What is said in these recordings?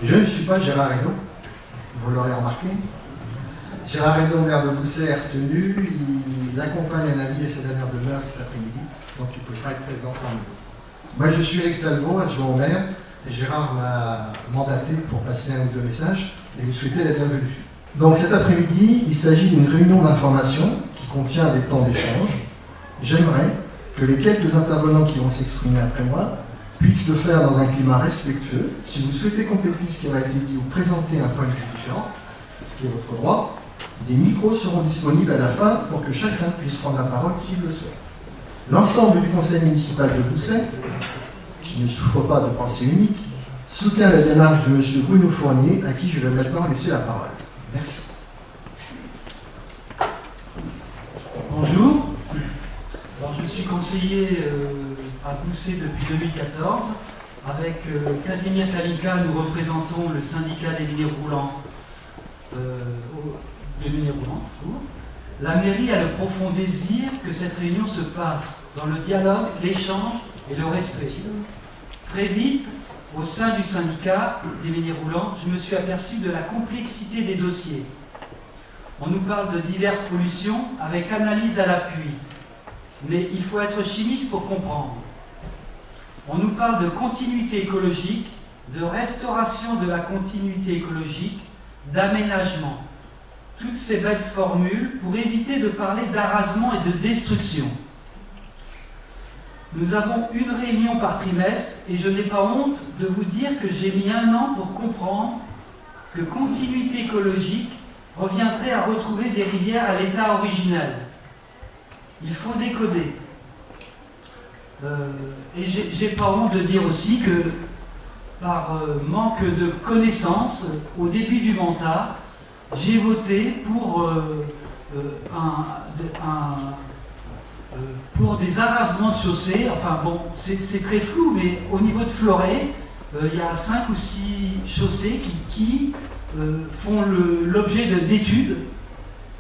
Je ne suis pas Gérard Reynaud, vous l'aurez remarqué. Gérard Reynaud, maire de Bousset, est retenu. Il accompagne un ami et sa dernière demeure cet après-midi, donc il ne peut pas être présent parmi nous. Moi, je suis Eric Salvo, adjoint au maire, et Gérard m'a mandaté pour passer un ou deux messages et vous souhaiter la bienvenue. Donc cet après-midi, il s'agit d'une réunion d'information qui contient des temps d'échange. J'aimerais que les quelques intervenants qui vont s'exprimer après moi puissent le faire dans un climat respectueux. Si vous souhaitez compléter ce qui aura été dit ou présenter un point de vue différent, ce qui est votre droit, des micros seront disponibles à la fin pour que chacun puisse prendre la parole s'il le souhaite. L'ensemble du conseil municipal de Bousset, qui ne souffre pas de pensée unique, soutient la démarche de M. Bruno Fournier, à qui je vais maintenant laisser la parole. Merci. Bonjour. Alors, je suis conseiller à Bousset depuis 2014. Avec Casimir Kalinka, nous représentons le syndicat des miniers roulants. Toujours. La mairie a le profond désir que cette réunion se passe dans le dialogue, l'échange et le respect. Très vite, au sein du syndicat des miniers roulants, je me suis aperçu de la complexité des dossiers. On nous parle de diverses pollutions avec analyse à l'appui. Mais il faut être chimiste pour comprendre. On nous parle de continuité écologique, de restauration de la continuité écologique, d'aménagement. Toutes ces belles formules pour éviter de parler d'arasement et de destruction. Nous avons une réunion par trimestre et je n'ai pas honte de vous dire que j'ai mis 1 an pour comprendre que continuité écologique reviendrait à retrouver des rivières à l'état originel. Il faut décoder. Et j'ai pas honte de dire aussi que par manque de connaissances, au début du mandat, j'ai voté pour des arasements de chaussées. Enfin bon, c'est très flou, mais au niveau de Florey, il y a 5 ou 6 chaussées qui font l'objet d'études.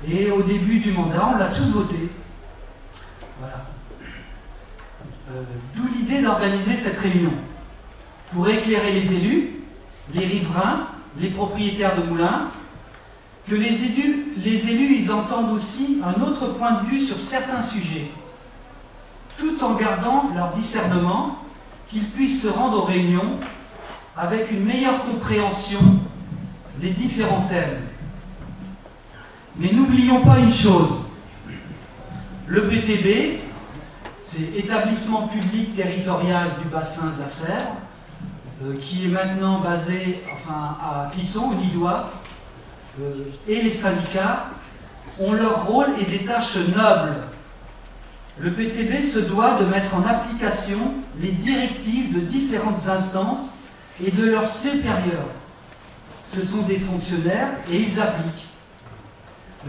Et au début du mandat, on l'a tous voté. Voilà. D'où l'idée d'organiser cette réunion. Pour éclairer les élus, les riverains, les propriétaires de moulins, que les élus, ils entendent aussi un autre point de vue sur certains sujets, tout en gardant leur discernement, qu'ils puissent se rendre aux réunions avec une meilleure compréhension des différents thèmes. Mais n'oublions pas une chose, le BTB, c'est Établissement public territorial du bassin de la Sèvre, qui est maintenant basé à Clisson, au Nidois, et les syndicats ont leur rôle et des tâches nobles. Le PTB se doit de mettre en application les directives de différentes instances et de leurs supérieurs. Ce sont des fonctionnaires et ils appliquent.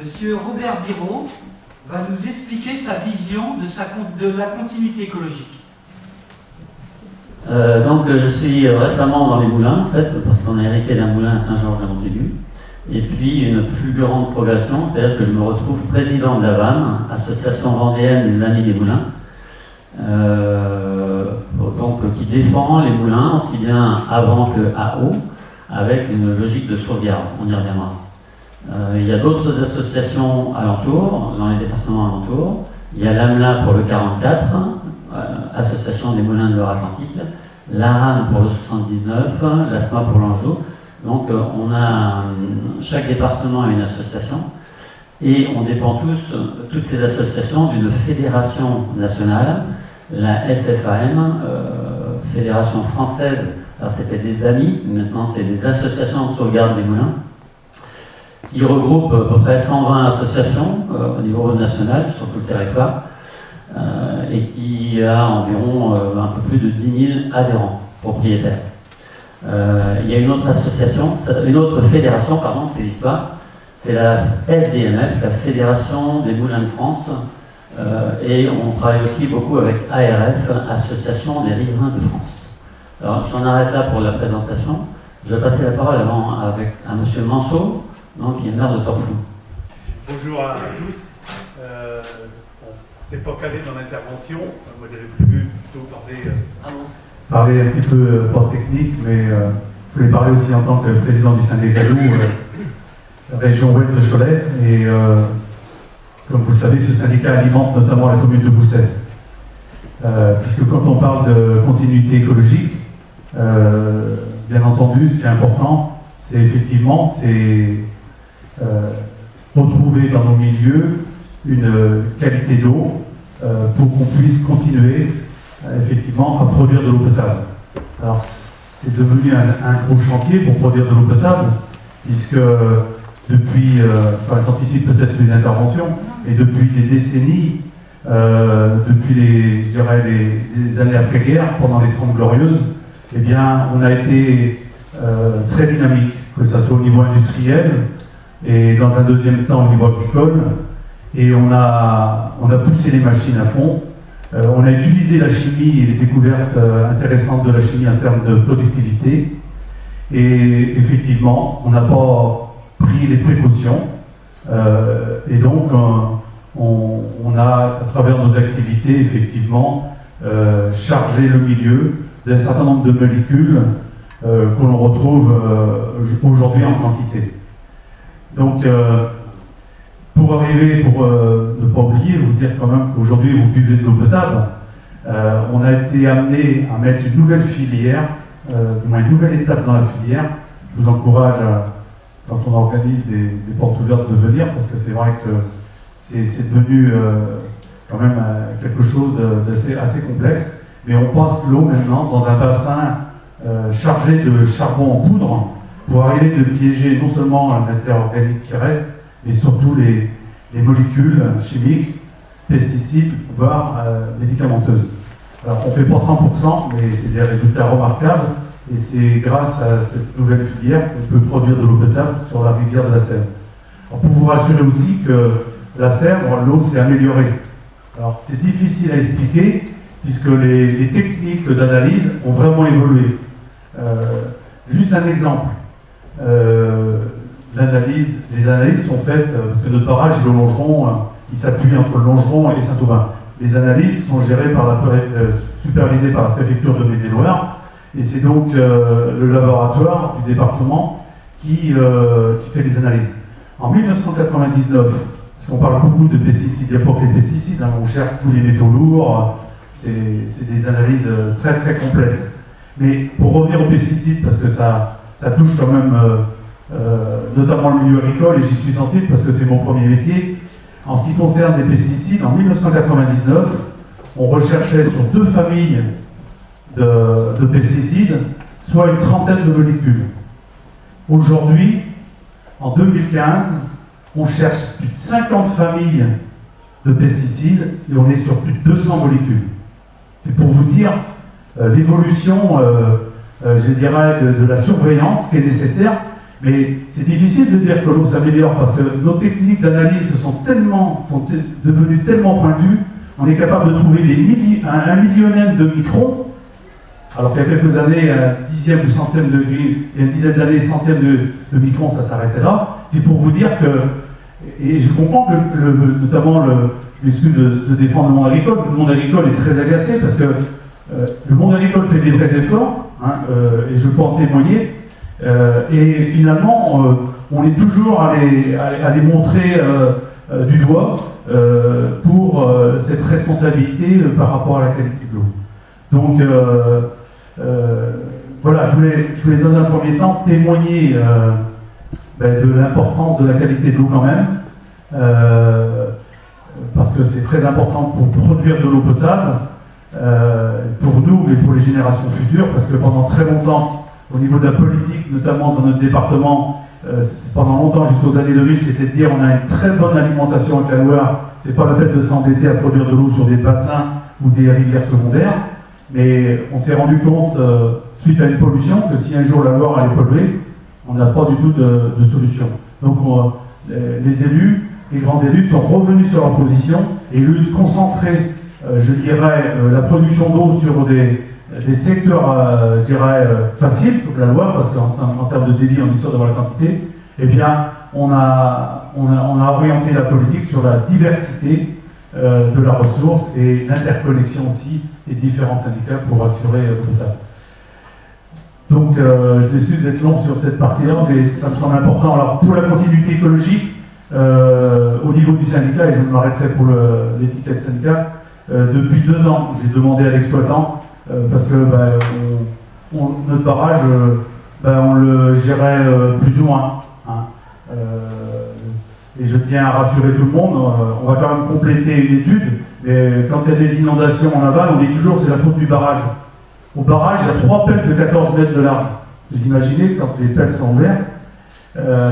Monsieur Robert Biraud va nous expliquer sa vision de la continuité écologique. Donc je suis récemment dans les moulins, en fait, parce qu'on a hérité d'un moulin à Saint-Georges-de-Montaigu. Et puis une plus grande progression, c'est-à-dire que je me retrouve président de la VAM, Association vendéenne des Amis des Moulins, donc qui défend les moulins aussi bien avant que à eau, avec une logique de sauvegarde, on y reviendra. Il y a d'autres associations alentours, dans les départements alentours. Il y a l'AMLA pour le 44, Association des Moulins de l'Or-Atlantique, l'ARAM pour le 79, l'ASMA pour l'Anjou. Donc on a, chaque département a une association et on dépend toutes ces associations d'une fédération nationale, la FFAM, Fédération française, alors c'était des amis, maintenant c'est des associations de sauvegarde des moulins, qui regroupe à peu près 120 associations au niveau national sur tout le territoire et qui a environ un peu plus de 10 000 adhérents propriétaires. Il y a une autre association, une autre fédération, pardon, c'est l'histoire, c'est la FDMF, la Fédération des Moulins de France, et on travaille aussi beaucoup avec ARF, Association des Riverains de France. Alors j'en arrête là pour la présentation. Je vais passer la parole à M. Manceau, donc, qui est maire de Torfou. Bonjour à tous. C'est pas calé dans l'intervention. Moi j'avais prévu plutôt parler un petit peu pas technique, mais Je voulais parler aussi en tant que président du syndicat d'eau, région ouest de Cholet. Et comme vous le savez, ce syndicat alimente notamment la commune de Bousset. Puisque quand on parle de continuité écologique, bien entendu, ce qui est important, c'est effectivement retrouver dans nos milieux une qualité d'eau pour qu'on puisse continuer effectivement à produire de l'eau potable. Alors c'est devenu un gros chantier pour produire de l'eau potable, puisque depuis, j'anticipe peut-être les interventions, et depuis des décennies, depuis les années après-guerre, pendant les 30 Glorieuses, eh bien, on a été très dynamique, que ce soit au niveau industriel et dans un deuxième temps au niveau agricole, et on a poussé les machines à fond. On a utilisé la chimie et les découvertes intéressantes de la chimie en termes de productivité, et effectivement, on n'a pas pris les précautions, et donc on a, à travers nos activités, effectivement, chargé le milieu d'un certain nombre de molécules que l'on retrouve aujourd'hui en quantité. Donc, pour ne pas oublier, vous dire quand même qu'aujourd'hui vous buvez de l'eau potable, on a été amené à mettre une nouvelle filière, du moins une nouvelle étape dans la filière. Je vous encourage, quand on organise des portes ouvertes, de venir, parce que c'est vrai que c'est devenu quand même quelque chose d'assez complexe. Mais on passe l'eau maintenant dans un bassin chargé de charbon en poudre pour arriver de piéger non seulement la matière organique qui reste, mais surtout les molécules chimiques, pesticides, voire médicamenteuses. Alors on ne fait pas 100%, mais c'est des résultats remarquables, et c'est grâce à cette nouvelle filière qu'on peut produire de l'eau potable sur la rivière de la Sèvre. Alors, pour vous rassurer aussi que la Sèvre, l'eau s'est améliorée. Alors c'est difficile à expliquer, puisque les techniques d'analyse ont vraiment évolué. Juste un exemple. Les analyses sont faites, parce que notre barrage, le Longeron, il s'appuie entre le Longeron et Saint-Aubin. Les analyses sont gérées supervisées par la préfecture de Maine-et-Loire, et c'est donc le laboratoire du département qui fait les analyses. En 1999, parce qu'on parle beaucoup de pesticides, il n'y a pas que les pesticides, on cherche tous les métaux lourds, c'est des analyses très très complètes. Mais pour revenir aux pesticides, parce que ça touche quand même notamment le milieu agricole, et j'y suis sensible parce que c'est mon premier métier. En ce qui concerne les pesticides, en 1999, on recherchait sur 2 familles de pesticides, soit une trentaine de molécules. Aujourd'hui, en 2015, on cherche plus de 50 familles de pesticides et on est sur plus de 200 molécules. C'est pour vous dire l'évolution, je dirais, de la surveillance qui est nécessaire. Mais c'est difficile de dire que l'eau s'améliore parce que nos techniques d'analyse sont devenues tellement pointues, on est capable de trouver un millionième de microns, alors qu'il y a quelques années, un dixième ou centième de il y a une dizaine d'années, centième de microns, ça s'arrêtait là. C'est pour vous dire que, et je comprends que notamment, je m'excuse de défendre le monde agricole est très agacé parce que le monde agricole fait des vrais efforts, et je peux en témoigner. Et finalement, on est toujours à les montrer du doigt pour cette responsabilité par rapport à la qualité de l'eau. Donc, voilà, je voulais dans un premier temps témoigner de l'importance de la qualité de l'eau quand même, parce que c'est très important pour produire de l'eau potable, pour nous, mais pour les générations futures, parce que pendant très longtemps, au niveau de la politique, notamment dans notre département, pendant longtemps, jusqu'aux années 2000, c'était de dire on a une très bonne alimentation avec la Loire, c'est pas la peine de s'embêter à produire de l'eau sur des bassins ou des rivières secondaires, mais on s'est rendu compte, suite à une pollution, que si un jour la Loire allait polluer, on n'a pas du tout de solution. Donc les élus, les grands élus sont revenus sur leur position et ils ont concentré, je dirais, la production d'eau sur des secteurs, je dirais, faciles, comme la Loire, parce qu'en termes de débit, on est sûr d'avoir la quantité. Eh bien, on a orienté la politique sur la diversité de la ressource et l'interconnexion aussi des différents syndicats pour assurer l'eau potable. Donc, je m'excuse d'être long sur cette partie-là, mais ça me semble important. Alors, pour la continuité écologique, au niveau du syndicat, et je m'arrêterai pour l'étiquette syndicat, depuis 2 ans, j'ai demandé à l'exploitant, parce que notre barrage, on le gérait plus ou moins. Hein. Et je tiens à rassurer tout le monde, on va quand même compléter une étude, mais quand il y a des inondations en aval, on dit toujours c'est la faute du barrage. Au barrage, il y a 3 pelles de 14 mètres de large. Vous imaginez quand les pelles sont ouvertes.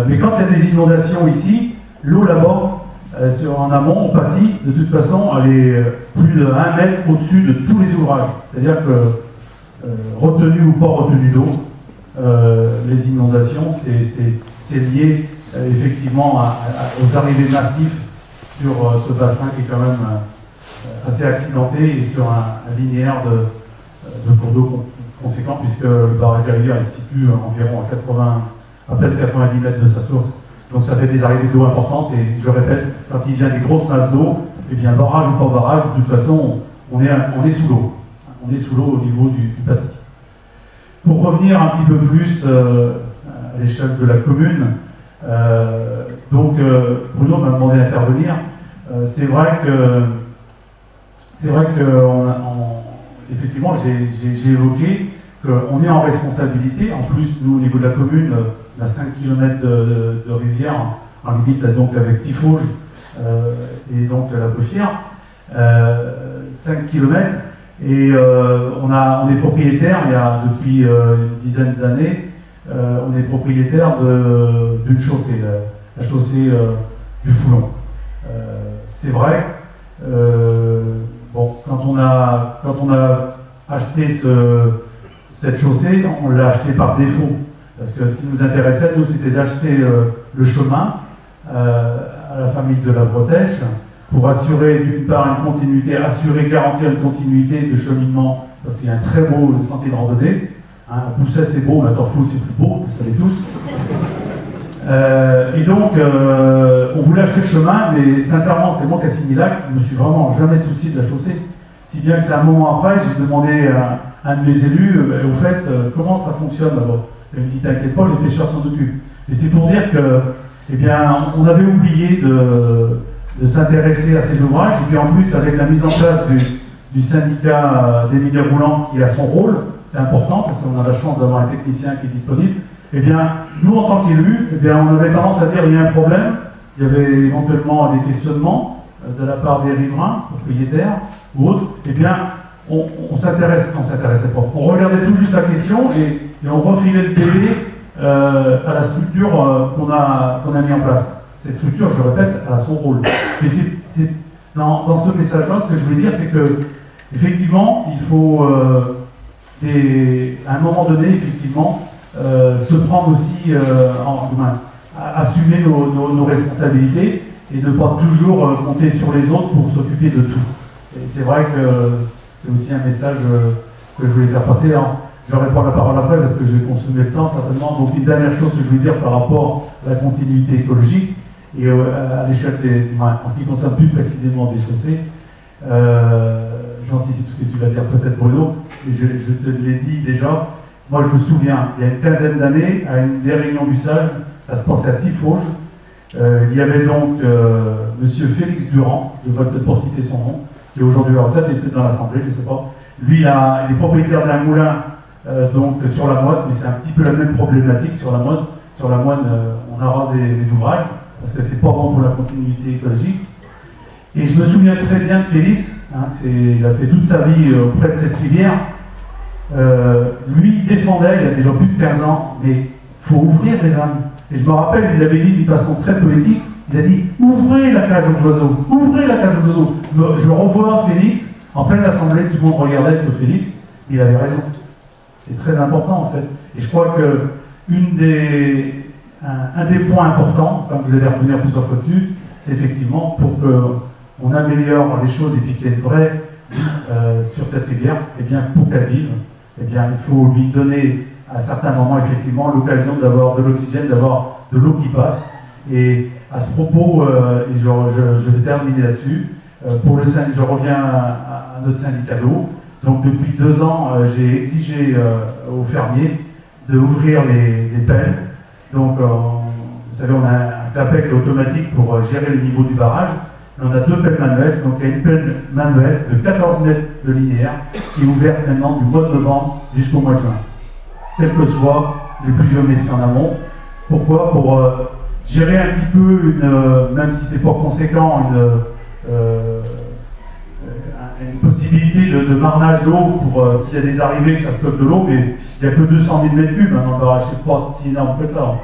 Mais quand il y a des inondations ici, l'eau là-bas, en amont, on pâtit, de toute façon, elle est plus de 1 mètre au-dessus de tous les ouvrages. C'est-à-dire que, retenu ou pas retenu d'eau, les inondations, c'est lié effectivement aux arrivées massives sur ce bassin qui est quand même assez accidenté et sur un linéaire de cours d'eau conséquent, puisque le barrage des rivières se situe environ à peine 90 mètres de sa source. Donc ça fait des arrivées d'eau importantes, et je répète, quand il vient des grosses masses d'eau, eh bien barrage ou pas barrage, de toute façon, on est sous l'eau. On est sous l'eau au niveau du bâti. Pour revenir un petit peu plus à l'échelle de la commune, Bruno m'a demandé d'intervenir. C'est vrai que effectivement, j'ai évoqué qu'on est en responsabilité. En plus, nous, au niveau de la commune, on a 5 km de rivière, en limite donc avec Tifauge et donc la Beaufière. 5 km. Et on est propriétaire, depuis une dizaine d'années, on est propriétaire d'une chaussée, la chaussée du Foulon. C'est vrai, quand on a acheté cette chaussée, on l'a acheté par défaut. Parce que ce qui nous intéressait, nous, c'était d'acheter le chemin à la famille de la Bretèche pour assurer d'une part une continuité, garantir une continuité de cheminement, parce qu'il y a un très beau sentier de randonnée. Hein, Pousset c'est beau, mais Torfou c'est plus beau, vous savez tous. Et donc, on voulait acheter le chemin, mais sincèrement, c'est moi qui ai signé l'acte, je me suis vraiment jamais soucié de la chaussée. Si bien que c'est un moment après, j'ai demandé à un de mes élus, au fait, comment ça fonctionne là-bas. Il me dit, t'inquiète pas, les pêcheurs s'en occupent. Et c'est pour dire que, eh bien, on avait oublié de s'intéresser à ces ouvrages, et puis en plus, avec la mise en place du syndicat des milieux roulants qui a son rôle, c'est important parce qu'on a la chance d'avoir un technicien qui est disponible, eh bien, nous en tant qu'élus, eh bien, on avait tendance à dire il y a un problème, il y avait éventuellement des questionnements de la part des riverains, propriétaires ou autres, eh bien, on s'intéressait pas. On regardait tout juste la question et on refilait le bébé à la structure qu'on a mis en place. Cette structure, je répète, elle a son rôle. Mais dans ce message-là, ce que je voulais dire, c'est que effectivement, il faut à un moment donné, effectivement, se prendre aussi assumer nos responsabilités et ne pas toujours compter sur les autres pour s'occuper de tout. Et c'est vrai que c'est aussi un message que je voulais faire passer. J'aurai pas la parole après parce que je vais consommer le temps certainement. Donc une dernière chose que je voulais dire par rapport à la continuité écologique et à l'échelle en ce qui concerne plus précisément des chaussées, j'anticipe ce que tu vas dire peut-être Bruno, et je te l'ai dit déjà. Moi je me souviens, il y a une quinzaine d'années, à une des réunions du SAGE, ça se passait à Tifauge, il y avait donc monsieur Félix Durand, je ne vais peut-être pas citer son nom, qui est aujourd'hui en retraite, il est peut-être dans l'Assemblée, je ne sais pas. Lui, il est propriétaire d'un moulin donc sur la Moine, mais c'est un petit peu la même problématique sur la Moine. Sur la Moine, on arrose les ouvrages, parce que c'est pas bon pour la continuité écologique. Et je me souviens très bien de Félix, il a fait toute sa vie auprès de cette rivière. Lui, il défendait, il y a déjà plus de 15 ans, mais il faut ouvrir les vannes. Et je me rappelle, il l'avait dit d'une façon très poétique, il a dit « Ouvrez la cage aux oiseaux, ouvrez la cage aux oiseaux ». Je revois Félix, en pleine assemblée, tout le monde regardait sur Félix, il avait raison. C'est très important en fait. Et je crois que un des points importants, enfin vous allez revenir plusieurs fois dessus, c'est effectivement pour qu'on améliore les choses et puis qu'il y ait une vraie vie sur cette rivière, et bien pour qu'elle vive, eh bien il faut lui donner à certains moments effectivement l'occasion d'avoir de l'oxygène, d'avoir de l'eau qui passe. Et à ce propos, et je vais terminer là-dessus, je reviens à notre syndicat d'eau. Donc depuis 2 ans, j'ai exigé aux fermiers d'ouvrir les pelles. Donc, vous savez, on a un clapet qui est automatique pour gérer le niveau du barrage. Mais on a 2 pelles manuelles, donc il y a une pelle manuelle de 14 mètres de linéaire qui est ouverte maintenant du mois de novembre jusqu'au mois de juin, quels que soient les pluviométries en amont. Pourquoi? Pour gérer un petit peu, même si c'est pas conséquent, une possibilité de marnage d'eau pour s'il y a des arrivées que ça stocke de l'eau, mais il n'y a que 200 000 m3 dans le barrage, c'est pas si énorme que ça.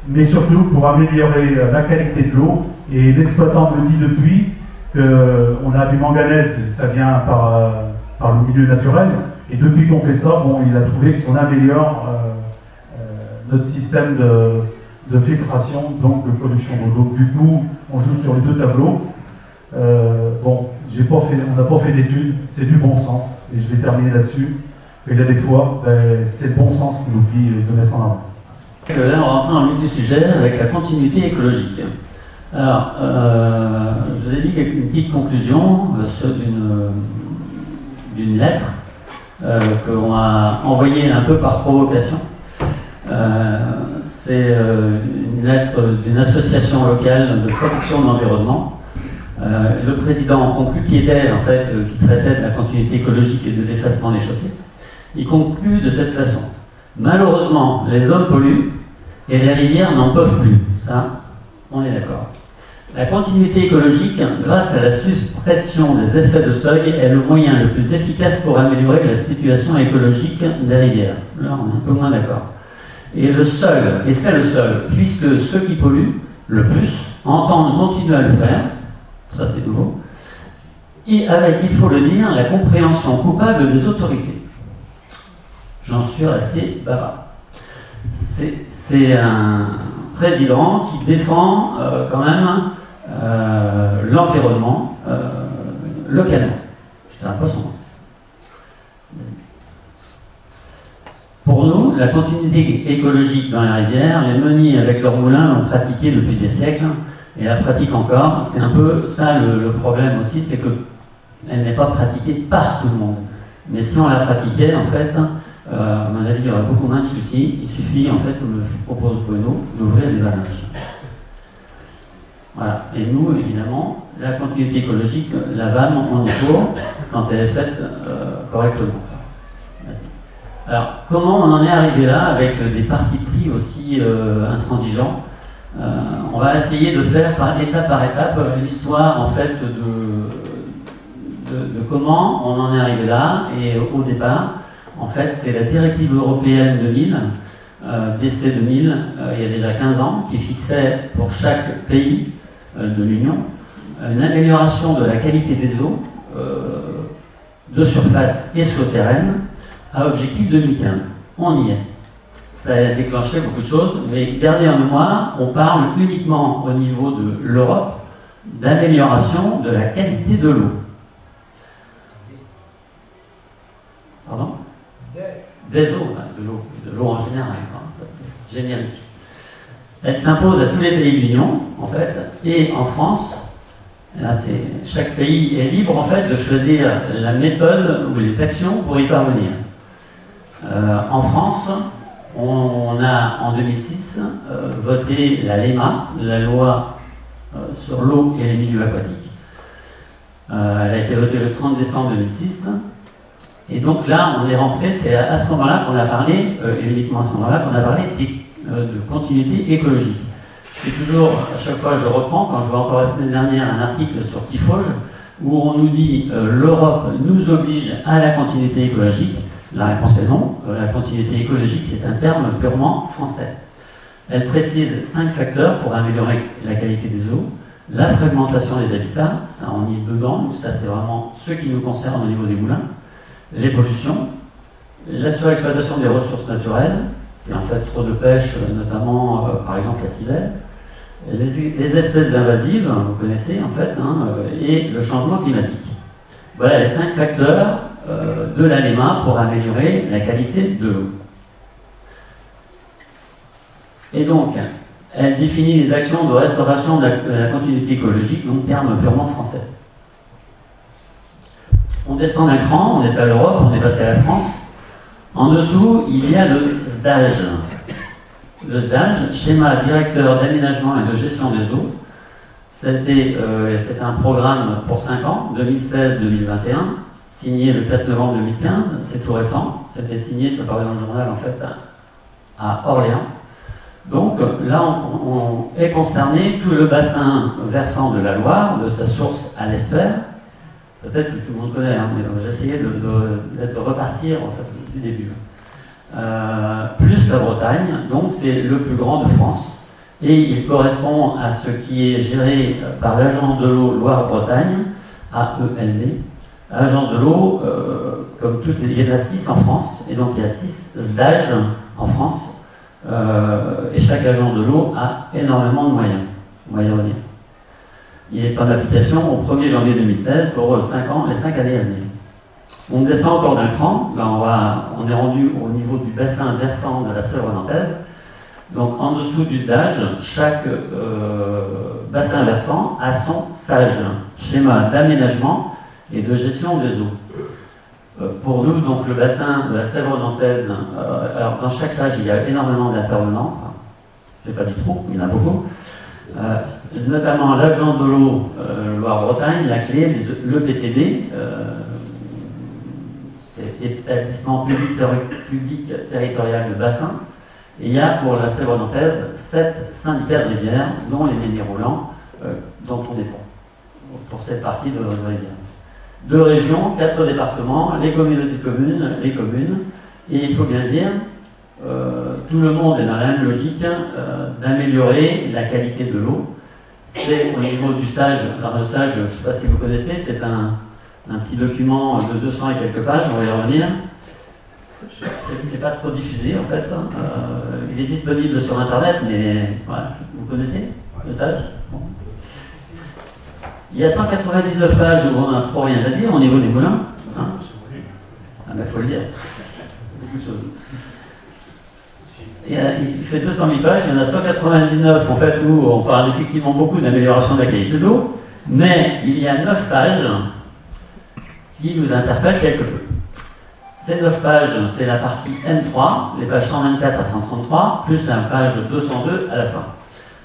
Mais surtout pour améliorer la qualité de l'eau. Et l'exploitant me dit depuis qu'on a du manganèse, ça vient par le milieu naturel, et depuis qu'on fait ça, bon, il a trouvé qu'on améliore notre système de filtration, donc de production d'eau. Donc du coup, on joue sur les 2 tableaux. Bon, on n'a pas fait d'études, c'est du bon sens, et je vais terminer là-dessus. Il y a des fois, c'est le bon sens qu'on oublie de mettre en avant. Là, on rentre dans le vif du sujet avec la continuité écologique. Alors, je vous ai dit une petite conclusion d'une lettre qu'on a envoyée un peu par provocation. C'est une lettre d'une association locale de protection de l'environnement. Le président conclut, qui traitait de la continuité écologique et de l'effacement des chaussées. Il conclut de cette façon. Malheureusement, les hommes polluent et les rivières n'en peuvent plus. Ça, on est d'accord. La continuité écologique, grâce à la suppression des effets de seuil, est le moyen le plus efficace pour améliorer la situation écologique des rivières. Là, on est un peu moins d'accord. Et c'est le seul, puisque ceux qui polluent le plus entendent continuer à le faire, ça c'est nouveau, et avec, il faut le dire, la compréhension coupable des autorités. J'en suis resté baba. C'est un président qui défend quand même l'environnement localement. Je ne dirais pas son nom. Pour nous, la continuité écologique dans les rivières, les meuniers avec leurs moulins l'ont pratiquée depuis des siècles et la pratiquent encore. C'est un peu ça le problème aussi, c'est qu'elle n'est pas pratiquée par tout le monde. Mais si on la pratiquait, en fait, à mon avis, il y aurait beaucoup moins de soucis. Il suffit, en fait, comme le propose Bruno, d'ouvrir les vannages. Voilà. Et nous, évidemment, la continuité écologique, la vanne, on est pour quand elle est faite correctement. Alors, comment on en est arrivé là avec des partis pris aussi intransigeants? On va essayer de faire par étape l'histoire, en fait, de comment on en est arrivé là. Et au départ, en fait, c'est la directive européenne 2000, DC 2000, il y a déjà 15 ans, qui fixait pour chaque pays de l'Union une amélioration de la qualité des eaux de surface et souterraine à objectif 2015. On y est. Ça a déclenché beaucoup de choses, mais gardez en mémoire, on parle uniquement au niveau de l'Europe d'amélioration de la qualité de l'eau. Pardon? Des eaux, de l'eau en général, en fait, générique. Elle s'impose à tous les pays de l'Union, en fait, et en France, là, chaque pays est libre, en fait, de choisir la méthode ou les actions pour y parvenir. En France, on a, en 2006, voté la LEMA, la loi sur l'eau et les milieux aquatiques. Elle a été votée le 30 décembre 2006. Et donc là, on est rentré, c'est à ce moment-là qu'on a parlé, et uniquement à ce moment-là, qu'on a parlé de continuité écologique. Je suis toujours, à chaque fois je reprends, quand je vois encore la semaine dernière un article sur Tifauge, où on nous dit l'Europe nous oblige à la continuité écologique. La réponse est non. La continuité écologique, c'est un terme purement français. Elle précise 5 facteurs pour améliorer la qualité des eaux. La fragmentation des habitats, ça on y est dedans, donc ça c'est vraiment ce qui nous concerne au niveau des moulins. Les pollutions, la surexploitation des ressources naturelles, c'est en fait trop de pêche, notamment par exemple la civelle, les espèces invasives, vous connaissez en fait, et le changement climatique. Voilà les 5 facteurs de la LEMA pour améliorer la qualité de l'eau. Et donc, elle définit les actions de restauration de la continuité écologique, donc terme purement français. On descend d'un cran, on est à l'Europe, on est passé à la France. En dessous, il y a le SDAGE. Le SDAGE, schéma directeur d'aménagement et de gestion des eaux. C'est un programme pour 5 ans, 2016-2021, signé le 4 novembre 2015, c'est tout récent. C'était signé, ça paraît dans le journal, en fait, à Orléans. Donc là, on est concerné tout le bassin versant de la Loire, de sa source à l'estuaire. Peut-être que tout le monde connaît, hein, mais j'essayais de repartir en fait, du début. Plus la Bretagne, donc c'est le plus grand de France. Et il correspond à ce qui est géré par l'Agence de l'eau Loire-Bretagne, AELD. L'Agence de l'eau, comme toutes les... Il y en a 6 en France, et donc il y a 6 SDAGE en France. Et chaque agence de l'eau a énormément de moyens, on va y revenir. Il est en application au 1er janvier 2016 pour 5 ans, les 5 années à venir. On descend encore d'un cran, là on est rendu au niveau du bassin versant de la Sèvre nantaise. Donc en dessous du SDAGE, chaque bassin versant a son SAGE, schéma d'aménagement et de gestion des eaux. Pour nous, donc le bassin de la Sèvre nantaise, alors dans chaque SAGE, il y a énormément d'intervenants, enfin, je n'ai pas dit trop, il y en a beaucoup, notamment l'Agence de l'eau Loire-Bretagne, la clé, le PTB, c'est établissement public territorial de bassin, et il y a pour la Sèvre nantaise 7 syndicats de rivières, dont les Méniers Roulants, dont on dépend, pour cette partie de rivière. 2 régions, 4 départements, les communautés de communes, les communes, et il faut bien le dire, tout le monde est dans la même logique d'améliorer la qualité de l'eau. C'est au niveau du SAGE, alors le SAGE, je ne sais pas si vous connaissez, c'est un petit document de 200 et quelques pages, on va y revenir. C'est pas trop diffusé en fait, il est disponible sur internet, mais voilà, vous connaissez le SAGE? Bon. Il y a 199 pages où on n'a trop rien à dire au niveau des moulins. Hein, ah ben, faut le dire. Beaucoup de choses. Il fait 200 000 pages, il y en a 199 en fait où on parle effectivement beaucoup d'amélioration de la qualité de l'eau, mais il y a 9 pages qui nous interpellent quelque peu. Ces 9 pages, c'est la partie N3, les pages 124 à 133, plus la page 202 à la fin.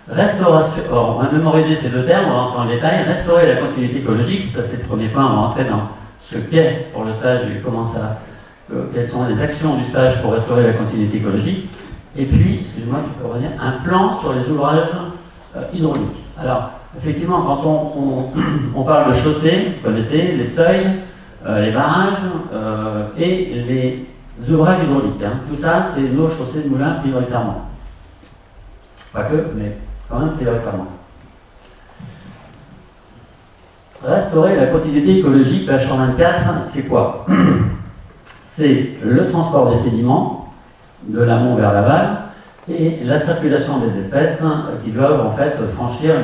Restauration, on va mémoriser ces 2 termes, on va rentrer en détail. Restaurer la continuité écologique, ça c'est le premier point, on va rentrer dans ce qu'est pour le SAGE et comment ça, quelles sont les actions du SAGE pour restaurer la continuité écologique. Et puis, excuse-moi, tu peux revenir, un plan sur les ouvrages hydrauliques. Alors, effectivement, quand on parle de chaussées, vous connaissez, les seuils, les barrages et les ouvrages hydrauliques. Hein. Tout ça, c'est nos chaussées de moulins prioritairement. Pas que, mais quand même prioritairement. Restaurer la continuité écologique, page 124, c'est quoi? C'est le transport des sédiments de l'amont vers l'aval et la circulation des espèces qui doivent en fait franchir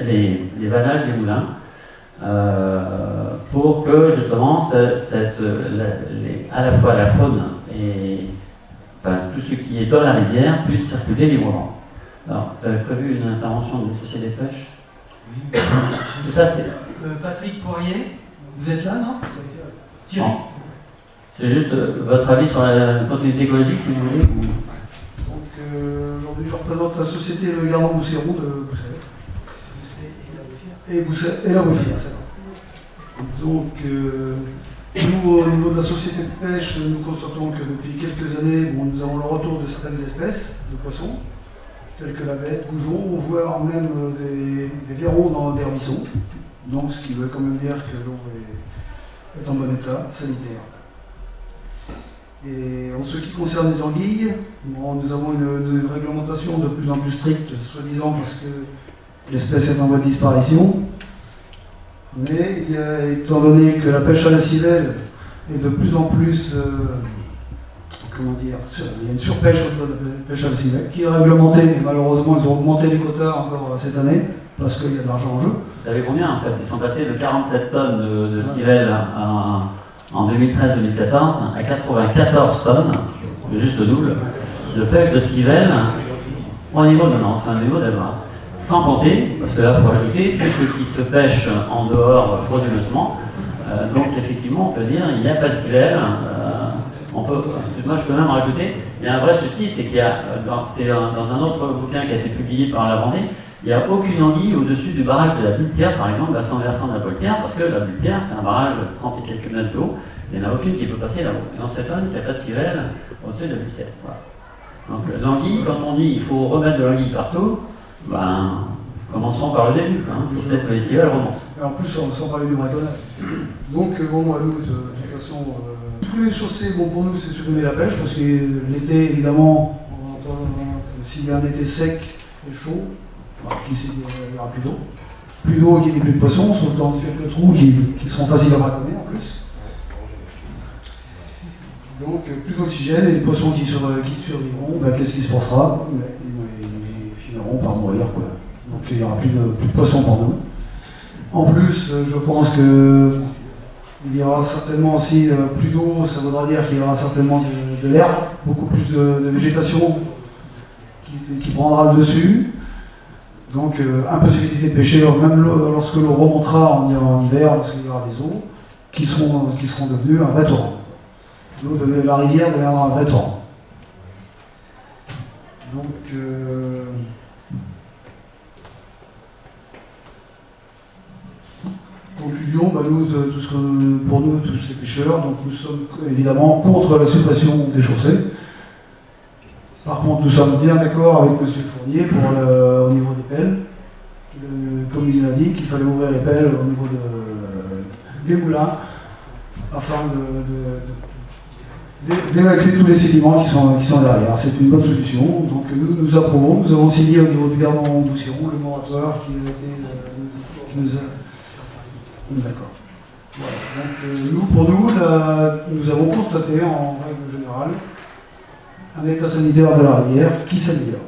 les vannages des moulins pour que justement à la fois la faune et enfin, tout ce qui est dans la rivière puisse circuler librement. Alors, tu avais prévu une intervention d'une société de pêche? Oui. Tout ça, c'est... Patrick Poirier, vous êtes là, non? Thierry. Non. C'est juste votre avis sur la continuité écologique, si vous voulez. Donc, aujourd'hui, je représente la société Le Gardon-Bousséron de Bousset. Et la Bouffière, c'est vrai. Donc, nous, au niveau de la société de pêche, nous constatons que depuis quelques années, nous avons le retour de certaines espèces de poissons, telles que la bête, goujon, voire même des verreaux dans des ruisseaux. Donc, ce qui veut quand même dire que l'eau est en bon état sanitaire. Et en ce qui concerne les anguilles, nous avons une réglementation de plus en plus stricte, soi-disant parce que l'espèce est en voie de disparition. Mais étant donné que la pêche à la civelle est de plus en plus, il y a une surpêche de la pêche à la civelle qui est réglementée, mais malheureusement ils ont augmenté les quotas encore cette année parce qu'il y a de l'argent en jeu. Vous savez combien en fait? Ils sont passés de 47 tonnes de civelle en 2013-2014 à 94 tonnes, juste double, de pêche de civelle au niveau de Nantes, au niveau d'Alma. Sans compter, parce que là il faut ajouter, tout ce qui se pêche en dehors frauduleusement. Donc effectivement on peut dire il n'y a pas de civelle, Excuse-moi, je peux même rajouter, il y a un vrai souci, c'est qu'il y a, dans un autre bouquin qui a été publié par la Vendée, il n'y a aucune anguille au-dessus du barrage de la Buletière, par exemple, à son versant de la Buletière, parce que la Buletière, c'est un barrage de 30 et quelques mètres de haut, il n'y en a aucune qui peut passer là-haut. Et on s'étonne qu'il n'y a pas de sirène au-dessus de la Buletière. Voilà. Donc l'anguille, quand on dit qu'il faut remettre de l'anguille partout, ben, commençons par le début. Il faut peut-être que les sirènes remontent. Et en plus, sans parler du braconnage. Donc, bon, à nous, de toute façon, supprimer les chaussées, bon, pour nous, c'est supprimer la pêche, parce que l'été, évidemment, s'il y a un été sec et chaud, qui sait, il n'y aura plus d'eau. Plus d'eau qui n'est plus de poissons, sauf dans quelques trous qui seront faciles à braconner en plus. Donc plus d'oxygène et les poissons qui survivront, ben, qu'est-ce qui se passera? Ils finiront par mourir, quoi. Donc il n'y aura plus de poissons pour nous. En plus, je pense qu'il y aura certainement aussi plus d'eau, ça voudra dire qu'il y aura certainement de l'herbe, beaucoup plus de végétation qui prendra le dessus. Donc, impossibilité de pêcher, même lorsque l'eau remontera en hiver, parce qu'il y aura des eaux qui seront devenues un vrai torrent. L'eau de la rivière deviendra un vrai torrent. Donc, conclusion, bah nous, pour nous, tous les pêcheurs, donc nous sommes évidemment contre la suppression des chaussées. Par contre, nous sommes bien d'accord avec M. Fournier au niveau des pelles. Comme il a dit, qu'il fallait ouvrir les pelles au niveau des moulins afin d'évacuer tous les sédiments qui sont derrière. C'est une bonne solution. Donc nous approuvons. Nous avons signé au niveau du Gardon d'Oussiron le moratoire qui nous a... D'accord. Voilà. Donc pour nous, nous avons constaté en règle générale un état sanitaire de la rivière qui s'améliore.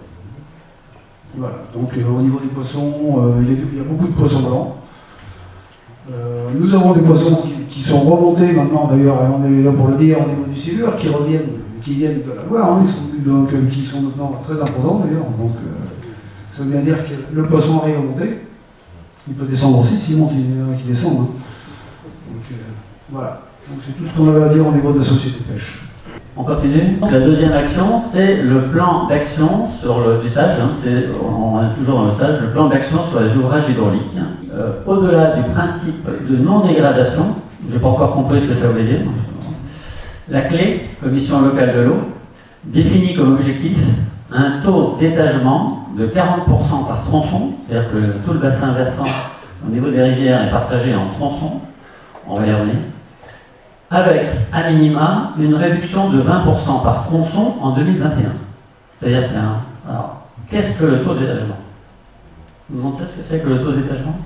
Voilà. Donc au niveau des poissons, il y a beaucoup de poissons blancs. Nous avons des poissons qui sont remontés maintenant, d'ailleurs, et on est là pour le dire, au niveau du silure, qui viennent de la Loire, qui sont maintenant très imposants d'ailleurs. Donc ça veut bien dire que le poisson arrive à monter. Il peut descendre aussi, s'il monte, il y en a qui descendent. Donc voilà. Donc c'est tout ce qu'on avait à dire au niveau de la société de pêche. On continue. Donc, la deuxième action, c'est le plan d'action du SAGE. On est toujours dans le SAGE, le plan d'action sur les ouvrages hydrauliques. Au-delà du principe de non-dégradation, je n'ai pas encore compris ce que ça voulait dire. La clé, Commission locale de l'eau, définit comme objectif un taux d'étagement de 40% par tronçon, c'est-à-dire que tout le bassin versant au niveau des rivières est partagé en tronçons, on va y revenir, avec à minima une réduction de 20% par tronçon en 2021. C'est-à-dire qu'il y a un... Alors, qu'est-ce que le taux d'étagement? Vous demandez ce que c'est que le taux d'étagement?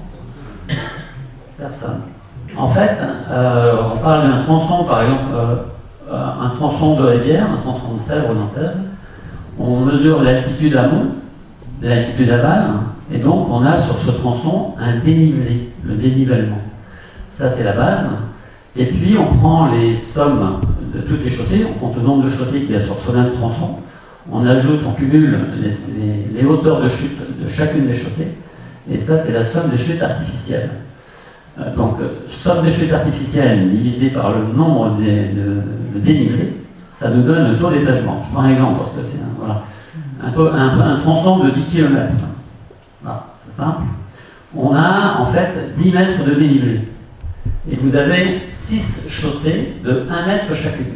Personne. En fait, on parle d'un tronçon, par exemple, un tronçon de rivière, un tronçon de Sèvres nantaise. On mesure l'altitude amont, l'altitude aval, et donc on a sur ce tronçon un dénivelé, le dénivellement. Ça, c'est la base. Et puis on prend les sommes de toutes les chaussées, on compte le nombre de chaussées qu'il y a sur ce même tronçon, on ajoute, on cumule les hauteurs de chute de chacune des chaussées, et ça c'est la somme des chutes artificielles. Donc somme des chutes artificielles divisée par le nombre de dénivelés, ça nous donne le taux d'étagement. Je prends un exemple parce que c'est un tronçon de 10 km. Voilà, c'est simple. On a en fait 10 mètres de dénivelé. Et vous avez 6 chaussées de 1 mètre chacune.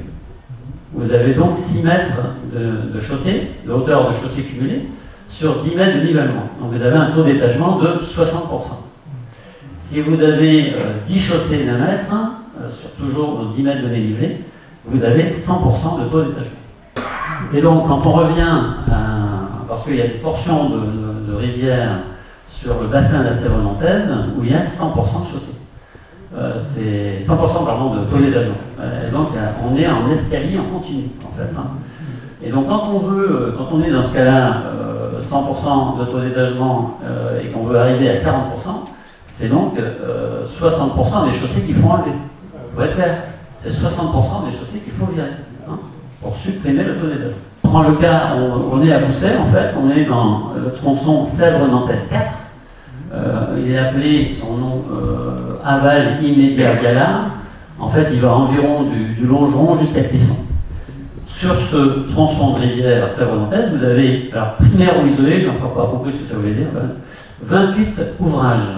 Vous avez donc 6 mètres de chaussée, de hauteur de chaussée cumulée, sur 10 mètres de nivellement. Donc vous avez un taux d'étagement de 60%. Si vous avez 10 chaussées d'1 mètre, sur toujours 10 mètres de dénivelé, vous avez 100% de taux d'étagement. Et donc quand on revient, parce qu'il y a des portions de rivières sur le bassin de la Sèvre nantaise où il y a 100% de chaussée. C'est 100% pardon, de taux d'étagement. Donc on est en escalier en continu en fait. Et donc quand on est dans ce cas-là 100% de taux d'étagement et qu'on veut arriver à 40%, c'est donc 60% des chaussées qu'il faut enlever. Pour être clair, c'est 60% des chaussées qu'il faut virer pour supprimer le taux d'étagement. On prend le cas, on est à Bousset en fait, on est dans le tronçon Sèvres-Nantes 4. Il est appelé, son nom, aval immédiat Gala. En fait, il va environ du Longeron jusqu'à Clisson. sur ce tronçon de rivière Sèvres-Nantaise, vous avez, alors primaire ou isolé, j'ai encore pas compris ce que ça voulait dire, 28 ouvrages,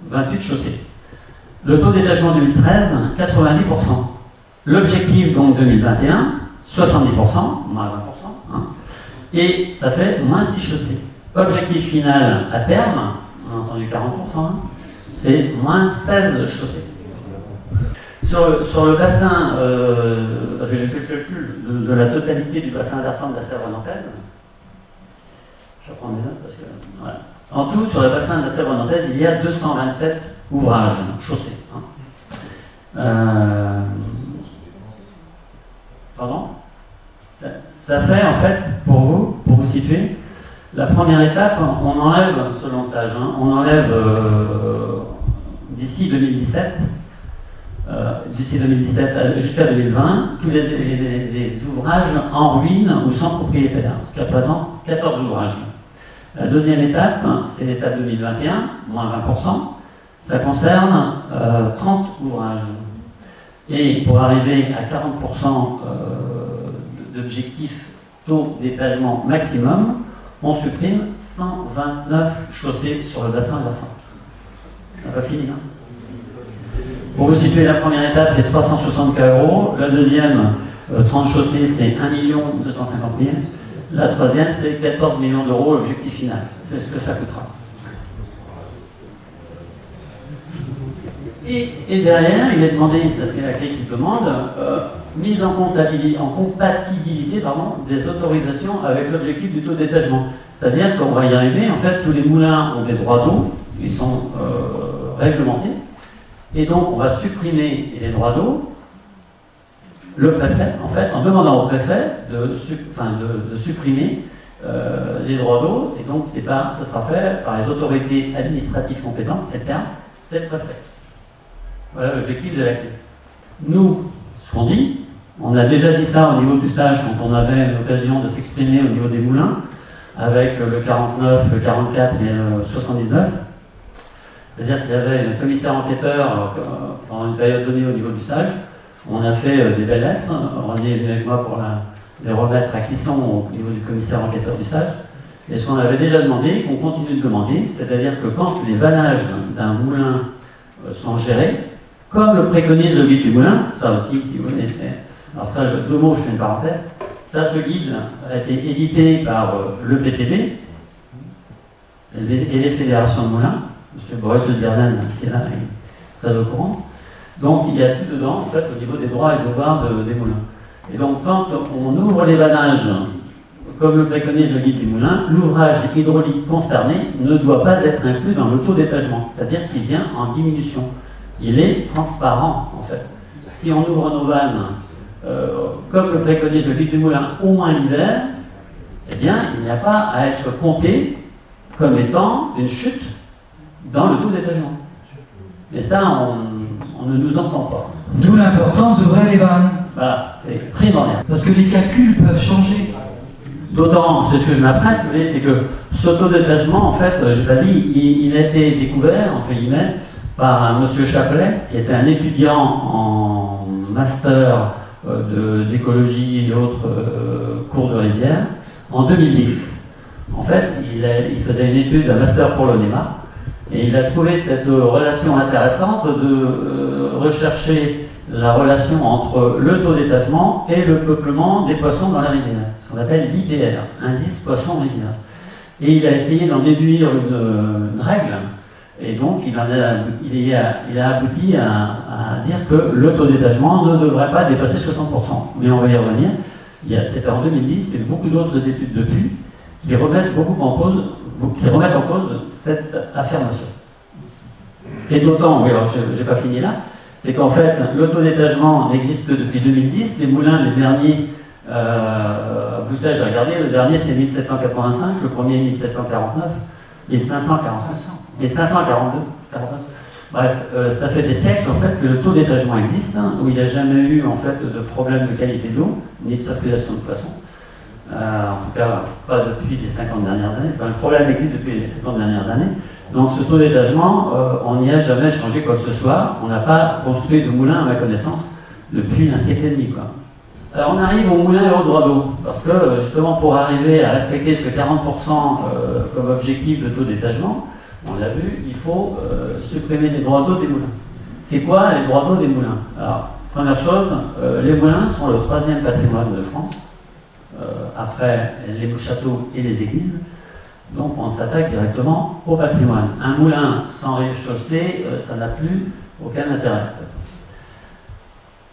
28 chaussées. Le taux d'étagement 2013, 90%. L'objectif donc 2021, 70%, moins 20%, hein, et ça fait moins 6 chaussées. Objectif final à terme, on a entendu 40%, hein, c'est moins 16 chaussées. Sur le bassin, parce que j'ai fait le calcul de la totalité du bassin versant de la Sèvre nantaise, je vais prendre des notes parce que. Voilà. En tout, sur le bassin de la Sèvre nantaise, il y a 227 ouvrages chaussés. Hein. Pardon ? Ça fait en fait, pour vous situer, la première étape, on enlève, selon le sage, hein, on enlève d'ici 2017 jusqu'à 2020, tous les ouvrages en ruine ou sans propriétaire, ce qui représente 14 ouvrages. La deuxième étape, c'est l'étape 2021, moins 20%, ça concerne 30 ouvrages. Et pour arriver à 40% d'objectif taux d'étagement maximum, on supprime 129 chaussées sur le bassin versant. On n'a pas fini, hein. Pour vous situer, la première étape, c'est 360 €. La deuxième, 30 chaussées, c'est 1 250 000. La troisième, c'est 14 millions d'euros, l'objectif final. C'est ce que ça coûtera. Et derrière, il est demandé, ça c'est la clé qu'il demande, mise en compatibilité des autorisations avec l'objectif du taux d'étagement. C'est-à-dire qu'on va y arriver, en fait, tous les moulins ont des droits d'eau, ils sont réglementés. Et donc, on va supprimer les droits d'eau. Le préfet, en fait, en demandant au préfet de supprimer les droits d'eau. Et donc, ça sera fait par les autorités administratives compétentes, c'est le terme, c'est le préfet. Voilà l'objectif de la clé. Nous, ce qu'on dit, on a déjà dit ça au niveau du sage quand on avait l'occasion de s'exprimer au niveau des moulins, avec le 49, le 44 et le 79. C'est-à-dire qu'il y avait un commissaire enquêteur pendant une période donnée au niveau du sage. On a fait des belles lettres. René est venu avec moi pour les remettre à Clisson au niveau du commissaire enquêteur du sage. Et ce qu'on avait déjà demandé, qu'on continue de demander, c'est-à-dire que quand les vannages d'un moulin sont gérés, comme le préconise le guide du moulin, ça aussi, si vous voulez, alors ça, deux mots, je fais une parenthèse. Ça, ce guide a été édité par le PTB et les fédérations de moulins. M. Boris Osberden, qui est là, est très au courant. Donc, il y a tout dedans, en fait, au niveau des droits et devoirs des moulins. Et donc, quand on ouvre les vannages, comme le préconise le guide du moulin, l'ouvrage hydraulique concerné ne doit pas être inclus dans le taux d'étagement, c'est-à-dire qu'il vient en diminution. Il est transparent, en fait. Si on ouvre nos vannes, comme le préconise le guide du moulin, au moins l'hiver, eh bien, il n'y a pas à être compté comme étant une chute dans le taux d'étagement. Et ça, on ne nous entend pas. D'où l'importance d'ouvrir les vannes. Voilà, c'est primordial. Parce que les calculs peuvent changer. D'autant, c'est ce que je m'apprête, vous voyez, c'est que ce taux d'étagement, en fait, je l'ai dit, il a été découvert, entre guillemets, par un monsieur Chapelet, qui était un étudiant en master d'écologie et autres cours de rivière, en 2010. En fait, il faisait une étude, un master pour l'ONEMA, et il a trouvé cette relation intéressante de rechercher la relation entre le taux d'étagement et le peuplement des poissons dans la rivière, ce qu'on appelle l'IPR, indice poisson-rivière. Et il a essayé d'en déduire une règle, et donc il a abouti à dire que le taux d'étagement ne devrait pas dépasser 60%. Mais on va y revenir. C'était en 2010, il y a eu beaucoup d'autres études depuis qui remettent en cause cette affirmation. Et d'autant, oui, alors je n'ai pas fini là, c'est qu'en fait, le taux d'étagement n'existe que depuis 2010. Les moulins, les derniers, vous savez, j'ai regardé, le dernier c'est 1785, le premier 1749, 1542, 49. Bref, ça fait des siècles en fait que le taux d'étagement existe, hein, où il n'y a jamais eu en fait de problème de qualité d'eau, ni de circulation de poissons. En tout cas, pas depuis les 50 dernières années. Enfin, le problème existe depuis les 50 dernières années. Donc ce taux d'étagement, on n'y a jamais changé quoi que ce soit. On n'a pas construit de moulin, à ma connaissance, depuis un siècle et demi, quoi. Alors on arrive au moulin et au droit d'eau, parce que justement pour arriver à respecter ce 40% comme objectif de taux d'étagement, on l'a vu, il faut supprimer les droits d'eau des moulins. C'est quoi les droits d'eau des moulins? Alors, première chose, les moulins sont le 3e patrimoine de France, après les châteaux et les églises. Donc on s'attaque directement au patrimoine. Un moulin sans rez-de-chaussée, ça n'a plus aucun intérêt.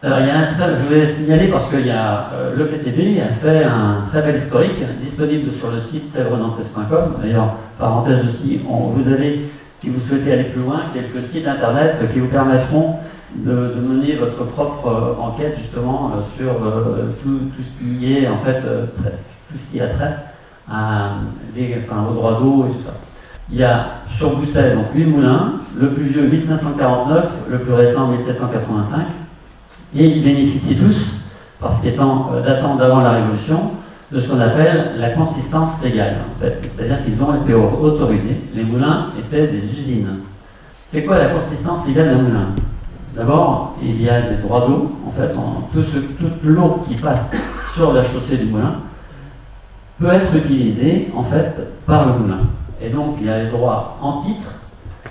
Alors il y a je voulais signaler parce qu'il y a le PTB a fait un très bel historique disponible sur le site sevrenantes.com. D'ailleurs, parenthèse aussi, vous avez, si vous souhaitez aller plus loin, quelques sites internet qui vous permettront de mener votre propre enquête justement sur tout ce qui est en fait tout ce qui a trait au droit d'eau et tout ça. Il y a sur Bousset donc 8 moulins, le plus vieux 1549, le plus récent 1785, et ils bénéficient tous, parce qu'étant datant d'avant la Révolution, de ce qu'on appelle la consistance légale. En fait, c'est-à-dire qu'ils ont été autorisés. Les moulins étaient des usines. C'est quoi la consistance légale d'un moulin? D'abord, il y a des droits d'eau. En fait, toute l'eau qui passe sur la chaussée du moulin peut être utilisée en fait par le moulin. Et donc, il y a les droits en titre,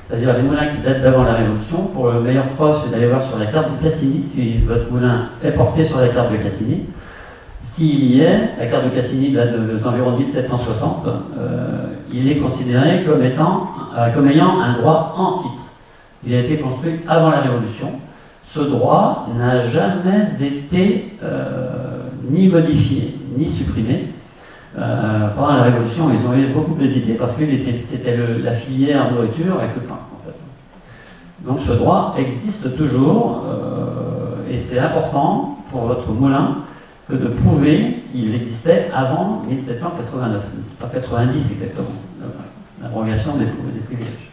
c'est-à-dire les moulins qui datent d'avant la Révolution. Pour le meilleur preuve, c'est d'aller voir sur la carte de Cassini, si votre moulin est porté sur la carte de Cassini. S'il y est, la carte de Cassini date des environs 1760, il est considéré comme ayant un droit en titre. Il a été construit avant la Révolution. Ce droit n'a jamais été ni modifié, ni supprimé. Pendant la Révolution, ils ont eu beaucoup d'hésité parce que c'était la filière nourriture avec le pain, en fait. Donc ce droit existe toujours et c'est important pour votre moulin que de prouver qu'il existait avant 1789, 1790 exactement, l'abrogation des privilèges.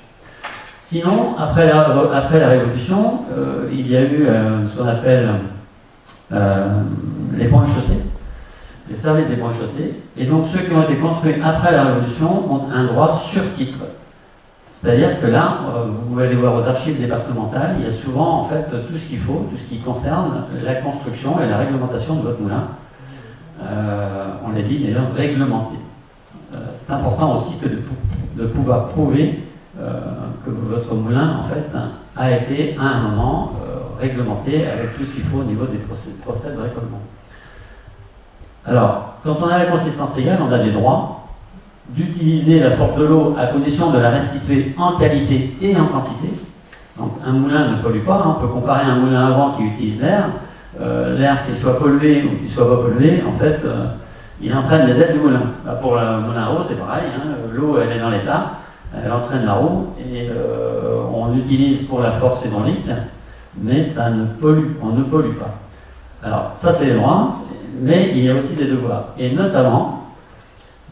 Sinon, après la Révolution, il y a eu ce qu'on appelle les points de chaussée, les services des points de chaussée, et donc ceux qui ont été construits après la Révolution ont un droit sur titre. C'est-à-dire que là, vous pouvez aller voir aux archives départementales, il y a souvent en fait tout ce qu'il faut, tout ce qui concerne la construction et la réglementation de votre moulin. On l'a dit d'ailleurs réglementé. C'est important aussi que de pouvoir prouver que votre moulin en fait a été à un moment réglementé avec tout ce qu'il faut au niveau des procès de récolement. Alors, quand on a la consistance légale, on a des droits d'utiliser la force de l'eau à condition de la restituer en qualité et en quantité. Donc un moulin ne pollue pas, on peut comparer un moulin à vent qui utilise l'air, qu'il soit pollué ou qu'il soit pas pollué, en fait, il entraîne les ailes du moulin. Pour le moulin à eau, c'est pareil, l'eau elle est dans l'état, elle entraîne la roue, et on l'utilise pour la force hydraulique, mais ça ne pollue, on ne pollue pas. Alors ça c'est les droits, mais il y a aussi des devoirs, et notamment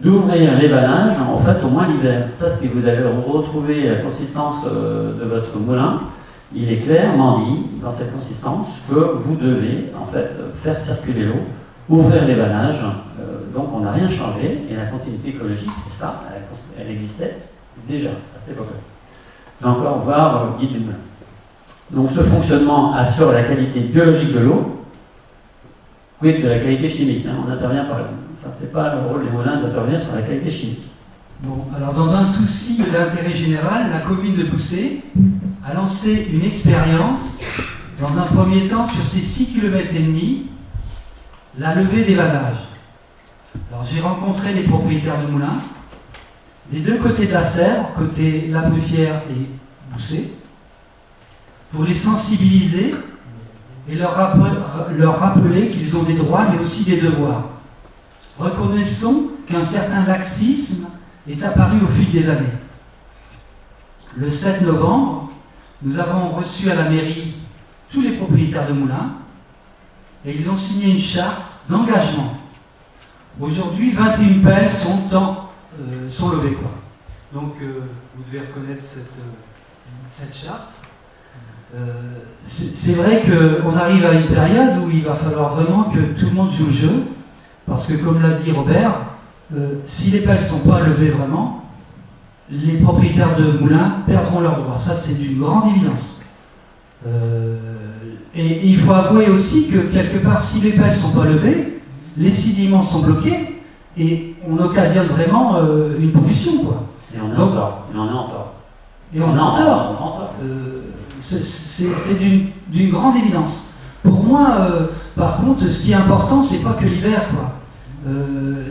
d'ouvrir les vannages, en fait, au moins l'hiver. Ça, si vous avez retrouvé la consistance de votre moulin, il est clairement dit, dans cette consistance, que vous devez, en fait, faire circuler l'eau, ouvrir les vannages. Donc, on n'a rien changé, et la continuité écologique, c'est ça, elle existait déjà, à cette époque-là. Et encore voir guide du moulin. Donc, ce fonctionnement assure la qualité biologique de l'eau, quid de la qualité chimique, on n'intervient pas là. Enfin, c'est pas le rôle des moulins d'intervenir sur la qualité chimique. Bon, alors dans un souci d'intérêt général, la commune de Bousset a lancé une expérience, dans un premier temps sur ses 6,5 km, la levée des vannages. Alors j'ai rencontré les propriétaires de moulins, des deux côtés de la Sèvre, côté La Bruffière et Bousset, pour les sensibiliser et leur rappeler qu'ils ont des droits mais aussi des devoirs. Reconnaissons qu'un certain laxisme est apparu au fil des années. Le 7 novembre, nous avons reçu à la mairie tous les propriétaires de moulins et ils ont signé une charte d'engagement. Aujourd'hui, 21 pelles sont levées, quoi. Donc, vous devez reconnaître cette charte. C'est vrai qu'on arrive à une période où il va falloir vraiment que tout le monde joue le jeu. Parce que, comme l'a dit Robert, si les pelles ne sont pas levées vraiment, les propriétaires de moulins perdront leurs droits. Ça, c'est d'une grande évidence. Et il faut avouer aussi que quelque part, si les pelles ne sont pas levées, les sédiments sont bloqués et on occasionne vraiment une pollution, quoi. Et on est Donc, en tort. Et on est en tort. Et on est en tort. On est en tort. C'est d'une grande évidence. Pour moi, par contre, ce qui est important, c'est pas que l'hiver, quoi.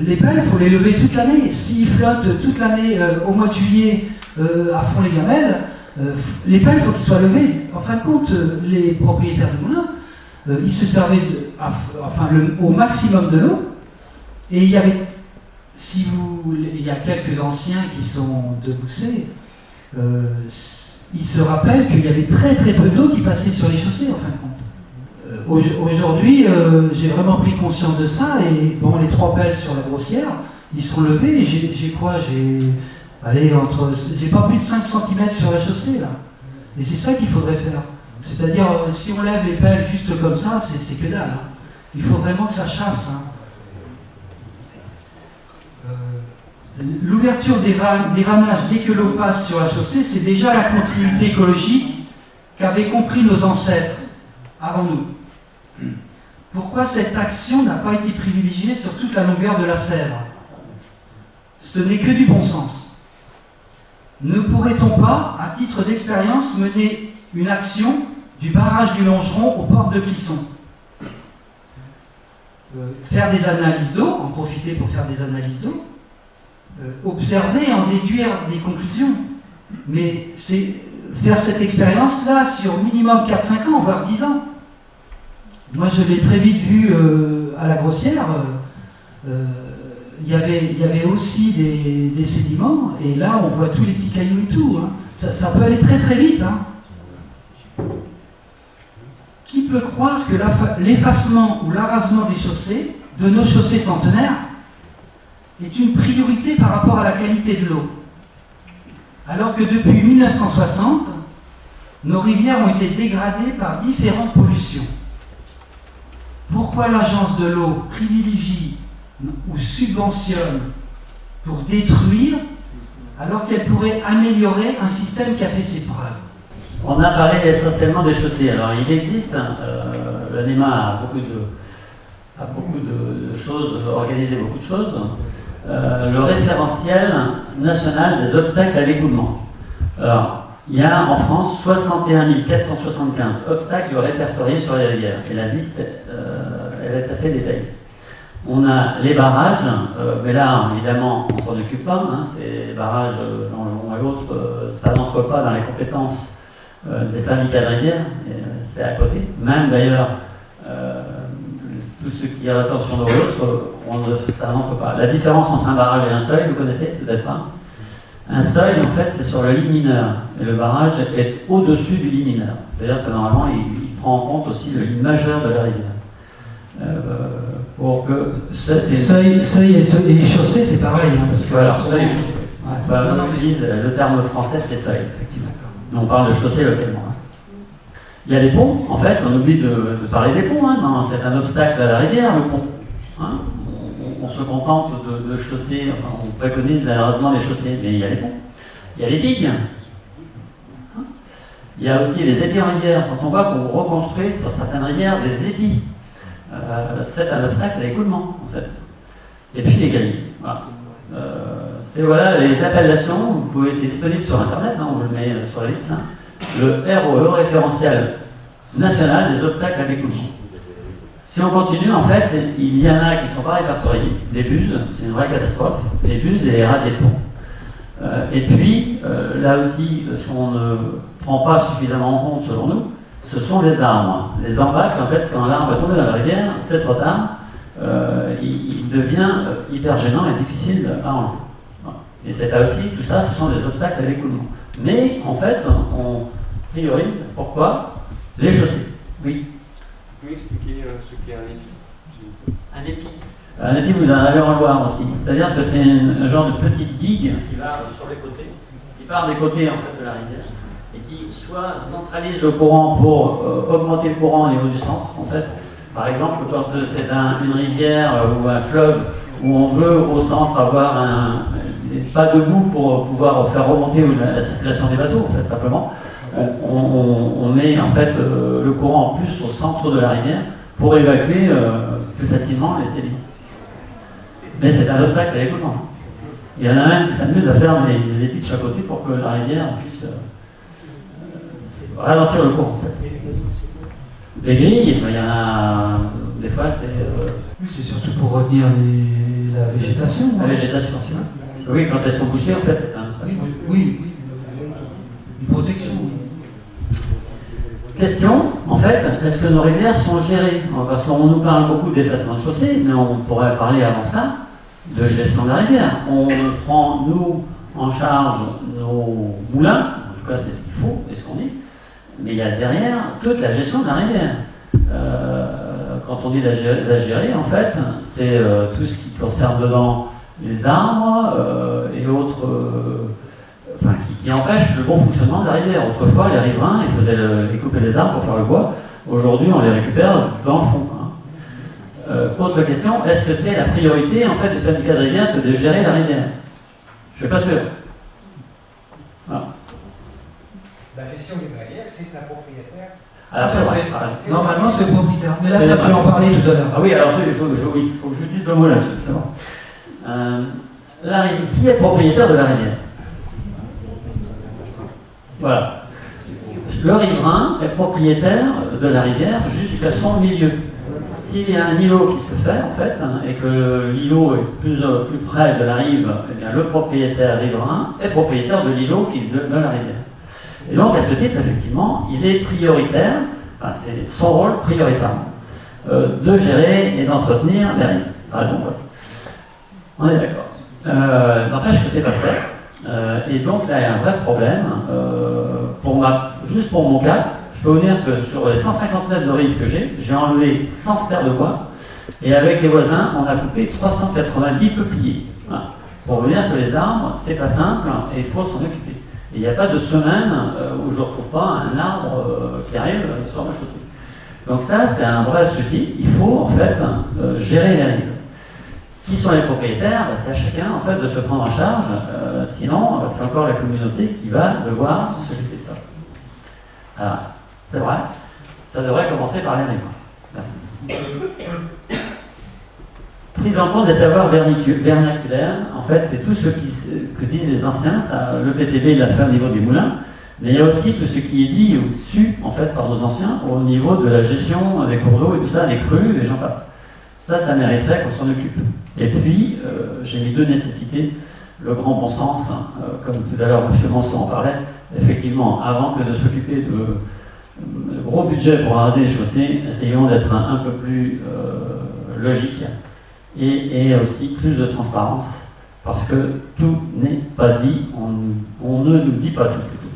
Les pelles, il faut les lever toute l'année. S'ils flottent toute l'année au mois de juillet à fond les gamelles, les pelles, il faut qu'ils soient levés. En fin de compte, les propriétaires de moulins, ils se servaient au maximum de l'eau. Et il y avait, il y a quelques anciens qui sont de Boussay, ils se rappellent qu'il y avait très très peu d'eau qui passait sur les chaussées, en fin de compte. Aujourd'hui, j'ai vraiment pris conscience de ça, et bon, les 3 pelles sur la Grossière, ils sont levés, et j'ai pas plus de 5 cm sur la chaussée, là. Et c'est ça qu'il faudrait faire. C'est-à-dire, si on lève les pelles juste comme ça, c'est que dalle, hein. Il faut vraiment que ça chasse, hein. L'ouverture des vannages dès que l'eau passe sur la chaussée, c'est déjà la continuité écologique qu'avaient compris nos ancêtres avant nous. Pourquoi cette action n'a pas été privilégiée sur toute la longueur de la Sèvre? Ce n'est que du bon sens. Ne pourrait-on pas, à titre d'expérience, mener une action du barrage du Longeron aux portes de Clisson? Faire des analyses d'eau, en profiter pour faire des analyses d'eau, observer et en déduire des conclusions. Mais c'est faire cette expérience-là sur minimum 4-5 ans, voire 10 ans. Moi, je l'ai très vite vu à la Grossière. Il y avait aussi des sédiments, et là, on voit tous les petits cailloux et tout, hein. Ça peut aller très très vite, hein. Qui peut croire que l'effacement ou l'arasement des chaussées, de nos chaussées centenaires, est une priorité par rapport à la qualité de l'eau, alors que depuis 1960, nos rivières ont été dégradées par différentes pollutions? Pourquoi l'agence de l'eau privilégie ou subventionne pour détruire, alors qu'elle pourrait améliorer un système qui a fait ses preuves? On a parlé essentiellement des chaussées. Alors il existe, l'ANEMA a beaucoup de choses, organisé beaucoup de choses. Le référentiel national des obstacles à l'écoulement. Alors, il y a en France 61 475 obstacles répertoriés sur les rivières. Et la liste, elle est assez détaillée. On a les barrages, mais là, évidemment, on ne s'en occupe pas. Hein, ces barrages, Longeron et autres, ça n'entre pas dans les compétences des syndicats de rivière. C'est à côté. Même d'ailleurs, tout ce qui est rétention d'eau et autres, ça n'entre pas. La différence entre un barrage et un seuil, vous connaissez peut-être pas. Un seuil, en fait, c'est sur le lit mineur. Et le barrage est au-dessus du lit mineur. C'est-à-dire que normalement, il prend en compte aussi le lit majeur de la rivière. Pour que Seuil et chaussée, c'est pareil. Hein, parce que voilà, seuil et chaussée. Ouais. Bah, le terme français, c'est seuil, effectivement. On parle de chaussée localement. Hein. Il y a les ponts, en fait, on oublie de parler des ponts. Hein. Non, c'est un obstacle à la rivière, le pont. Hein. On se contente de chaussées, enfin, on préconise l'arasement des chaussées, mais il y a les ponts. Il y a les digues. Hein. Il y a aussi les épis en rivière. Quand on voit qu'on reconstruit sur certaines rivières des épis, c'est un obstacle à l'écoulement, en fait. Et puis les grilles. Voilà. C'est voilà les appellations, c'est disponible sur Internet, hein, on le met sur la liste. Hein. Le ROE, référentiel national des obstacles à l'écoulement. Si on continue, en fait, il y en a qui ne sont pas répertoriés. Les buses, c'est une vraie catastrophe. Les buses et les rats des ponts. Et puis, là aussi, ce qu'on ne prend pas suffisamment en compte, selon nous, ce sont les arbres. Les embâcles, en fait, quand l'arbre est tombé dans la rivière, c'est trop tard. Il devient hyper gênant et difficile à enlever. Voilà. Et c'est là aussi, tout ça, ce sont des obstacles à l'écoulement. Mais, en fait, on priorise. Pourquoi? Les chaussées. Oui. Vous pouvez expliquer ce qu'est un épi? Un épi. Un épi, vous en avez en Loire aussi. C'est-à-dire que c'est un genre de petite digue qui va sur les côtés, qui part des côtés en fait de la rivière, et qui soit centralise le courant pour augmenter le courant au niveau du centre. En fait, par exemple, quand c'est une rivière ou un fleuve où on veut au centre avoir pas de bout pour pouvoir faire remonter la circulation des bateaux, en fait, simplement. on met en fait le courant en plus au centre de la rivière pour évacuer plus facilement les sédiments. Mais c'est un obstacle à l'écoulement. Il y en a même qui s'amusent à faire des épis de chaque côté pour que la rivière puisse ralentir le courant en fait. Les grilles, il y en a des fois c'est... Oui, c'est surtout pour retenir la végétation. La végétation, c'est vrai. Oui, quand elles sont bouchées, en fait, c'est un obstacle. Oui. Une protection, oui. Question, en fait, est-ce que nos rivières sont gérées? Parce qu'on nous parle beaucoup d'effacement de chaussée, mais on pourrait parler avant ça de gestion de la rivière. On prend, nous, en charge nos moulins, en tout cas c'est ce qu'il faut et ce qu'on dit, mais il y a derrière toute la gestion de la rivière. Quand on dit la gérer, en fait, c'est tout ce qui concerne dedans les arbres et autres, qui empêchent le bon fonctionnement de la rivière. Autrefois, les riverains, ils coupaient les arbres pour faire le bois. Aujourd'hui, on les récupère dans le fond. Autre question, est-ce que c'est la priorité en fait du syndicat de rivière que de gérer la rivière? Je ne suis pas sûr. Voilà. La gestion des rivières, c'est un propriétaire. Alors, c'est vrai. Normalement, c'est le propriétaire. Mais là, ça peut en parler tout à l'heure. Ah oui, alors il faut que je dise le mot là-dessus, c'est bon. Qui est propriétaire de la rivière? Voilà. Le riverain est propriétaire de la rivière jusqu'à son milieu. S'il y a un îlot qui se fait, en fait, et que l'îlot est plus près de la rive, eh bien, le propriétaire riverain est propriétaire de l'îlot de la rivière. Et donc, à ce titre, effectivement, il est prioritaire, c'est son rôle prioritairement, de gérer et d'entretenir les rives. T'as raison, on est d'accord. N'empêche que c'est pas fait. Et donc, là, il y a un vrai problème. Juste pour mon cas, je peux vous dire que sur les 150 mètres de rive que j'ai enlevé 100 stères de bois, et avec les voisins, on a coupé 390 peupliers. Voilà. Pour vous dire que les arbres, c'est pas simple, et il faut s'en occuper. Et il n'y a pas de semaine où je ne retrouve pas un arbre qui arrive sur ma chaussée. Donc ça, c'est un vrai souci. Il faut en fait gérer les rives. Qui sont les propriétaires? C'est à chacun en fait de se prendre en charge. Sinon, c'est encore la communauté qui va devoir s'occuper de ça. Alors, c'est vrai. Ça devrait commencer par les rives. Merci. Prise en compte des savoirs vernaculaires, en fait, c'est tout ce que disent les anciens. Le PTB l'a fait au niveau des moulins, mais il y a aussi tout ce qui est dit au-dessus, en fait, par nos anciens, au niveau de la gestion des cours d'eau et tout ça, les crues, et j'en passe. Ça mériterait qu'on s'en occupe. Et puis, j'ai mis deux nécessités. Le grand bon sens, comme tout à l'heure M. Monceau en parlait, effectivement, avant que de s'occuper de gros budgets pour raser les chaussées, essayons d'être un peu plus logique. Et aussi plus de transparence, parce que tout n'est pas dit, on ne nous dit pas tout plutôt.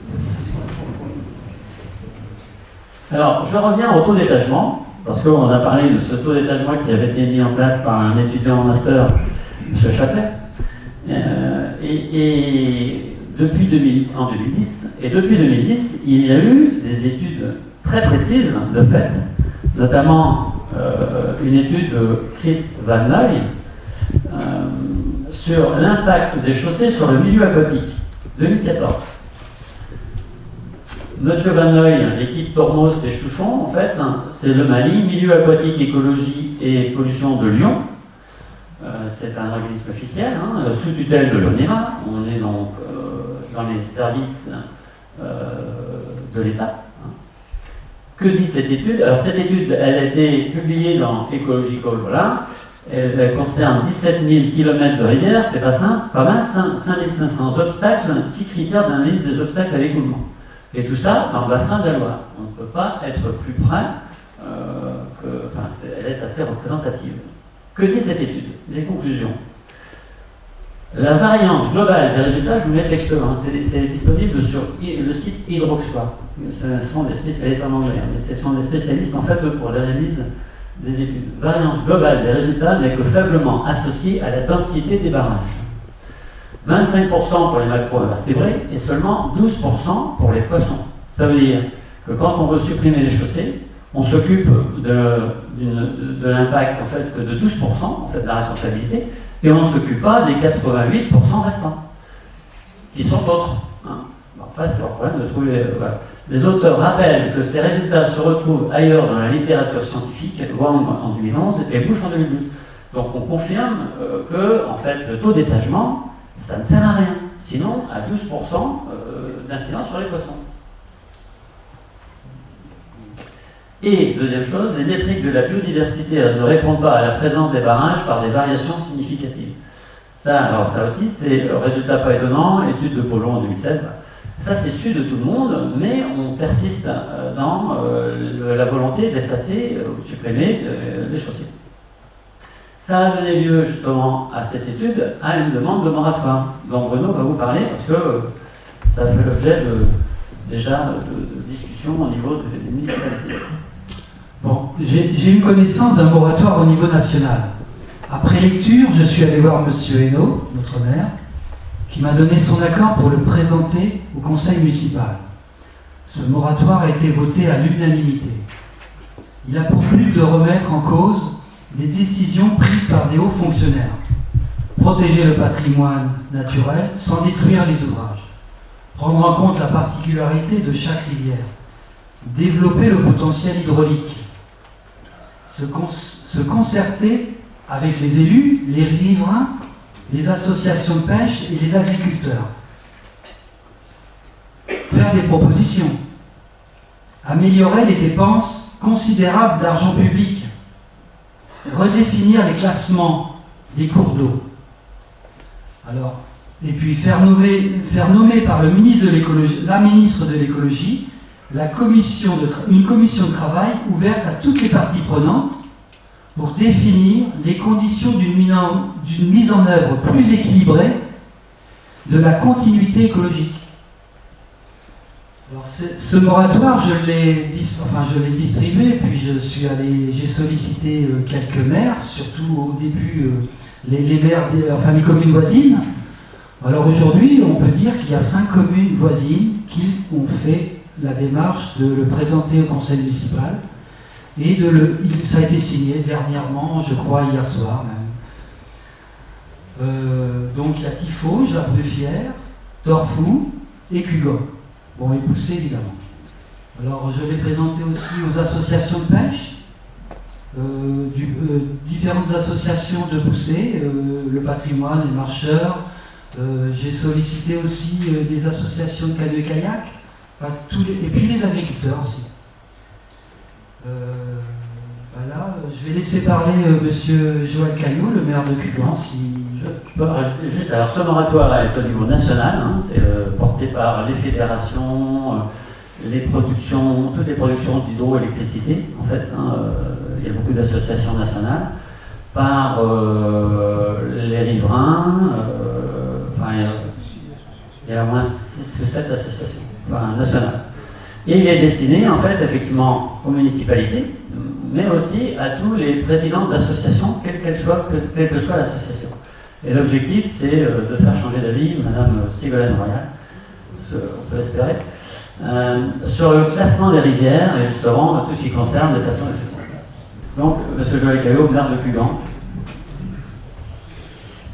Alors, je reviens au taux d'étagement, parce qu'on a parlé de ce taux d'étagement qui avait été mis en place par un étudiant en master, M. Chaplet, et depuis en 2010, et depuis 2010, il y a eu des études très précises de fait, notamment une étude de Chris Van Noy sur l'impact des chaussées sur le milieu aquatique, 2014. Monsieur Van Noy, l'équipe Tormos et Chouchon, en fait, c'est le Mali, Milieu aquatique, écologie et pollution de Lyon. C'est un organisme officiel, sous tutelle de l'ONEMA. On est donc dans les services de l'État. Que dit cette étude? Alors cette étude, elle a été publiée dans Ecological, voilà. Elle concerne 17 000 km de rivière, c'est pas simple, pas mal, 5 500 obstacles, 6 critères d'analyse des obstacles à l'écoulement. Et tout ça dans le bassin de la Loire. On ne peut pas être plus près, elle est assez représentative. Que dit cette étude? Les conclusions. La variance globale des résultats, je vous mets le texte, c'est disponible sur le site Hydroxoir. Elle est en anglais, mais ce sont des spécialistes en fait pour l'analyse des études. Variance globale des résultats n'est que faiblement associée à la densité des barrages. 25% pour les macro-invertébrés et seulement 12% pour les poissons. Ça veut dire que quand on veut supprimer les chaussées, on s'occupe de l'impact en fait que de 12% en fait de la responsabilité, et on ne s'occupe pas des 88% restants, qui sont autres. Bon. après, c'est leur problème de trouver. Voilà. Les auteurs rappellent que ces résultats se retrouvent ailleurs dans la littérature scientifique, Wang en 2011 et Bush en 2012. Donc on confirme que, en fait, le taux d'étagement, ça ne sert à rien. Sinon, à 12% d'incidence sur les poissons. Et, deuxième chose, les métriques de la biodiversité ne répondent pas à la présence des barrages par des variations significatives. Ça aussi, c'est résultat pas étonnant, étude de Polo en 2007. Ça, c'est su de tout le monde, mais on persiste dans la volonté d'effacer ou de supprimer les chaussées. Ça a donné lieu justement à cette étude, à une demande de moratoire, dont Bruno va vous parler parce que ça fait l'objet déjà de discussions au niveau des municipalités. Bon, j'ai eu connaissance d'un moratoire au niveau national. Après lecture, je suis allé voir M. Hainaut, notre maire, qui m'a donné son accord pour le présenter au conseil municipal. Ce moratoire a été voté à l'unanimité. Il a pour but de remettre en cause des décisions prises par des hauts fonctionnaires. Protéger le patrimoine naturel sans détruire les ouvrages. Prendre en compte la particularité de chaque rivière. Développer le potentiel hydraulique. Se concerter avec les élus, les riverains, les associations de pêche et les agriculteurs. Faire des propositions. Améliorer les dépenses considérables d'argent public. Redéfinir les classements des cours d'eau. Alors, et puis faire nommer par le ministre de l'écologie, la ministre de l'écologie, une commission de travail ouverte à toutes les parties prenantes pour définir les conditions d'une mise en œuvre plus équilibrée de la continuité écologique. Alors ce moratoire, je l'ai distribué, puis j'ai sollicité quelques maires, surtout au début les maires, les communes voisines. Alors aujourd'hui, on peut dire qu'il y a 5 communes voisines qui ont fait la démarche de le présenter au conseil municipal et ça a été signé dernièrement, je crois hier soir même. Donc il y a Tifauge, la Bruffière, Torfou et Cugon. Bon, et Poussé évidemment. Alors je l'ai présenté aussi aux associations de pêche, différentes associations de Poussé, le patrimoine, les marcheurs. J'ai sollicité aussi des associations de canoë-kayak, et puis les agriculteurs aussi. Voilà, je vais laisser parler monsieur Joël Caillot, le maire de Cugan. Si... Je peux rajouter juste, alors ce moratoire est au niveau national, hein, c'est porté par les fédérations, les productions, toutes les productions d'hydroélectricité, en fait, hein, il y a beaucoup d'associations nationales, par les riverains, il y a au moins 6 ou 7 associations, nationales. Et il est destiné, en fait, effectivement, aux municipalités, mais aussi à tous les présidents d'associations, quelle que soit l'association. Et l'objectif, c'est de faire changer d'avis, Madame Ségolène Royal, on peut espérer, sur le classement des rivières et justement tout ce qui concerne les façons de choses. Donc, M. Joël Caillot, maire de Cugan.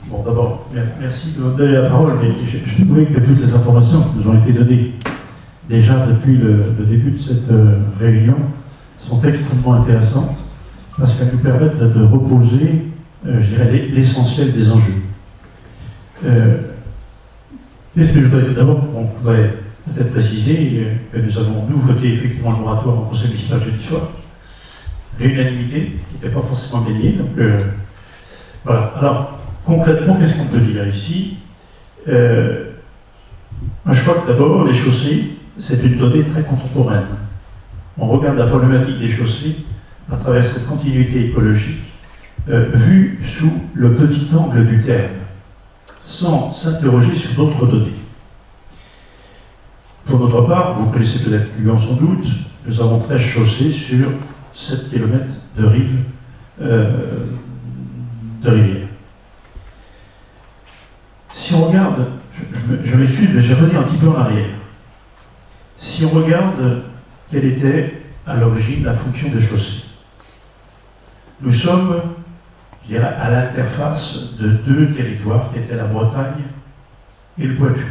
Bon, d'abord, merci de me donner la parole, mais je trouvais que toutes les informations qui nous ont été données déjà depuis le début de cette réunion sont extrêmement intéressantes parce qu'elles nous permettent de reposer, je dirais, l'essentiel des enjeux. Qu'est-ce que je dois dire? D'abord, on pourrait peut-être préciser que nous avons, nous, voté effectivement le moratoire au conseil municipal jeudi soir, l'unanimité, qui n'était pas forcément gagnée. Donc, voilà. Alors, concrètement, qu'est-ce qu'on peut dire ici? Moi, je crois que d'abord, les chaussées, c'est une donnée très contemporaine. On regarde la problématique des chaussées à travers cette continuité écologique, vue sous le petit angle du terme, sans s'interroger sur d'autres données. Pour notre part, vous connaissez peut-être Cugan sans doute, nous avons 13 chaussées sur 7 km de rive de rivière. Si on regarde, je m'excuse, mais je vais revenir un petit peu en arrière. Si on regarde quelle était à l'origine la fonction des chaussées, nous sommes, je dirais, à l'interface de 2 territoires qui étaient la Bretagne et le Poitou.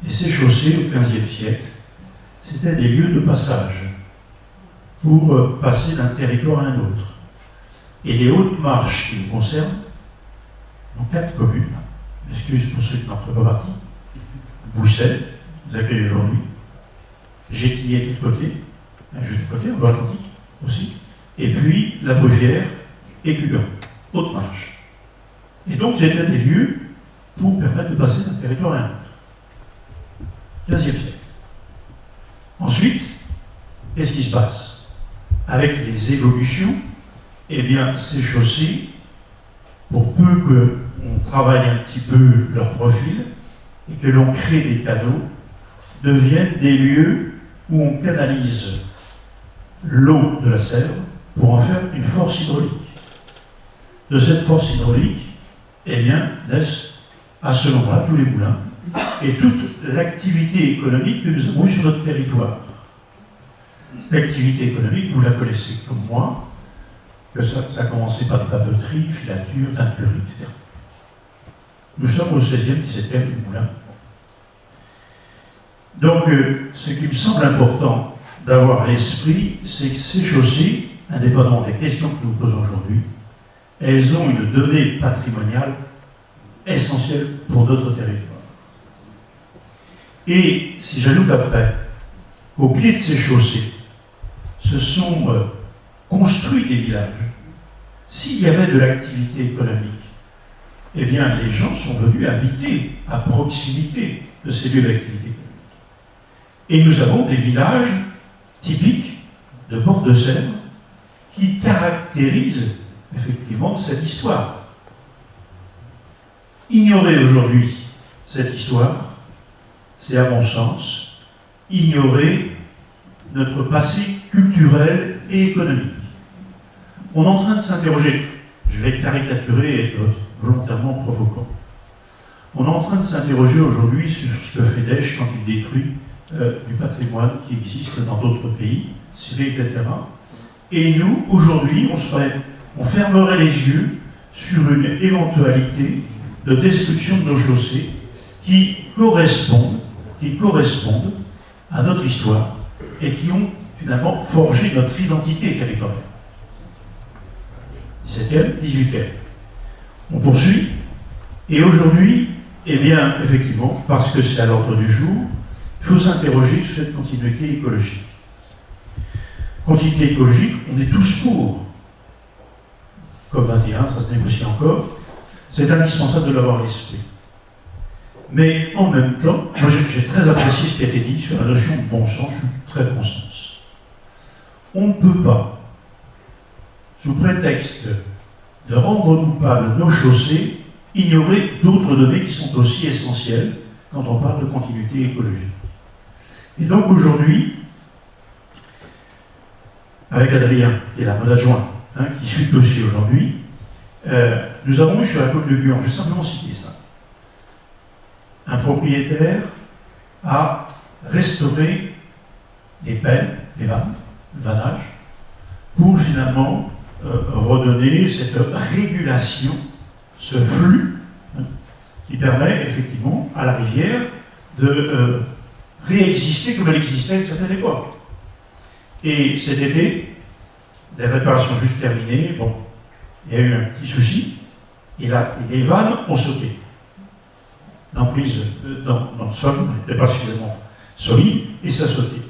Et ces chaussées, au XVe siècle, c'était des lieux de passage pour passer d'un territoire à un autre. Et les hautes marches qui nous concernent, dans 4 communes, excuse pour ceux qui n'en feraient pas partie, Boussel, vous accueillez aujourd'hui, Gétigné de l'autre côté, juste à côté, en Loire-Atlantique aussi, et puis La Bruyère et Cugan, haute marche. Et donc c'était des lieux pour permettre de passer d'un territoire à un autre. 15e siècle. Ensuite, qu'est-ce qui se passe? Avec les évolutions, eh bien, ces chaussées, pour peu qu'on travaille un petit peu leur profil et que l'on crée des canaux, deviennent des lieux où on canalise l'eau de la Sèvre pour en faire une force hydraulique. De cette force hydraulique, eh bien, naissent à ce moment-là tous les moulins et toute l'activité économique que nous avons eue sur notre territoire. Cette activité économique, vous la connaissez comme moi, que ça a commencé par des papeteries, filatures, teintureries, etc. Nous sommes au 16e, 17e du moulin. Donc, ce qui me semble important d'avoir à l'esprit, c'est que ces chaussées, indépendamment des questions que nous posons aujourd'hui, elles ont une donnée patrimoniale essentielle pour notre territoire. Et si j'ajoute après, au pied de ces chaussées, se sont construits des villages. S'il y avait de l'activité économique, eh bien les gens sont venus habiter à proximité de ces lieux d'activité économique. Et nous avons des villages typiques de bord de Sèvre qui caractérisent effectivement cette histoire. Ignorer aujourd'hui cette histoire, c'est à mon sens ignorer notre passé culturel et économique. On est en train de s'interroger, je vais caricaturer et être volontairement provoquant. On est en train de s'interroger aujourd'hui sur ce que fait Daesh quand il détruit du patrimoine qui existe dans d'autres pays, Syrie, etc. Et nous, aujourd'hui, on fermerait les yeux sur une éventualité de destruction de nos chaussées qui correspondent à notre histoire et qui ont finalement forgé notre identité territoriale. 17e, 18e. On poursuit. Et aujourd'hui, eh bien, effectivement, parce que c'est à l'ordre du jour, il faut s'interroger sur cette continuité écologique. Continuité écologique, on est tous pour. COP21, ça se négocie encore. C'est indispensable de l'avoir à l'esprit. Mais en même temps, moi j'ai très apprécié ce qui a été dit sur la notion de bon sens, je suis très bon sens. On ne peut pas, sous prétexte de rendre coupables nos chaussées, ignorer d'autres données qui sont aussi essentielles quand on parle de continuité écologique. Et donc aujourd'hui, avec Adrien, qui est la mode adjoint, qui suit le dossier aujourd'hui, nous avons eu sur la côte de Guan, je vais simplement citer ça, un propriétaire a restauré les pelles, les vannes, le vannage, pour finalement redonner cette régulation, ce flux, qui permet effectivement à la rivière de réexister comme elle existait à une certaine époque. Et cet été, les réparations juste terminées, bon, il y a eu un petit souci, et là, les vannes ont sauté. L'emprise dans le sol n'était pas suffisamment solide, et ça a sauté.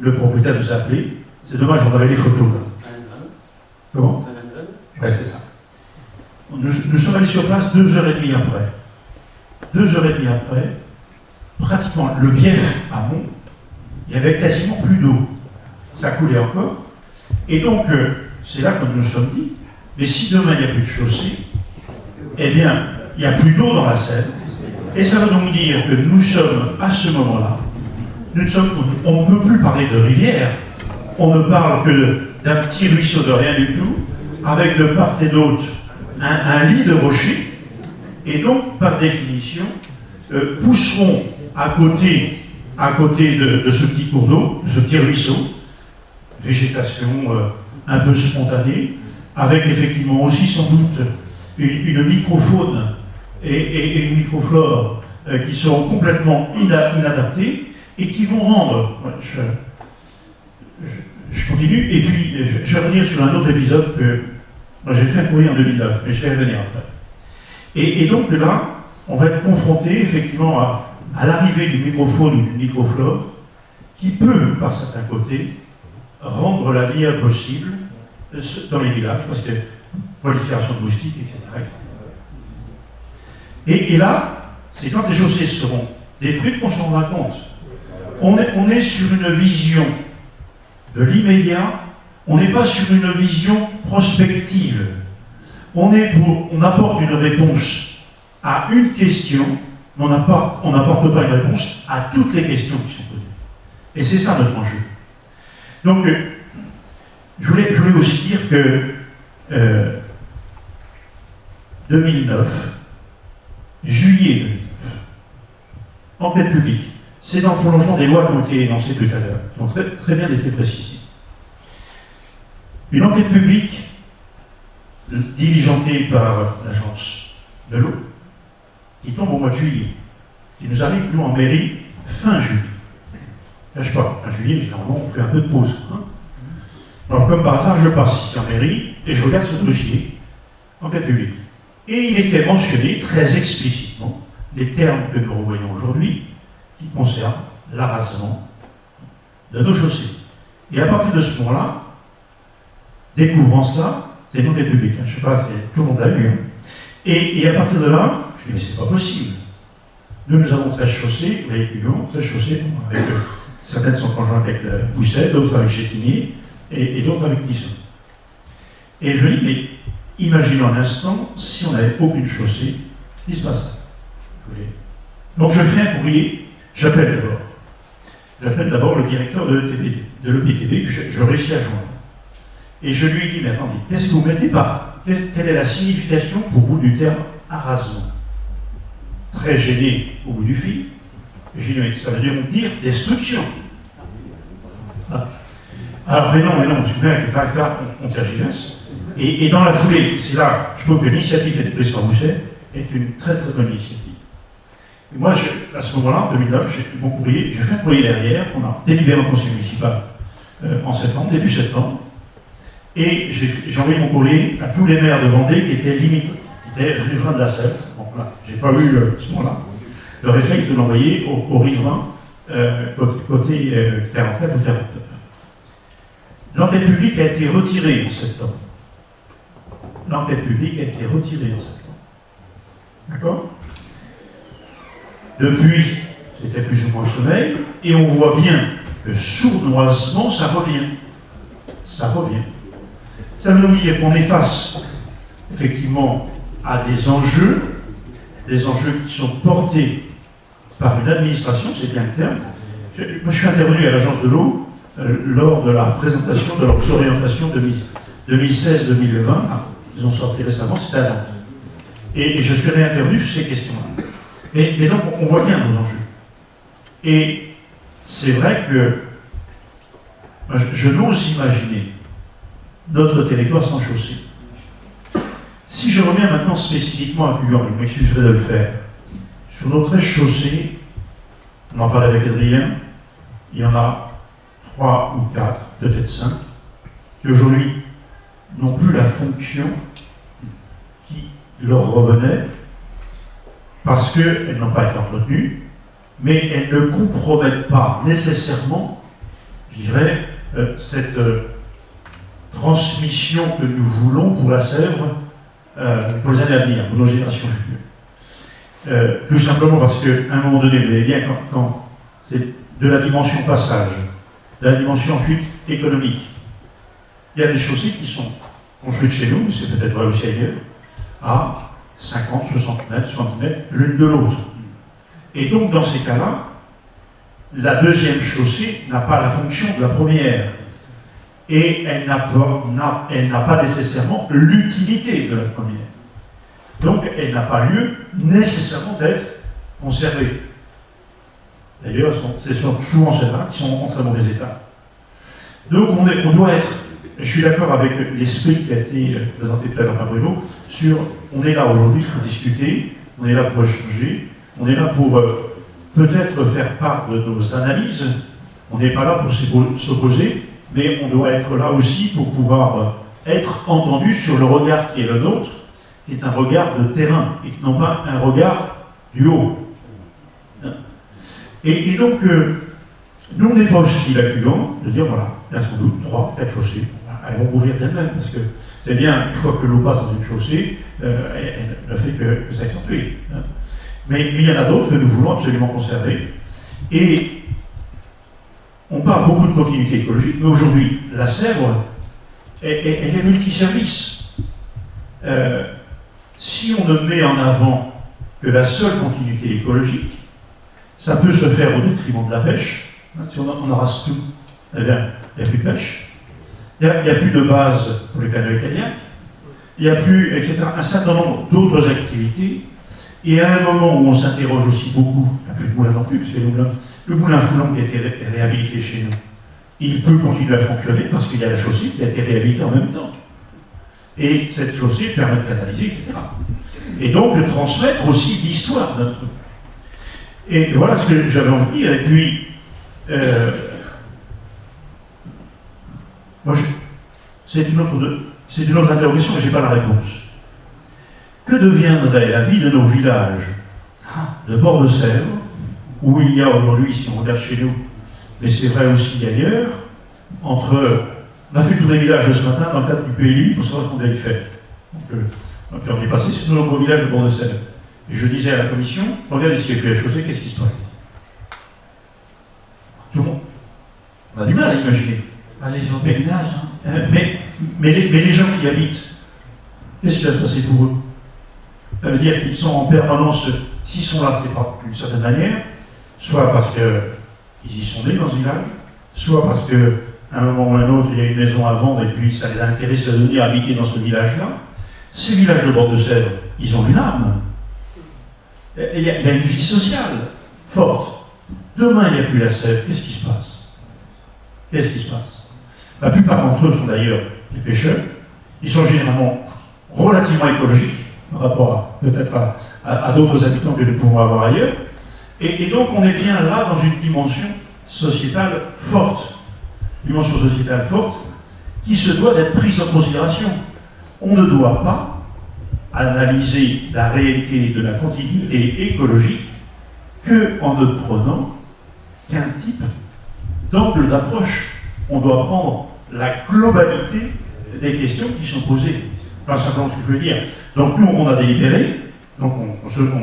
Le propriétaire nous a appelé, c'est dommage, on avait les photos là. Comment? Ouais, c'est ça. Nous sommes allés sur place 2h30 après. 2h30 après, pratiquement le bief à Mont, il n'y avait quasiment plus d'eau. Ça coulait encore. Et donc, c'est là que nous nous sommes dit, mais si demain il n'y a plus de chaussée, eh bien, il n'y a plus d'eau dans la Seine. Et ça veut donc dire que nous sommes, à ce moment-là, on ne peut plus parler de rivière, on ne parle que d'un petit ruisseau de rien du tout, avec de part et d'autre un lit de rochers, et donc, par définition, pousseront à côté de ce petit cours d'eau, de ce petit ruisseau, végétation un peu spontanée, avec effectivement aussi sans doute une microfaune et une microflore qui seront complètement inadaptés et qui vont rendre... Je continue, et puis je vais revenir sur un autre épisode que moi, j'ai fait un courrier en 2009, mais je vais revenir après. Et donc là, on va être confronté effectivement à l'arrivée du microfaune ou du microflore qui peut, par certains côtés, rendre la vie impossible dans les villages, parce que prolifération de moustiques, etc. Et là, c'est quand les chaussées seront détruites qu'on s'en rendra compte. On est sur une vision de l'immédiat, on n'est pas sur une vision prospective. On apporte une réponse à une question, mais on n'apporte pas une réponse à toutes les questions qui sont posées. Et c'est ça notre enjeu. Donc, je voulais aussi dire que 2009, juillet 2009, enquête publique. C'est dans le prolongement des lois qui ont été énoncées tout à l'heure, qui ont très, très bien été précisées. Une enquête publique diligentée par l'agence de l'eau, qui tombe au mois de juillet, qui nous arrive, nous, en mairie, fin juillet. Je sais pas, fin juillet, généralement, on fait un peu de pause. Hein. Alors, comme par hasard, je passe ici en mairie, et je regarde ce dossier, enquête publique. Et il était mentionné très explicitement les termes que nous revoyons aujourd'hui, qui concernent l'arasement de nos chaussées. Et à partir de ce moment-là, découvrant cela, c'est une enquête publique, hein, je ne sais pas, tout le monde l'a lu. Hein. Et à partir de là, je dis, mais c'est pas possible. Nous avons 13 chaussées, vous voyez que nous avons 13 chaussées, avec, certaines sont conjointes avec le Pousset, d'autres avec Chétigné, et d'autres avec Disson. Et je dis, mais imaginons un instant, si on n'avait aucune chaussée, ce qui se passerait. Donc je fais un courrier. J'appelle d'abord le directeur de l'EPTB, que je réussis à joindre. Et je lui dis, mais attendez, qu'est-ce que vous mettez par quelle est la signification pour vous du terme arasement? Très gêné au bout du fil. J'ai dit, mais ça veut dire destruction. Ah. Alors, mais non, on tergiverse. Et dans la foulée, c'est là, je trouve que l'initiative qui a été prise par Mousset est une très très bonne initiative. Et moi, à ce moment-là, en 2009, j'ai mon courrier, j'ai fait un courrier derrière, on a délibéré en conseil municipal en septembre, début septembre, et j'ai envoyé mon courrier à tous les maires de Vendée qui étaient limites, qui étaient riverains de la Sèvre. Bon, là, j'ai pas eu, à ce moment-là, le réflexe de l'envoyer aux riverains côté 44 ou 49. L'enquête publique a été retirée en septembre. L'enquête publique a été retirée en septembre. D'accord? Depuis, c'était plus ou moins le sommeil, et on voit bien que sournoisement, ça revient. Ça revient. Ça veut nous dire qu'on est face, effectivement, à des enjeux qui sont portés par une administration, c'est bien le terme. Moi, je suis intervenu à l'agence de l'eau lors de la présentation de leurs orientations 2016-2020. Ils ont sorti récemment, c'était à Nantes. Et je suis réintervenu sur ces questions-là. Mais donc, on voit bien nos enjeux. Et c'est vrai que je n'ose imaginer notre territoire sans chaussée. Si je reviens maintenant spécifiquement à Guyan, je m'excuserai de le faire, sur nos 13 chaussées, on en parlait avec Adrien, il y en a 3 ou 4, peut-être 5, qui aujourd'hui n'ont plus la fonction qui leur revenait, parce qu'elles n'ont pas été entretenues, mais elles ne compromettent pas nécessairement, je dirais, cette transmission que nous voulons pour la Sèvre, pour les années à venir, pour nos générations futures. Tout simplement parce qu'à un moment donné, vous voyez bien, quand c'est de la dimension passage, de la dimension ensuite économique, il y a des chaussées qui sont construites chez nous, mais c'est peut-être vrai aussi ailleurs, à 50, 60 mètres, 70 mètres, l'une de l'autre. Et donc, dans ces cas-là, la deuxième chaussée n'a pas la fonction de la première. Et elle n'a pas nécessairement l'utilité de la première. Donc, elle n'a pas lieu nécessairement d'être conservée. D'ailleurs, c'est souvent celles-là qui sont en très mauvais état. Donc, on doit être, je suis d'accord avec l'esprit qui a été présenté tout à l'heure par Bruno, sur on est là aujourd'hui pour discuter, on est là pour échanger, On est là pour peut-être faire part de nos analyses. On n'est pas là pour s'opposer, mais on doit être là aussi pour pouvoir être entendu sur le regard qui est le nôtre, qui est un regard de terrain, et non pas un regard du haut. Et donc, nous, on n'est pas aussi accueillants de dire, voilà, il y a sans doute 3, 4 chaussées. Elles vont mourir d'elles-mêmes, parce que c'est bien, une fois que l'eau passe dans une chaussée, elle ne fait que s'accentuer. Mais il y en a d'autres que nous voulons absolument conserver. Et on parle beaucoup de continuité écologique, mais aujourd'hui, la Sèvre, elle est multiservice. Si on ne met en avant que la seule continuité écologique, ça peut se faire au détriment de la pêche. Si on rase tout, eh bien, il n'y a plus de pêche. Il n'y a plus de base pour les canoës kayak. Il n'y a plus, etc., un certain nombre d'autres activités. Et à un moment où on s'interroge aussi beaucoup, il n'y a plus de moulin non plus, parce que le moulin Foulon qui a été réhabilité chez nous, il peut continuer à fonctionner parce qu'il y a la chaussée qui a été réhabilitée en même temps. Et cette chaussée permet de canaliser, etc. Et donc de transmettre aussi l'histoire de notre truc. Et voilà ce que j'avais envie de dire. Et puis, moi, c'est une autre interrogation, mais je n'ai pas la réponse. Que deviendrait la vie de nos villages de bord de Sèvre, où il y a aujourd'hui, si on regarde chez nous, mais c'est vrai aussi ailleurs, entre... On a fait le tour des villages ce matin dans le cadre du PLU pour savoir ce qu'on avait fait. Donc on est passé sur nos nombreux villages de bord de Sèvre. Et je disais à la commission, regardez s'il n'y a plus la chaussée, qu'est-ce qui se passe? Tout le monde. On a du mal à imaginer. Les gens du village. Mais les gens qui y habitent, qu'est-ce qui va se passer pour eux? Ça veut dire qu'ils sont en permanence, s'ils sont là, c'est pas d'une certaine manière, soit parce qu'ils y sont nés dans ce village, soit parce qu'à un moment ou à un autre, il y a une maison à vendre et puis ça les a intéressés de venir habiter dans ce village-là. Ces villages de bord de Sèvre, ils ont une âme. Il y a une vie sociale forte. Demain, il n'y a plus la Sèvre, qu'est-ce qui se passe? Qu'est-ce qui se passe? La plupart d'entre eux sont d'ailleurs des pêcheurs. Ils sont généralement relativement écologiques par rapport peut-être à d'autres habitants que nous pouvons avoir ailleurs. Et donc on est bien là dans une dimension sociétale forte. Dimension sociétale forte qui se doit d'être prise en considération. On ne doit pas analyser la réalité de la continuité écologique qu'en ne prenant qu'un type d'angle d'approche. On doit prendre la globalité des questions qui sont posées. Pas simplement ce que je veux dire. Donc nous, on a délibéré, donc on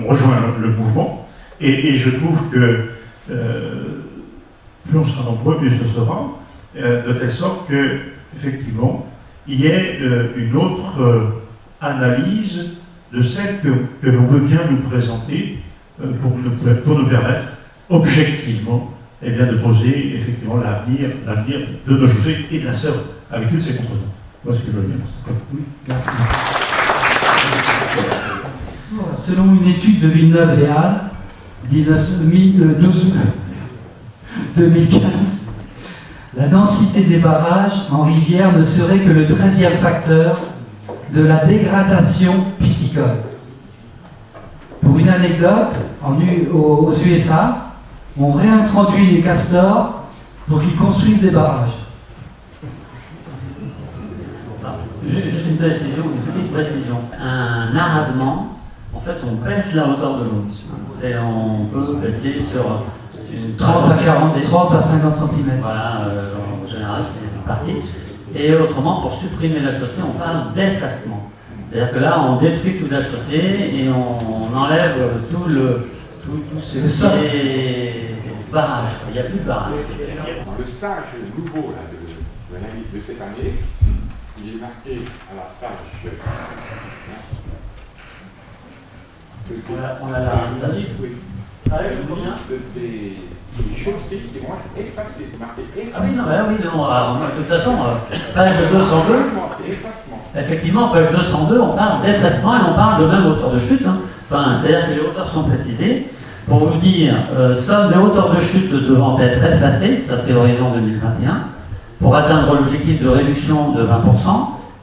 rejoint le mouvement, et je trouve que plus on sera nombreux, mieux ce sera, de telle sorte que, effectivement, il y ait une autre analyse de celle que l'on veut bien nous présenter pour nous permettre, objectivement, eh bien, de poser effectivement l'avenir de nos chaussées et de la Sèvre, avec toutes ses composantes. Voilà ce que je veux dire. Oui, merci. Selon une étude de Villeneuve et Halle, 2015, la densité des barrages en rivière ne serait que le 13e facteur de la dégradation piscicole. Pour une anecdote, aux USA, on réintroduit les castors pour qu'ils construisent des barrages. Juste une petite précision. Un arasement, en fait, on baisse la hauteur de l'eau. On peut baisser sur une 30 à 50 cm. Voilà, en général, c'est une partie. Et autrement, pour supprimer la chaussée, on parle d'effacement. C'est-à-dire que là, on détruit toute la chaussée et on enlève tout ce qui est barrage. Il n'y a plus de barrage. Dans le stage nouveau là, de cette année, il est marqué à la page. On a la liste, oui. Page combien? Des chaussées qui vont être effacées, marqué effacement. Ah oui, non, alors, de toute façon, page 202, effectivement, page 202, on parle d'effacement et on parle de même hauteur de chute. Enfin, c'est-à-dire que les hauteurs sont précisées. Pour vous dire, somme des hauteurs de chute devant être effacées, ça c'est l'horizon 2021, pour atteindre l'objectif de réduction de 20%,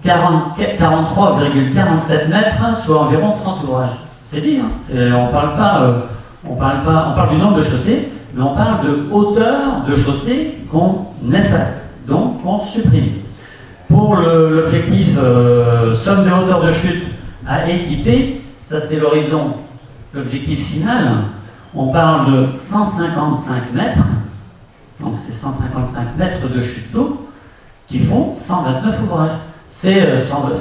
43,47 mètres, soit environ 30 ouvrages. C'est dit, on ne parle pas On parle du nombre de chaussées, mais on parle de hauteur de chaussée qu'on efface, donc qu'on supprime. Pour l'objectif somme de hauteur de chute à équiper, ça c'est l'horizon, l'objectif final, on parle de 155 mètres, donc c'est 155 mètres de chute d'eau qui font 129 ouvrages. C'est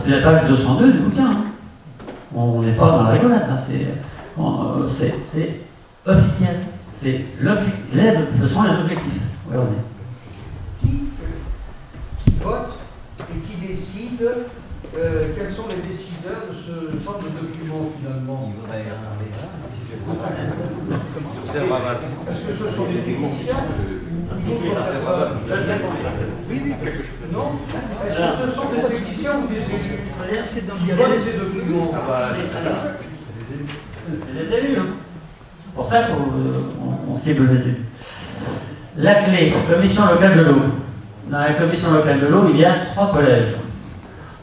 la page 202 du bouquin. Hein. On n'est pas dans la rigolade, hein. C'est officiel. C'est ce sont les objectifs. Ouais, on est. Qui vote et qui décide quels sont les décideurs de ce genre de document finalement? Est-ce que ce sont les techniciens? Non. Est-ce que ce sont des techniciens ou des élus qui votent ces documents? Les élus, hein. C'est pour ça qu'on cible les élus. La clé, commission locale de l'eau. Dans la commission locale de l'eau, il y a 3 collèges.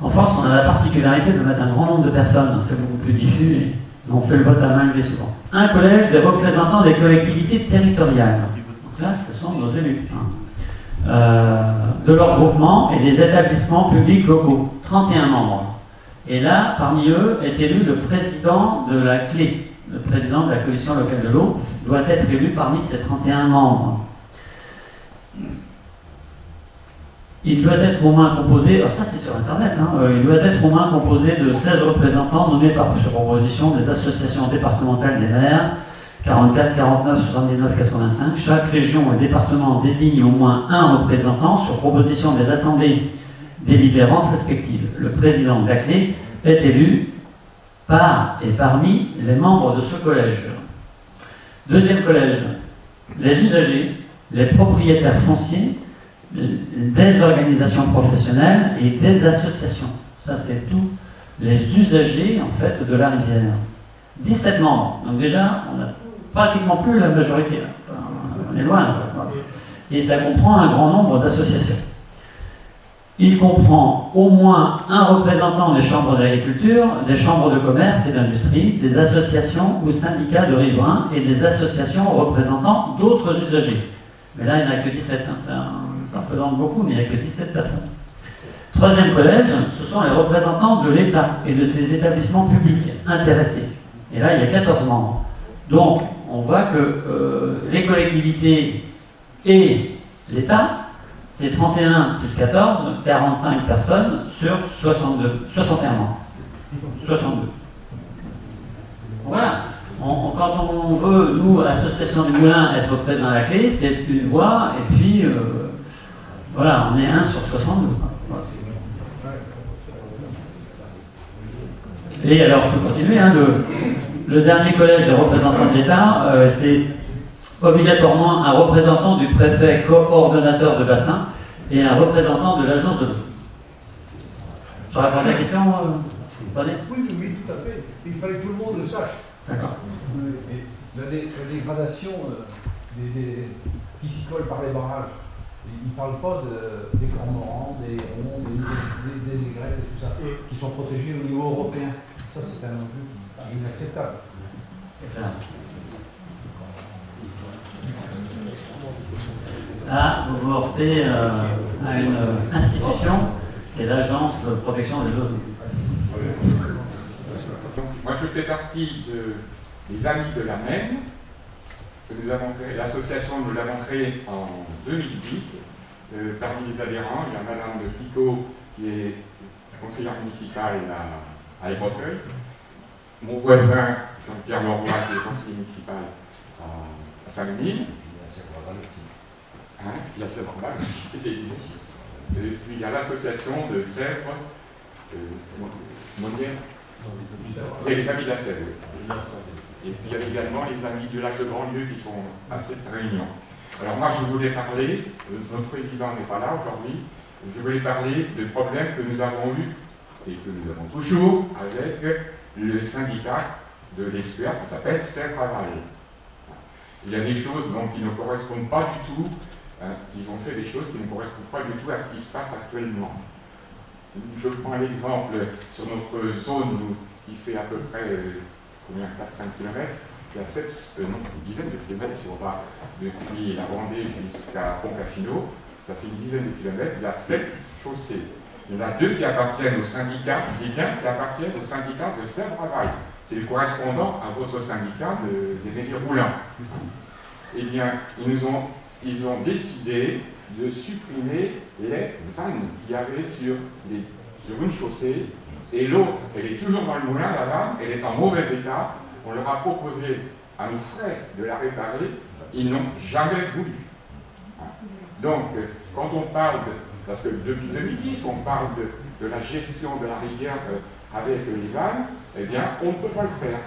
En France, on a la particularité de mettre un grand nombre de personnes, c'est beaucoup plus diffus, et on fait le vote à main levée souvent. Un collège des représentants des collectivités territoriales. Donc là, ce sont nos élus. De leur groupement et des établissements publics locaux. 31 membres. Et là, parmi eux, est élu le président de la clé. Le président de la commission locale de l'eau doit être élu parmi ces 31 membres. Il doit être au moins composé, alors ça c'est sur internet, hein, il doit être au moins composé de 16 représentants nommés sur proposition des associations départementales des maires, 44, 49, 79, 85. Chaque région et département désigne au moins un représentant sur proposition des assemblées délibérantes respectives. Le président de la clé est élu par et parmi les membres de ce collège. Deuxième collège, les usagers, les propriétaires fonciers, des organisations professionnelles et des associations. Ça, c'est tous les usagers, en fait, de la rivière. 17 membres. Donc déjà, on n'a pratiquement plus la majorité. Là. Enfin, on est loin. Et ça comprend un grand nombre d'associations. Il comprend au moins un représentant des chambres d'agriculture, des chambres de commerce et d'industrie, des associations ou syndicats de riverains et des associations représentant d'autres usagers. Mais là, il n'y en a que 17. Hein. Ça représente beaucoup, mais il n'y a que 17 personnes. Troisième collège, ce sont les représentants de l'État et de ses établissements publics intéressés. Et là, il y a 14 membres. Donc, on voit que les collectivités et l'État, c'est 31 plus 14, 45 personnes sur 61 membres. 62. Voilà. Quand on veut, nous, Association des Moulins, être présents à la clé, c'est une voix, et puis, voilà, on est 1 sur 62. Voilà. Et alors, je peux continuer, hein, le dernier collège des représentants de l'État, c'est obligatoirement un représentant du préfet coordonnateur de bassin et un représentant de l'agence de l'eau. Je réponds à la question, oui, tout à fait. Il fallait que tout le monde le sache. D'accord. La dégradation des piscicoles par les barrages, ils ne parlent pas des cormorans, des ronds, des aigrettes et tout ça, qui sont protégés au niveau européen. Ça, c'est un enjeu inacceptable. C'est clair. Là, vous vous heurtez à une institution qui est l'Agence de protection des oiseaux. Moi, je fais partie des Amis de la Maine, que nous avons créé. L'association, nous l'avons créée en 2010. Parmi les adhérents, il y a Madame de Picot, qui est conseillère municipale à Évreux. Mon voisin, Jean-Pierre Leroy, qui est conseiller municipal à Saint-Denis. Il y a Sèvres aussi. Et puis il y a l'association de Sèvres, Monnier, et les Amis de la Sèvre. Et puis il y a également les Amis du lac de Grandlieu qui sont à cette réunion. Alors moi je voulais parler, notre président n'est pas là aujourd'hui, je voulais parler des problèmes que nous avons eus et que nous avons toujours avec le syndicat de l'estuaire qui s'appelle Sèvres-Aval. Il y a des choses donc, qui ne correspondent pas du tout, ils ont fait des choses qui ne correspondent pas du tout à ce qui se passe actuellement. Je prends l'exemple sur notre zone qui fait à peu près 4-5 km. il y a une dizaine de kilomètres, si on va depuis la Vendée jusqu'à Pontcafino, ça fait une dizaine de kilomètres, il y a 7 chaussées. Il y en a 2 qui appartiennent au syndicat, je dis bien qui appartiennent au syndicat de Sèvres-Aval. C'est le correspondant à votre syndicat des vélos roulants. Eh bien, ils ont décidé de supprimer les vannes qu'il y avait sur une chaussée, et l'autre, elle est toujours dans le moulin, la vanne, elle est en mauvais état. On leur a proposé à nos frais de la réparer, ils n'ont jamais voulu. Donc, quand on parle parce que depuis 2010, on parle de la gestion de la rivière avec les vannes, eh bien, on ne peut pas le faire.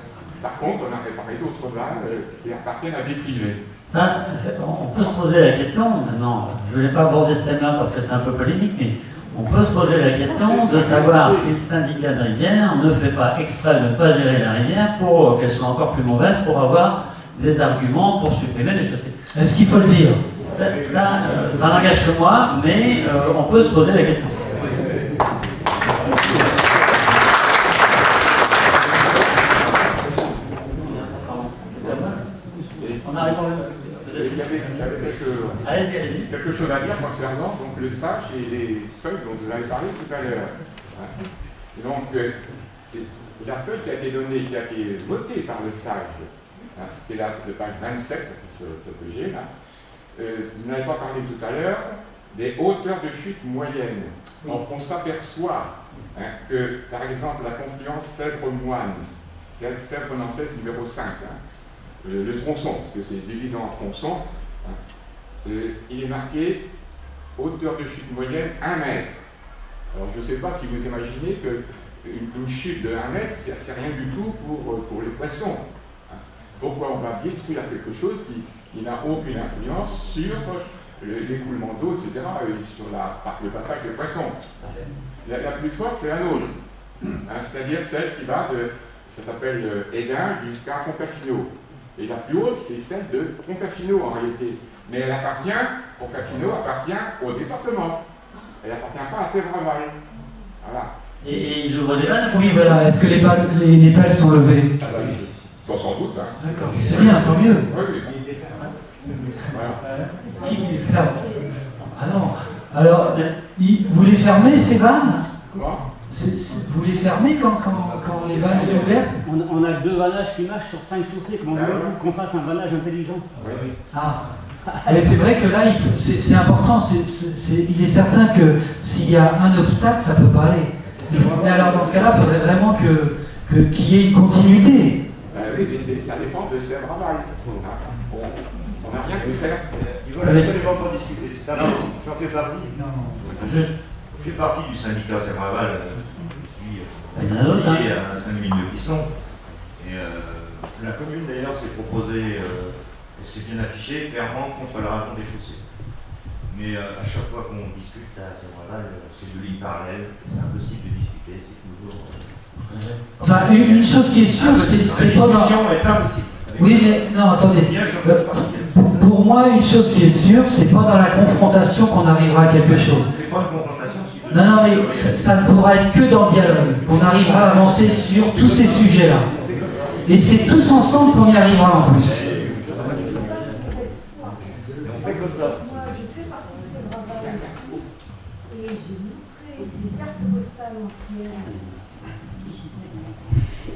Par contre, on a réparé d'autres vannes qui appartiennent à des privés. Ça, on peut se poser la question, maintenant, je ne vais pas aborder ce thème-là parce que c'est un peu polémique, mais on peut se poser la question de savoir si le syndicat de rivière ne fait pas exprès de ne pas gérer la rivière pour qu'elle soit encore plus mauvaise, pour avoir des arguments pour supprimer les chaussées. Est-ce qu'il faut le dire? Ça n'engage que moi, mais on peut se poser la question. On a répondu. Il y avait quelque chose à dire concernant donc, le SAGE et les feuilles dont vous avez parlé tout à l'heure. Donc, la feuille qui a été donnée, qui a été votée par le SAGE, c'est la page 27, ce que j'ai là. Vous n'avez pas parlé tout à l'heure des hauteurs de chute moyennes. Donc, on s'aperçoit que, par exemple, la confluence Sèvres-Moine, Sèvres-Nantes numéro 5, le tronçon, parce que c'est divisé en tronçons, il est marqué hauteur de chute moyenne 1 mètre. Alors je ne sais pas si vous imaginez qu'une chute de 1 mètre, c'est rien du tout pour les poissons. Pourquoi on va détruire quelque chose qui n'a aucune influence sur l'écoulement d'eau, etc., et sur le passage des poissons. La plus forte, c'est la nôtre, c'est-à-dire celle qui va ça s'appelle Édin jusqu'à Pontcafino. Et la plus haute, c'est celle de Pontcafino en réalité. Mais Pontcafino appartient au département. Elle n'appartient pas à Sèvres-Aval. Voilà. Et ils ouvrent les vannes? Oui, voilà. Est-ce que les pales sont levées? Sans doute. D'accord. C'est bien, tant mieux. Oui. Voilà. Qui les ferme? Ah non. Alors, vous les fermez, ces vannes? Quoi? Vous les fermez quand les vannes sont ouvertes? On a 2 vannages qui marchent sur 5 chaussées. Comment voulez-vous qu'on fasse un vannage intelligent? Ah, mais c'est vrai que là, c'est important. Il est certain que s'il y a un obstacle, ça ne peut pas aller. Mais alors, dans ce cas-là, il faudrait vraiment qu'il y ait une continuité. Oui, mais ça dépend de Sèvres-Aval. On n'a rien pu faire. Ils veulent absolument pas discuter. J'en fais partie. Juste. Je fais partie du syndicat Sèvres-Aval Il y en a d'autres, qui est à 5 minutes de Clisson. Et la commune d'ailleurs s'est proposée, et c'est bien affiché, clairement contre la raton des chaussées. Mais à chaque fois qu'on discute à Sèvres-Aval, c'est de lignes parallèles, c'est impossible de discuter, c'est toujours. Enfin, une chose qui est sûre, c'est pas dans. Est impossible. Oui, mais non, attendez. Pour moi, une chose qui est sûre, c'est pas dans la confrontation qu'on arrivera à quelque chose. C'est pas une confrontation. Non, mais ça ne pourra être que dans le dialogue qu'on arrivera à avancer sur tous ces sujets-là. Et c'est tous ensemble qu'on y arrivera en plus.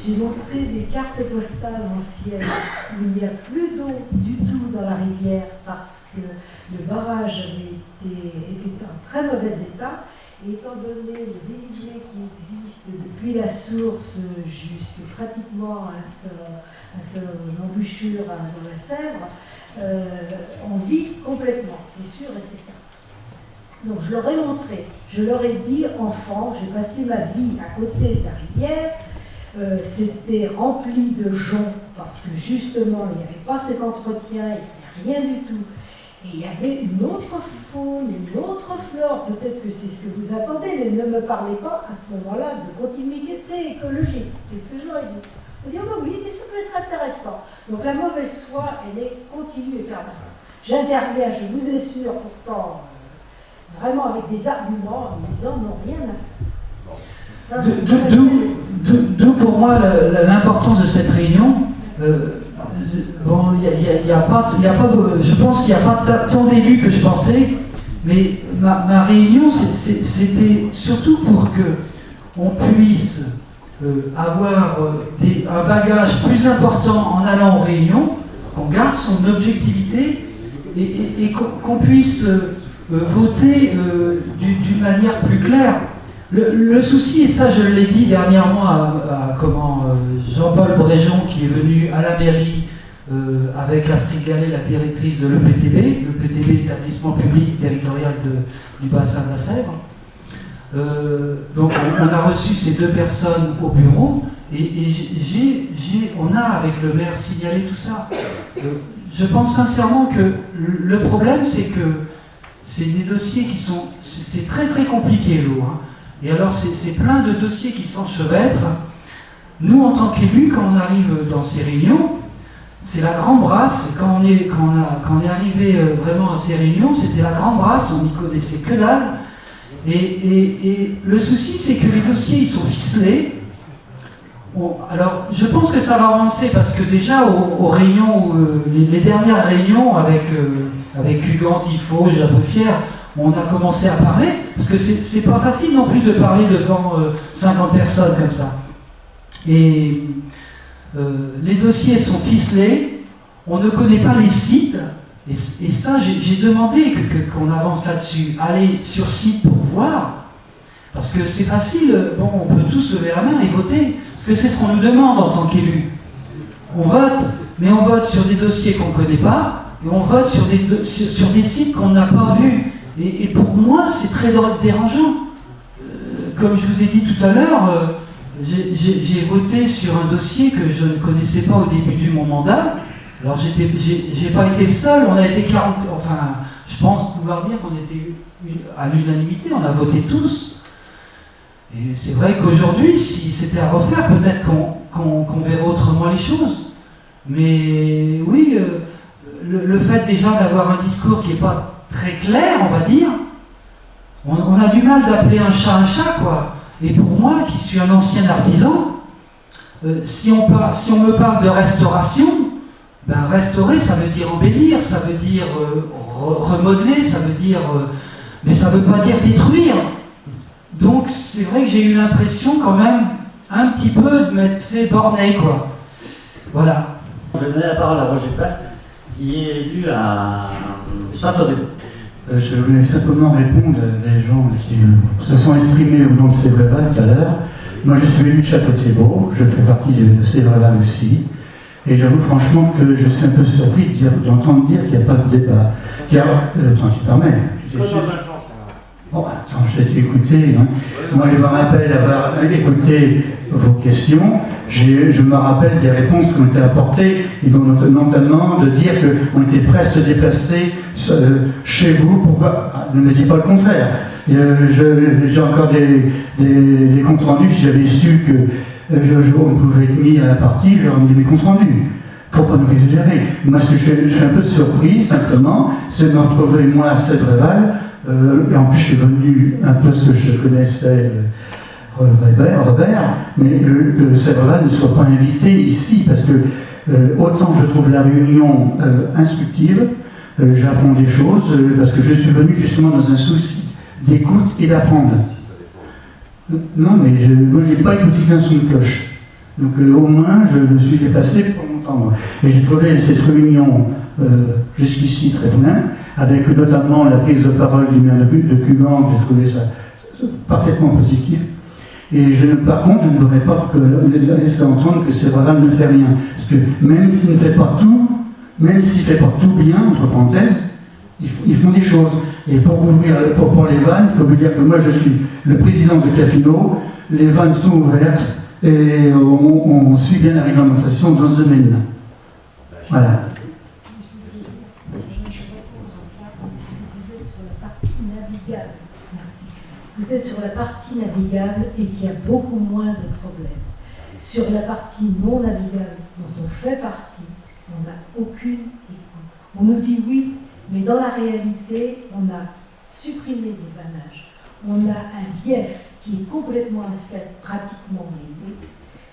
J'ai montré des cartes postales anciennes où il n'y a plus d'eau du tout dans la rivière parce que le barrage était en très mauvais état. Et étant donné le dénivelé qui existe depuis la source jusqu'à pratiquement à son embouchure dans la Sèvre, on vit complètement, c'est sûr et c'est certain. Donc je leur ai montré, je leur ai dit, enfant, j'ai passé ma vie à côté de la rivière. C'était rempli de joncs parce que justement il n'y avait pas cet entretien, il n'y avait rien du tout. Et il y avait une autre faune, une autre flore, peut-être que c'est ce que vous attendez, mais ne me parlez pas à ce moment-là de continuité écologique, c'est ce que je leur ai dit. On dit, oh ben oui, mais ça peut être intéressant. Donc la mauvaise foi, elle est continue et permanente. J'interviens, je vous assure, pourtant, vraiment avec des arguments, en disant, non, rien à faire. D'où pour moi l'importance de cette réunion. bon, je pense qu'il n'y a pas tant d'élus que je pensais, mais ma réunion, c'était surtout pour qu'on puisse avoir un bagage plus important en allant aux réunions, qu'on garde son objectivité et qu'on puisse voter d'une manière plus claire. Le souci, et ça je l'ai dit dernièrement à Jean-Paul Bréjon, qui est venu à la mairie avec Astrid Gallet, la directrice de l'EPTB, l'EPTB, établissement public territorial du bassin de la Sèvre. Donc on a reçu ces deux personnes au bureau et on a avec le maire signalé tout ça. Je pense sincèrement que le problème, c'est que c'est des dossiers qui sont... C'est très très compliqué l'eau. Hein. Et alors c'est plein de dossiers qui s'enchevêtrent. Nous, en tant qu'élus, quand on arrive dans ces réunions, c'est la grande brasse. Et quand on est arrivé vraiment à ces réunions, c'était la grande brasse, on n'y connaissait que dalle. Et le souci, c'est que les dossiers, ils sont ficelés. Alors, je pense que ça va avancer parce que déjà, aux réunions, les dernières réunions avec Hugan, Tifo, j'ai un peu fier, on a commencé à parler, parce que c'est pas facile non plus de parler devant 50 personnes comme ça. Et les dossiers sont ficelés, on ne connaît pas les sites, et ça, j'ai demandé qu'on avance là-dessus. Aller sur site pour voir, parce que c'est facile, bon, on peut tous lever la main et voter, parce que c'est ce qu'on nous demande en tant qu'élus. On vote, mais on vote sur des dossiers qu'on ne connaît pas, et on vote sur des sites qu'on n'a pas vus. Et pour moi, c'est très dérangeant. Comme je vous ai dit tout à l'heure, j'ai voté sur un dossier que je ne connaissais pas au début de mon mandat. Alors, j'ai pas été le seul, on a été 40... Enfin, je pense pouvoir dire qu'on était à l'unanimité, on a voté tous. Et c'est vrai qu'aujourd'hui, si c'était à refaire, peut-être qu'on verrait autrement les choses. Mais oui, le fait déjà d'avoir un discours qui n'est pas très clair, on va dire, on a du mal d'appeler un chat, quoi. Et pour moi, qui suis un ancien artisan, si on me parle de restauration, ben restaurer, ça veut dire embellir, ça veut dire remodeler, ça veut dire... mais ça ne veut pas dire détruire. Donc c'est vrai que j'ai eu l'impression quand même un petit peu de m'être fait borner, quoi. Voilà. Je vais donner la parole à Roger Plac, qui est élu à Châteauneuf. Je voulais simplement répondre à des gens qui se sont exprimés au nom de Sévreval tout à l'heure. Moi je suis élu de Château-Thiebaut, je fais partie de Sévreval aussi. Et j'avoue franchement que je suis un peu surpris d'entendre dire qu'il n'y a pas de débat. Car, attends, tu permets. Bon, attends, je t'ai écouté. Hein. Moi, je me rappelle avoir écouté vos questions. Je me rappelle des réponses qui ont été apportées, et notamment de dire qu'on était prêt à se déplacer chez vous. Pourquoi ? Ne me dis pas le contraire. J'ai encore des comptes rendus. Si j'avais su que on pouvait être mis à la partie, j'aurais mis mes comptes rendus. Il ne faut pas nous exagérer. Moi, ce que je suis un peu surpris, simplement, c'est de me retrouver, moi, à Sévreval. Et en plus, je suis venu un peu ce que je connaissais, Robert, mais le Sévreval ne soit pas invité ici, parce que autant je trouve la réunion instructive, j'apprends des choses, parce que je suis venu justement dans un souci d'écoute et d'apprendre. Non, mais moi, je n'ai pas écouté qu'un son de cloche. Donc, au moins, je me suis déplacé pour m'entendre. Et j'ai trouvé cette réunion jusqu'ici très bien, avec notamment la prise de parole du maire de Cugan, j'ai trouvé ça parfaitement positif. Et par contre, je ne voudrais pas laisser entendre que Sévreval ne fait rien. Parce que même s'il ne fait pas tout, même s'il ne fait pas tout bien, entre parenthèses, ils font des choses. Et pour les vannes, je peux vous dire que moi je suis le président de Cafino, les vannes sont ouvertes et on suit bien la réglementation dans ce domaine-là. Voilà. Vous êtes sur la partie navigable et qu'il y a beaucoup moins de problèmes. Sur la partie non navigable dont on fait partie, on n'a aucune écoute. On nous dit oui, mais dans la réalité, on a supprimé les vannages. On a un bief qui est complètement à sec, pratiquement l'été.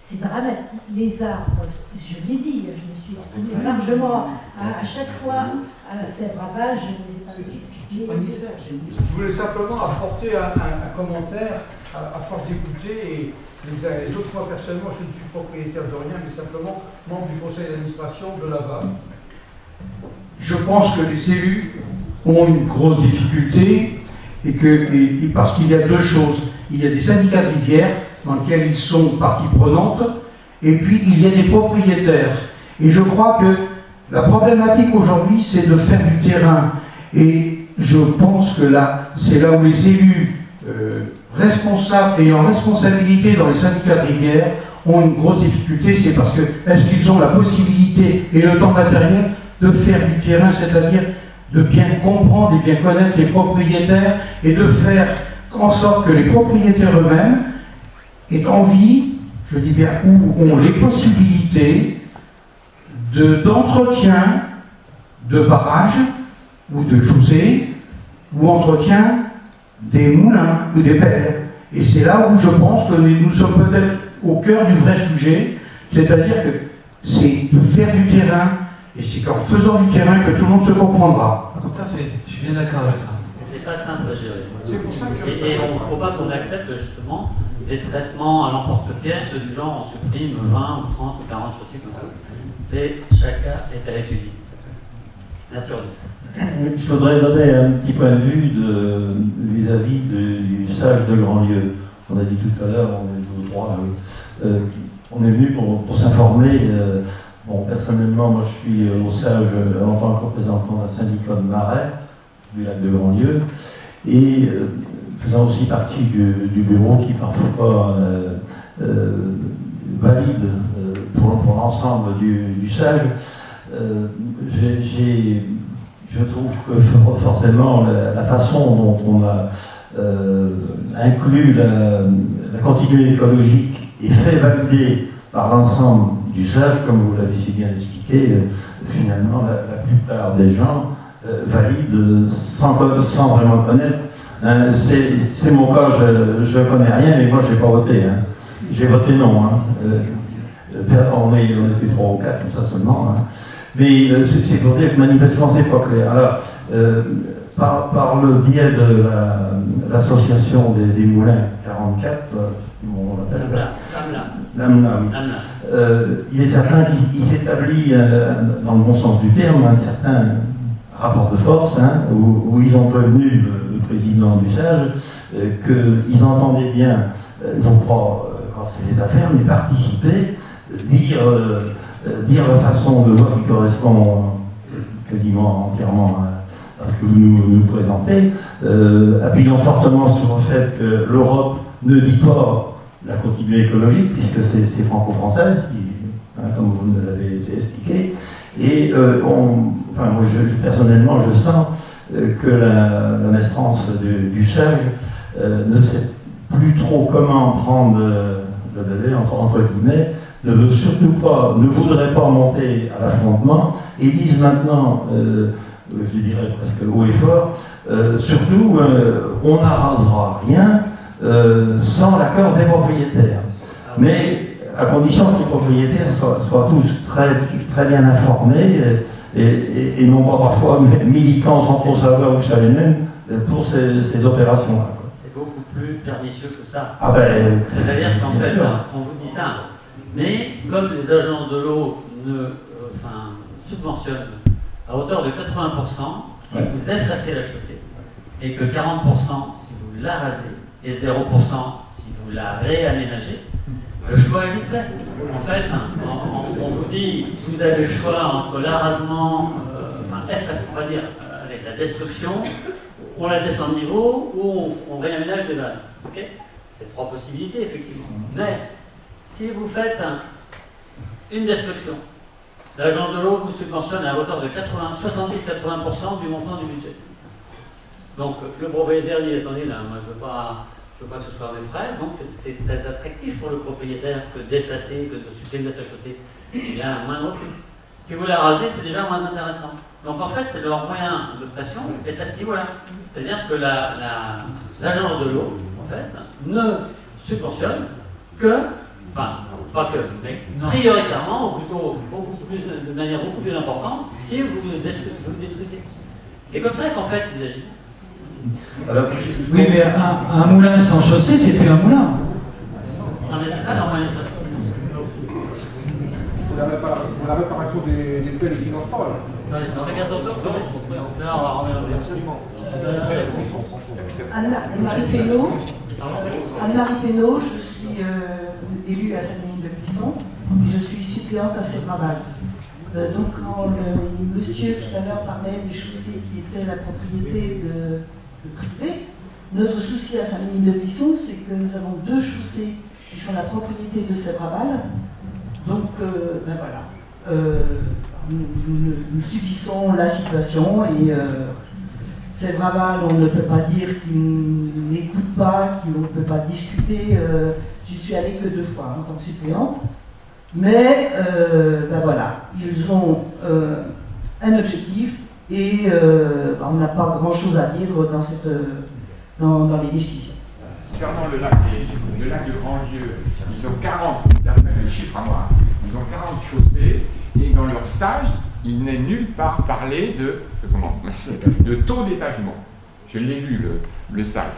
C'est dramatique. Les arbres, je l'ai dit, je me suis exprimée largement à chaque fois à Sèvres-Aval, je ne les ai pas vus. Je voulais simplement apporter un commentaire à force d'écouter et les uns et les autres. Moi personnellement, je ne suis propriétaire de rien, mais simplement membre du conseil d'administration de Laval. Je pense que les élus ont une grosse difficulté parce qu'il y a deux choses. Il y a des syndicats de rivière dans lesquels ils sont partie prenante, et puis il y a des propriétaires. Et je crois que la problématique aujourd'hui, c'est de faire du terrain. Et je pense que là, c'est là où les élus responsables et en responsabilité dans les syndicats de rivière ont une grosse difficulté. C'est parce que est-ce qu'ils ont la possibilité et le temps matériel de faire du terrain, c'est-à-dire de bien comprendre et bien connaître les propriétaires et de faire en sorte que les propriétaires eux-mêmes aient envie, je dis bien, ou ont les possibilités d'entretien de barrages ou de chaussées ou entretien des moulins ou des pelles. Et c'est là où je pense que nous sommes peut-être au cœur du vrai sujet, c'est-à-dire que c'est de faire du terrain, et c'est qu'en faisant du terrain que tout le monde se comprendra. Tout à fait, je suis bien d'accord avec ça. C'est pas simple à gérer. C'est pour ça que et il ne faut pas qu'on accepte justement des traitements à l'emporte-pièce du genre on supprime 20 ou 30 ou 40 chaussées comme ça. C'est chaque cas est à étudier. Merci Rodin. Je voudrais donner un petit point de vue vis-à-vis du sage de Grandlieu. On a dit tout à l'heure, on est tous trois, on est venu pour s'informer. Bon, personnellement, moi je suis au sage en tant que représentant d'un syndicat de marais du lac de Grandlieu et faisant aussi partie du bureau qui parfois valide pour l'ensemble du sage. Je trouve que forcément la façon dont on a inclus la continuité écologique et fait valider par l'ensemble du sage, comme vous l'avez si bien expliqué, finalement la plupart des gens valident sans vraiment connaître. C'est mon cas, je ne connais rien, mais moi je n'ai pas voté. Hein. J'ai voté non. Hein. On était 3 ou 4 comme ça seulement. Hein. Mais c'est pour dire que manifestement c'est pas clair. Alors, par le biais de l'association des moulins 44, on l'appelle l'AMLA, oui. Il est certain qu'il s'établit, dans le bon sens du terme, un certain rapport de force, hein, où ils ont prévenu le président du SAGE qu'ils entendaient bien, non pas casser les affaires, mais participer, dire la façon de voir qui correspond quasiment entièrement à ce que vous nous présentez, appuyant fortement sur le fait que l'Europe ne dit pas la continuité écologique, puisque c'est franco-française, comme vous nous l'avez expliqué. Et moi, personnellement, je sens que la maestrance du sage ne sait plus trop comment prendre le bébé, entre guillemets, ne voudrait pas monter à l'affrontement, et disent maintenant, je dirais presque haut et fort, surtout, on n'arrasera rien sans l'accord des propriétaires. Mais à condition que les propriétaires soient tous très bien informés et non pas parfois militants sans trop savoir où ça les mène pour ces opérations-là. C'est beaucoup plus pernicieux que ça. Ah ben, c'est-à-dire qu'en fait, on vous dit ça, mais comme les agences de l'eau subventionnent à hauteur de 80% si vous effacez la chaussée, et que 40% si vous la rasez, et 0% si vous la réaménagez, le choix est vite fait. En fait, on vous dit, vous avez le choix entre l'arasement, on va dire, avec la destruction, on la descend de niveau, ou on réaménage des vannes. Okay, c'est 3 possibilités, effectivement. Mais, si vous faites une destruction, l'agence de l'eau vous subventionne à hauteur de 70-80% du montant du budget. Donc, le propriétaire dit, attendez, là, moi je veux pas que ce soit à mes frais, donc c'est très attractif pour le propriétaire que d'effacer, que de supprimer sa chaussée. Il y a un moindre coût. Si vous la rasez, c'est déjà moins intéressant. Donc en fait, leur moyen de pression est à ce niveau-là. C'est-à-dire que l'agence de l'eau, en fait, ne subventionne que Enfin, pas que, mais prioritairement, ou plutôt de manière beaucoup plus importante, si vous détruisez. C'est comme ça qu'en fait ils agissent. Alors, oui, mais un moulin sans chaussée, c'est plus un moulin. Non, mais c'est ça leur manifestation. Pour la réparation des pelles qui n'ont pas, là. Anne-Marie Pénaud, je suis élue à Sainte-Mine de Clisson et je suis suppléante à Sébraval. Donc quand le monsieur tout à l'heure parlait des chaussées qui étaient la propriété de privé, notre souci à Sainte-Mine de Clisson, c'est que nous avons 2 chaussées qui sont la propriété de Sébraval. Donc ben voilà, nous subissons la situation et Sébraval, on ne peut pas dire qu'il n'écoute pas, qu'on ne peut pas discuter. J'y suis allée que 2 fois en tant que suppléante. Mais ben voilà, ils ont un objectif et ben on n'a pas grand-chose à dire dans les décisions. Concernant le lac de Grandlieu, ils ont 40, d'après les chiffres à moi, ils ont 40 chaussées et dans leur sage, il n'est nulle part parlé de taux d'étagement. Je l'ai lu, le sage.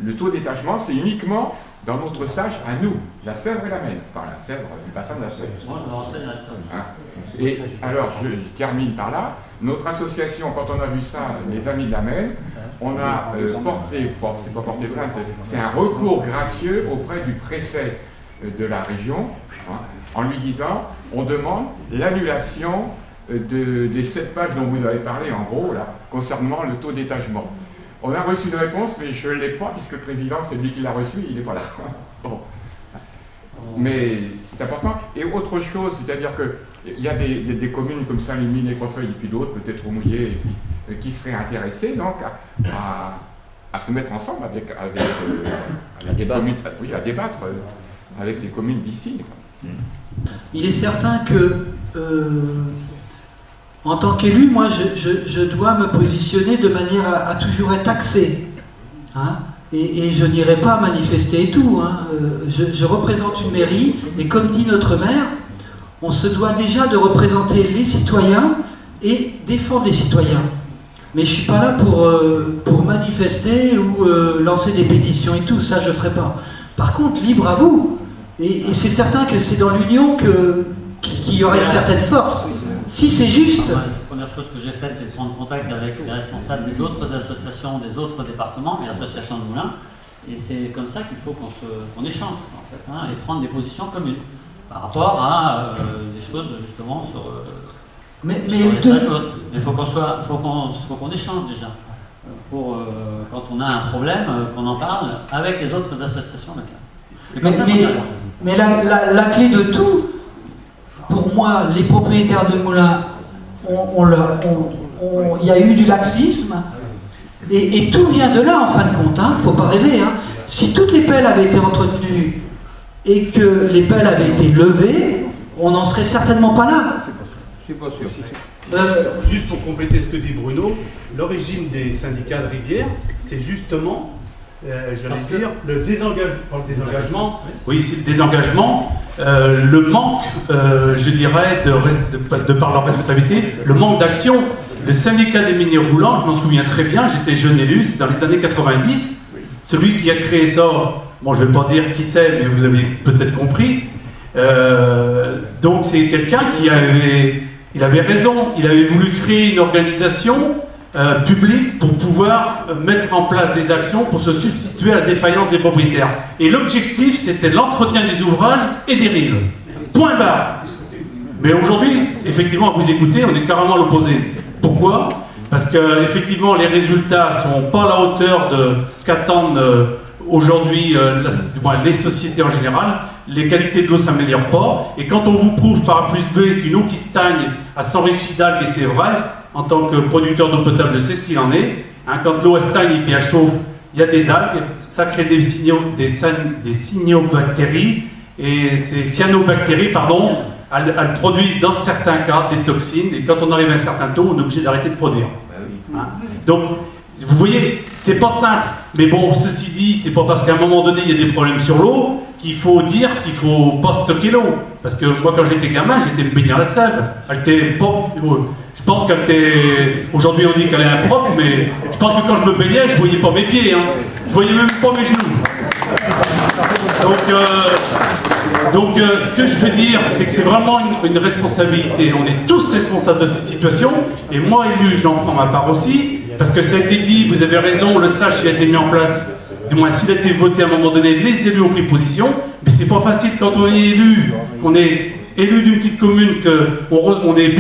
Le taux d'étagement, c'est uniquement dans notre sage à nous, la Sèvre et la Maine, enfin la Sèvre, du bassin de la Sèvre. Hein? Et alors, je termine par là. Notre association, quand on a vu ça, les Amis de la Maine, on a fait un recours gracieux auprès du préfet de la région, hein, en lui disant, on demande l'annulation des 7 pages dont vous avez parlé, en gros, là, concernant le taux d'étagement. On a reçu une réponse, mais je ne l'ai pas, puisque le président, c'est lui qui l'a reçu, il n'est pas là. Bon. Mais c'est important. Et autre chose, c'est-à-dire qu'il y a des communes comme Saint-Limine, Écrefeuille, et puis d'autres, peut-être Roumouyé, qui seraient intéressées donc à se mettre ensemble avec des communes, oui, à débattre avec les communes d'ici. Il est certain que, en tant qu'élu, moi, je dois me positionner de manière à toujours être axé. Hein, et je n'irai pas manifester et tout. Hein. Je représente une mairie, et comme dit notre maire, on se doit déjà de représenter les citoyens et défendre les citoyens. Mais je ne suis pas là pour manifester ou lancer des pétitions et tout, ça je ne ferai pas. Par contre, libre à vous. Et c'est certain que c'est dans l'union qu'il y aura une certaine force. Si c'est juste... La première chose que j'ai faite, c'est de prendre contact avec les responsables des autres associations, des autres départements, les associations de moulins. Et c'est comme ça qu'il faut qu'on échange, en fait, hein, et prendre des positions communes par rapport à des choses, justement, sur les sages autres. Mais il faut qu'on échange déjà. Quand on a un problème, qu'on en parle avec les autres associations locales. Mais la clé de tout, pour moi, les propriétaires de moulins, il y a eu du laxisme, et tout vient de là en fin de compte, il ne faut pas rêver. Hein. Si toutes les pelles avaient été entretenues et que les pelles avaient été levées, on n'en serait certainement pas là. C'est pas sûr. Juste pour compléter ce que dit Bruno, l'origine des syndicats de rivière, c'est justement, j'allais dire, le désengagement. Oui, c'est le désengagement, le manque, je dirais, de par leur responsabilité, le manque d'action. Le syndicat des miniers roulants, je m'en souviens très bien, j'étais jeune élu, c'est dans les années 90. Celui qui a créé ça, bon, je ne vais pas dire qui c'est, mais vous l'avez peut-être compris. Donc c'est quelqu'un qui avait raison, il avait voulu créer une organisation publique pour pouvoir mettre en place des actions pour se substituer à la défaillance des propriétaires. Et l'objectif, c'était l'entretien des ouvrages et des rives. Point barre. Mais aujourd'hui, effectivement, à vous écouter, on est carrément à l'opposé. Pourquoi? Parce que effectivement, les résultats ne sont pas à la hauteur de ce qu'attendent aujourd'hui les sociétés en général. Les qualités de l'eau ne s'améliorent pas. Et quand on vous prouve par A plus B qu'une eau qui stagne s'enrichit d'algues, et c'est vrai, en tant que producteur d'eau potable, je sais ce qu'il en est. Hein, quand l'eau stagne et bien chauffe, il y a des algues, ça crée des cyanobactéries, et ces cyanobactéries, pardon, elles produisent dans certains cas des toxines, et quand on arrive à un certain taux, on est obligé d'arrêter de produire. Hein. Donc, vous voyez, c'est pas simple. Mais bon, ceci dit, c'est pas parce qu'à un moment donné, il y a des problèmes sur l'eau qu'il faut dire qu'il faut pas stocker l'eau. Parce que moi, quand j'étais gamin, j'étais me baigner à la sève. Elle était pas... Je pense qu'elle était... Aujourd'hui, on dit qu'elle est impropre, mais je pense que quand je me baignais, je voyais pas mes pieds. Hein. Je voyais même pas mes genoux. Donc, ce que je veux dire, c'est que c'est vraiment une responsabilité. On est tous responsables de cette situation. Et moi, élu, j'en prends ma part aussi. Parce que ça a été dit, vous avez raison, le SACH a été mis en place. Du moins, s'il a été voté à un moment donné, les élus ont pris position. Mais c'est pas facile quand on est élu. On est élu d'une petite commune, on est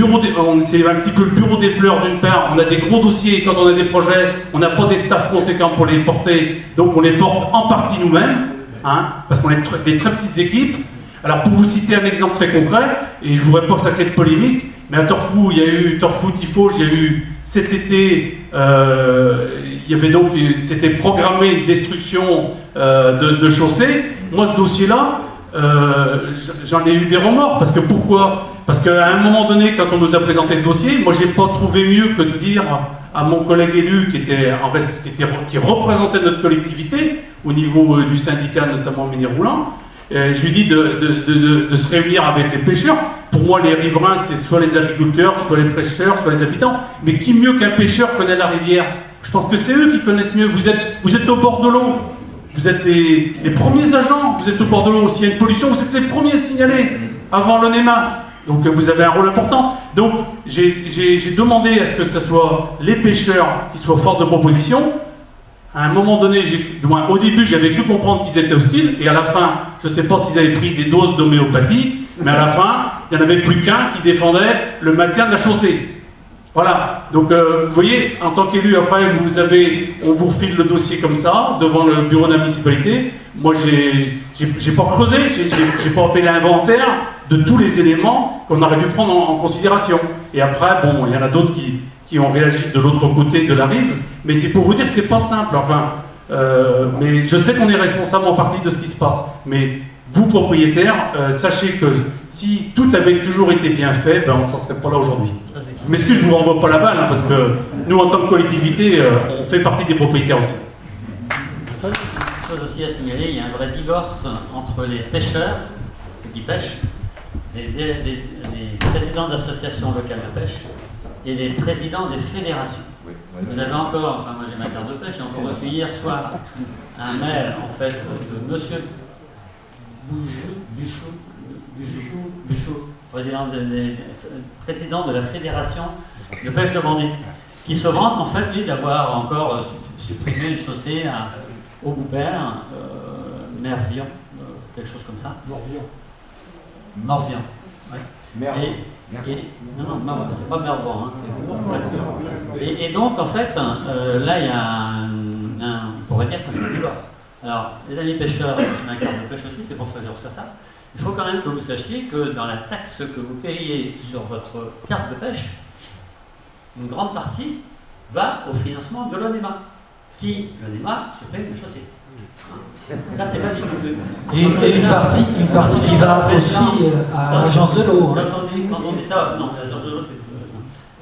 c'est un petit peu le bureau des pleurs d'une part. On a des gros dossiers. Quand on a des projets, on n'a pas des staffs conséquents pour les porter. Donc on les porte en partie nous-mêmes. Hein, parce qu'on est des très petites équipes. Alors pour vous citer un exemple très concret, et je ne voudrais pas que ça crée de polémique, mais à Torfou, il y a eu Torfou Tifo, il y a eu cet été, il y avait donc, c'était programmé une destruction de chaussées. Moi ce dossier-là, j'en ai eu des remords, parce que pourquoi? Parce qu'à un moment donné, quand on nous a présenté ce dossier, moi j'ai pas trouvé mieux que de dire à mon collègue élu qui représentait notre collectivité au niveau du syndicat, notamment minier roulant, je lui dis de se réunir avec les pêcheurs. Pour moi, les riverains, c'est soit les agriculteurs, soit les pêcheurs, soit les habitants. Mais qui mieux qu'un pêcheur connaît la rivière? Je pense que c'est eux qui connaissent mieux. Vous êtes au bord de l'eau. Vous êtes les premiers agents. Vous êtes au bord de l'eau. S'il y a une pollution, vous êtes les premiers à signaler avant l'ONEMA. Donc vous avez un rôle important. Donc j'ai demandé à ce que ce soit les pêcheurs qui soient force de proposition. À un moment donné, au début, j'avais cru comprendre qu'ils étaient hostiles, et à la fin, je ne sais pas s'ils avaient pris des doses d'homéopathie, mais à la fin, il n'y en avait plus qu'un qui défendait le maintien de la chaussée. Voilà. Donc, vous voyez, en tant qu'élu, après, on vous refile le dossier comme ça, devant le bureau de la municipalité. Moi, j'ai pas creusé, j'ai pas fait l'inventaire de tous les éléments qu'on aurait dû prendre en considération. Et après, bon, il y en a d'autres qui ont réagi de l'autre côté de la rive, mais c'est pour vous dire que c'est pas simple. Enfin, mais je sais qu'on est responsable en partie de ce qui se passe. Mais vous, propriétaires, sachez que si tout avait toujours été bien fait, ben on s'en serait pas là aujourd'hui. Mais ce que je vous renvoie pas la balle, hein, parce que nous, en tant que collectivité, on fait partie des propriétaires aussi. Une chose aussi à signaler, il y a un vrai divorce entre les pêcheurs, ceux qui pêchent, les présidents d'associations locales de pêche, et les présidents des fédérations. Vous avez encore, enfin moi j'ai ma carte de pêche, j'ai encore reçu hier soir un mail en fait de monsieur Buchou, président de la fédération de pêche de Vendée, qui se vante en fait lui d'avoir encore supprimé une chaussée au Goupert, Mervion, quelque chose comme ça. Morvion. Ouais. Non, c'est pas Mervant, hein, et donc, en fait, là, il y a on pourrait dire que c'est un divorce. Alors, les amis pêcheurs, j'ai ma carte de pêche aussi, c'est pour ça que je reçois ça. Il faut quand même que vous sachiez que dans la taxe que vous payez sur votre carte de pêche, une grande partie va au financement de l'ONEMA, qui, l'ONEMA, supprime les chaussées. Ça, c'est pas du tout. Et une partie qui va aussi à l'agence de l'eau. Quand on dit ça, non, l'agence de l'eau, c'est...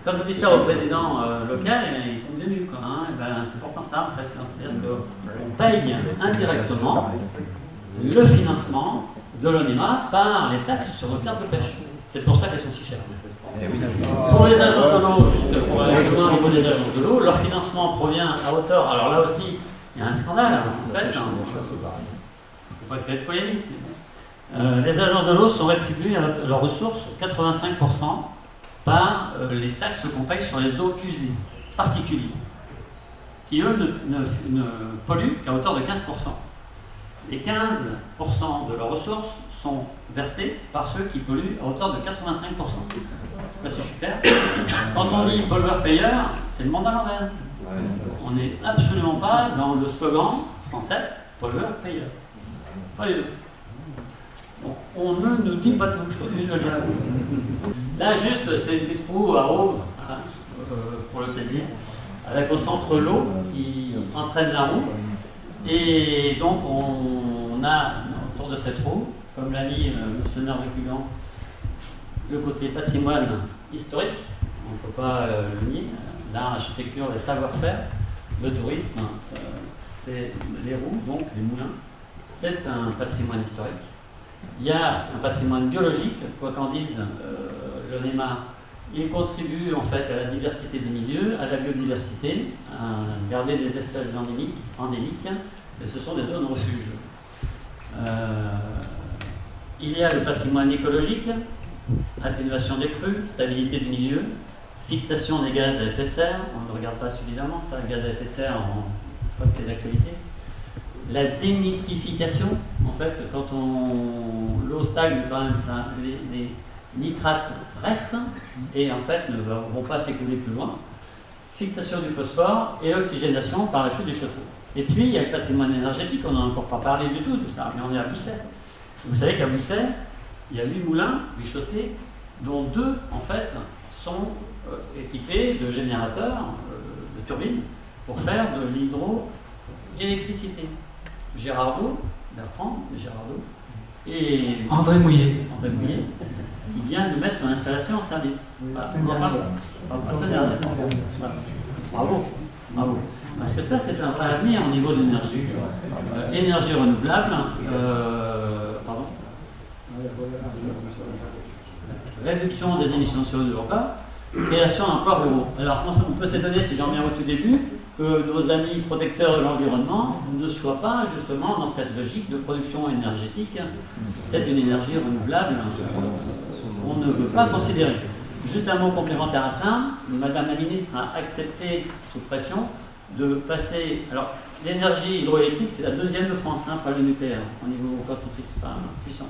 Quand on dit ça au président local, il tombe de nu, quoi. Hein, ben, c'est pourtant ça, en fait. C'est-à-dire qu'on paye indirectement le financement de l'ONEMA par les taxes sur nos cartes de pêche. C'est pour ça qu'elles sont si chères. Pour les agences de l'eau, juste pour aller loin au niveau des agences de l'eau, leur financement provient à hauteur. Alors là aussi, il y a un scandale, en fait. Il ne faut pas être polémique. Les agences de l'eau sont rétribuées à leurs ressources 85% par les taxes qu'on paye sur les eaux usées particuliers, qui eux ne polluent qu'à hauteur de 15%. Les 15% de leurs ressources sont versés par ceux qui polluent à hauteur de 85%. Je ne sais pas si je suis clair. Quand on dit pollueur-payeur, c'est le monde à l'envers. On n'est absolument pas dans le slogan français pollueur-payeur. Pas les deux. Donc, on ne nous dit pas de bouche, je veux dire. Là, juste, c'est un petit trou à eau, pour le plaisir, avec au centre l'eau qui entraîne la roue. Et donc, on a autour de cette roue, comme l'a dit M. le maire de Culan, le côté patrimoine historique, on ne peut pas le nier, l'art, l'architecture, les savoir-faire, le tourisme, c'est les roues, donc les moulins, c'est un patrimoine historique. Il y a un patrimoine biologique, quoi qu'en dise l'ONEMA, il contribue en fait à la diversité des milieux, à la biodiversité, à garder des espèces endémiques, et ce sont des zones refuges. Il y a le patrimoine écologique, atténuation des crues, stabilité du milieu, fixation des gaz à effet de serre, on ne regarde pas suffisamment ça, gaz à effet de serre, je crois que c'est d'actualité. La dénitrification, en fait, quand l'eau stagne, quand même, les nitrates restent et en fait ne vont pas s'écouler plus loin. Fixation du phosphore et oxygénation par la chute du chauffe-eau. Et puis il y a le patrimoine énergétique, on n'en a encore pas parlé du tout de ça, mais on est à Bousset. Vous savez qu'à Bousset, il y a 8 moulins, 8 chaussées, dont 2 en fait sont équipés de générateurs, de turbines, pour faire de l'hydroélectricité. Gérardo, Bertrand Gérardo, et André Mouillet, qui vient de mettre son installation en service. Voilà. Bravo, bravo. Parce que ça, c'est un vrai avenir au niveau de l'énergie. Énergie renouvelable, pardon. Réduction des émissions de CO2 encore, création d'emplois ruraux. Alors, on peut s'étonner, si j'en reviens au tout début, que nos amis protecteurs de l'environnement ne soient pas justement dans cette logique de production énergétique. C'est une énergie renouvelable qu'on ne veut pas considérer. Juste un mot complémentaire à ça, Madame la Ministre a accepté, sous pression, de passer... Alors, l'énergie hydroélectrique, c'est la 2e de France, après le nucléaire, au niveau quantité, enfin, puissance.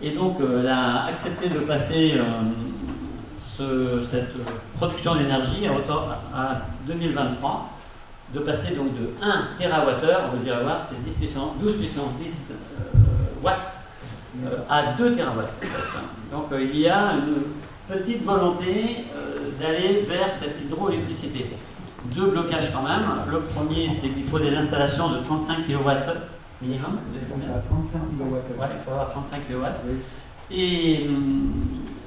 Et donc, elle a accepté de passer cette production d'énergie à 2023, de passer donc de 1 TWh, vous irez voir, c'est 12 puissance 10 watts, à 2 TWh. Donc il y a une petite volonté d'aller vers cette hydroélectricité. 2 blocages quand même. Le premier, c'est qu'il faut des installations de 35 kW minimum. Vous avez combien ? 35 kW. Ouais, il faut avoir 35 kW. Oui. Et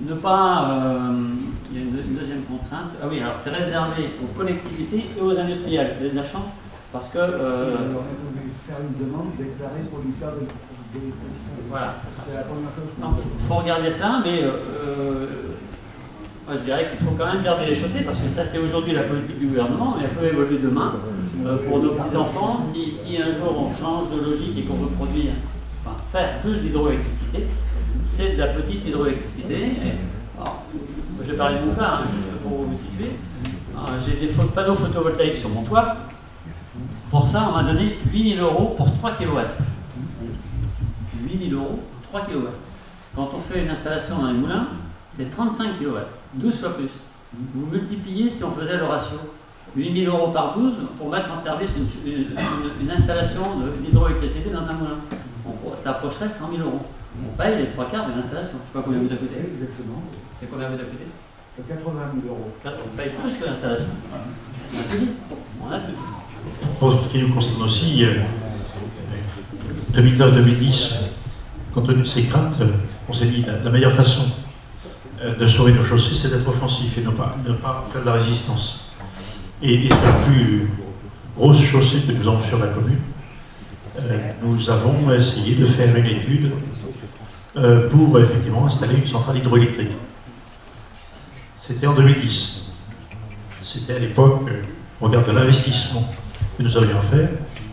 ne pas... il y a une deuxième contrainte. Ah oui, alors c'est réservé aux collectivités et aux industriels. Vous avez de la chance parce que... on est obligé de faire une demande déclarée producteur d'électricité. Voilà. C'est la première chose. Il faut regarder ça, mais moi je dirais qu'il faut quand même garder les chaussées parce que ça c'est aujourd'hui la politique du gouvernement, mais elle peut évoluer demain pour nos petits-enfants. Si un jour on change de logique et qu'on veut produire, enfin faire plus d'hydroélectricité, c'est de la petite hydroélectricité. Je vais parler de mon cas, juste pour vous situer. J'ai des panneaux photovoltaïques sur mon toit. Pour ça, on m'a donné 8 000 € pour 3 kW. 8 000 € pour 3 kW. Quand on fait une installation dans les moulins, c'est 35 kW, 12 fois plus. Vous multipliez si on faisait le ratio. 8 000 € par 12 pour mettre en service une installation d'hydroélectricité dans un moulin. Ça approcherait 100 000 €. On paye les 3/4 de l'installation. Je ne sais pas combien vous a coûté. Exactement. C'est combien vous a coûté 80 000 €. On paye plus que l'installation. On a tout dit. On a tout dit. Pour ce qui nous concerne aussi, 2009-2010, compte tenu de ces craintes, on s'est dit la meilleure façon de sauver nos chaussées, c'est d'être offensif et ne pas faire de la résistance. Et sur la plus grosse chaussée que nous avons sur la commune, nous avons essayé de faire une étude pour effectivement installer une centrale hydroélectrique. C'était en 2010. C'était à l'époque, au regard de l'investissement que nous avions fait,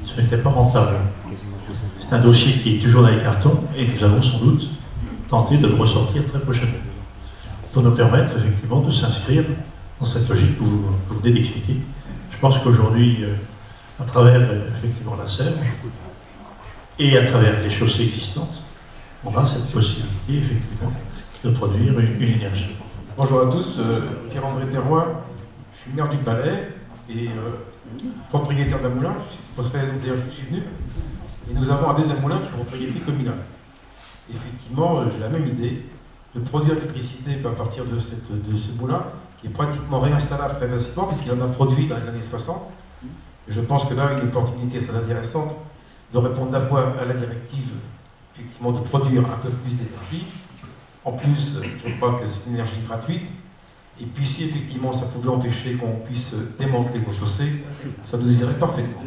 ce n'était pas rentable. C'est un dossier qui est toujours dans les cartons et nous allons sans doute tenter de le ressortir très prochainement pour nous permettre effectivement de s'inscrire dans cette logique que vous venez d'expliquer. Je pense qu'aujourd'hui, à travers effectivement la Sèvre et à travers les chaussées existantes, on a cette possibilité effectivement de produire une énergie. Bonjour à tous, Pierre-André Terrois, je suis maire du Palais et propriétaire d'un moulin, c'est pour cette raison d'ailleurs je suis venu, et nous avons un deuxième moulin qui est propriété communale. Effectivement, j'ai la même idée de produire l'électricité à partir de ce moulin, qui est pratiquement réinstallable très facilement, puisqu'il en a produit dans les années 60. Et je pense que là, une opportunité très intéressante de répondre à la fois à la directive, effectivement, de produire un peu plus d'énergie. En plus, je crois que c'est une énergie gratuite. Et puis si effectivement ça pouvait empêcher qu'on puisse démanteler nos chaussées, ça nous irait parfaitement.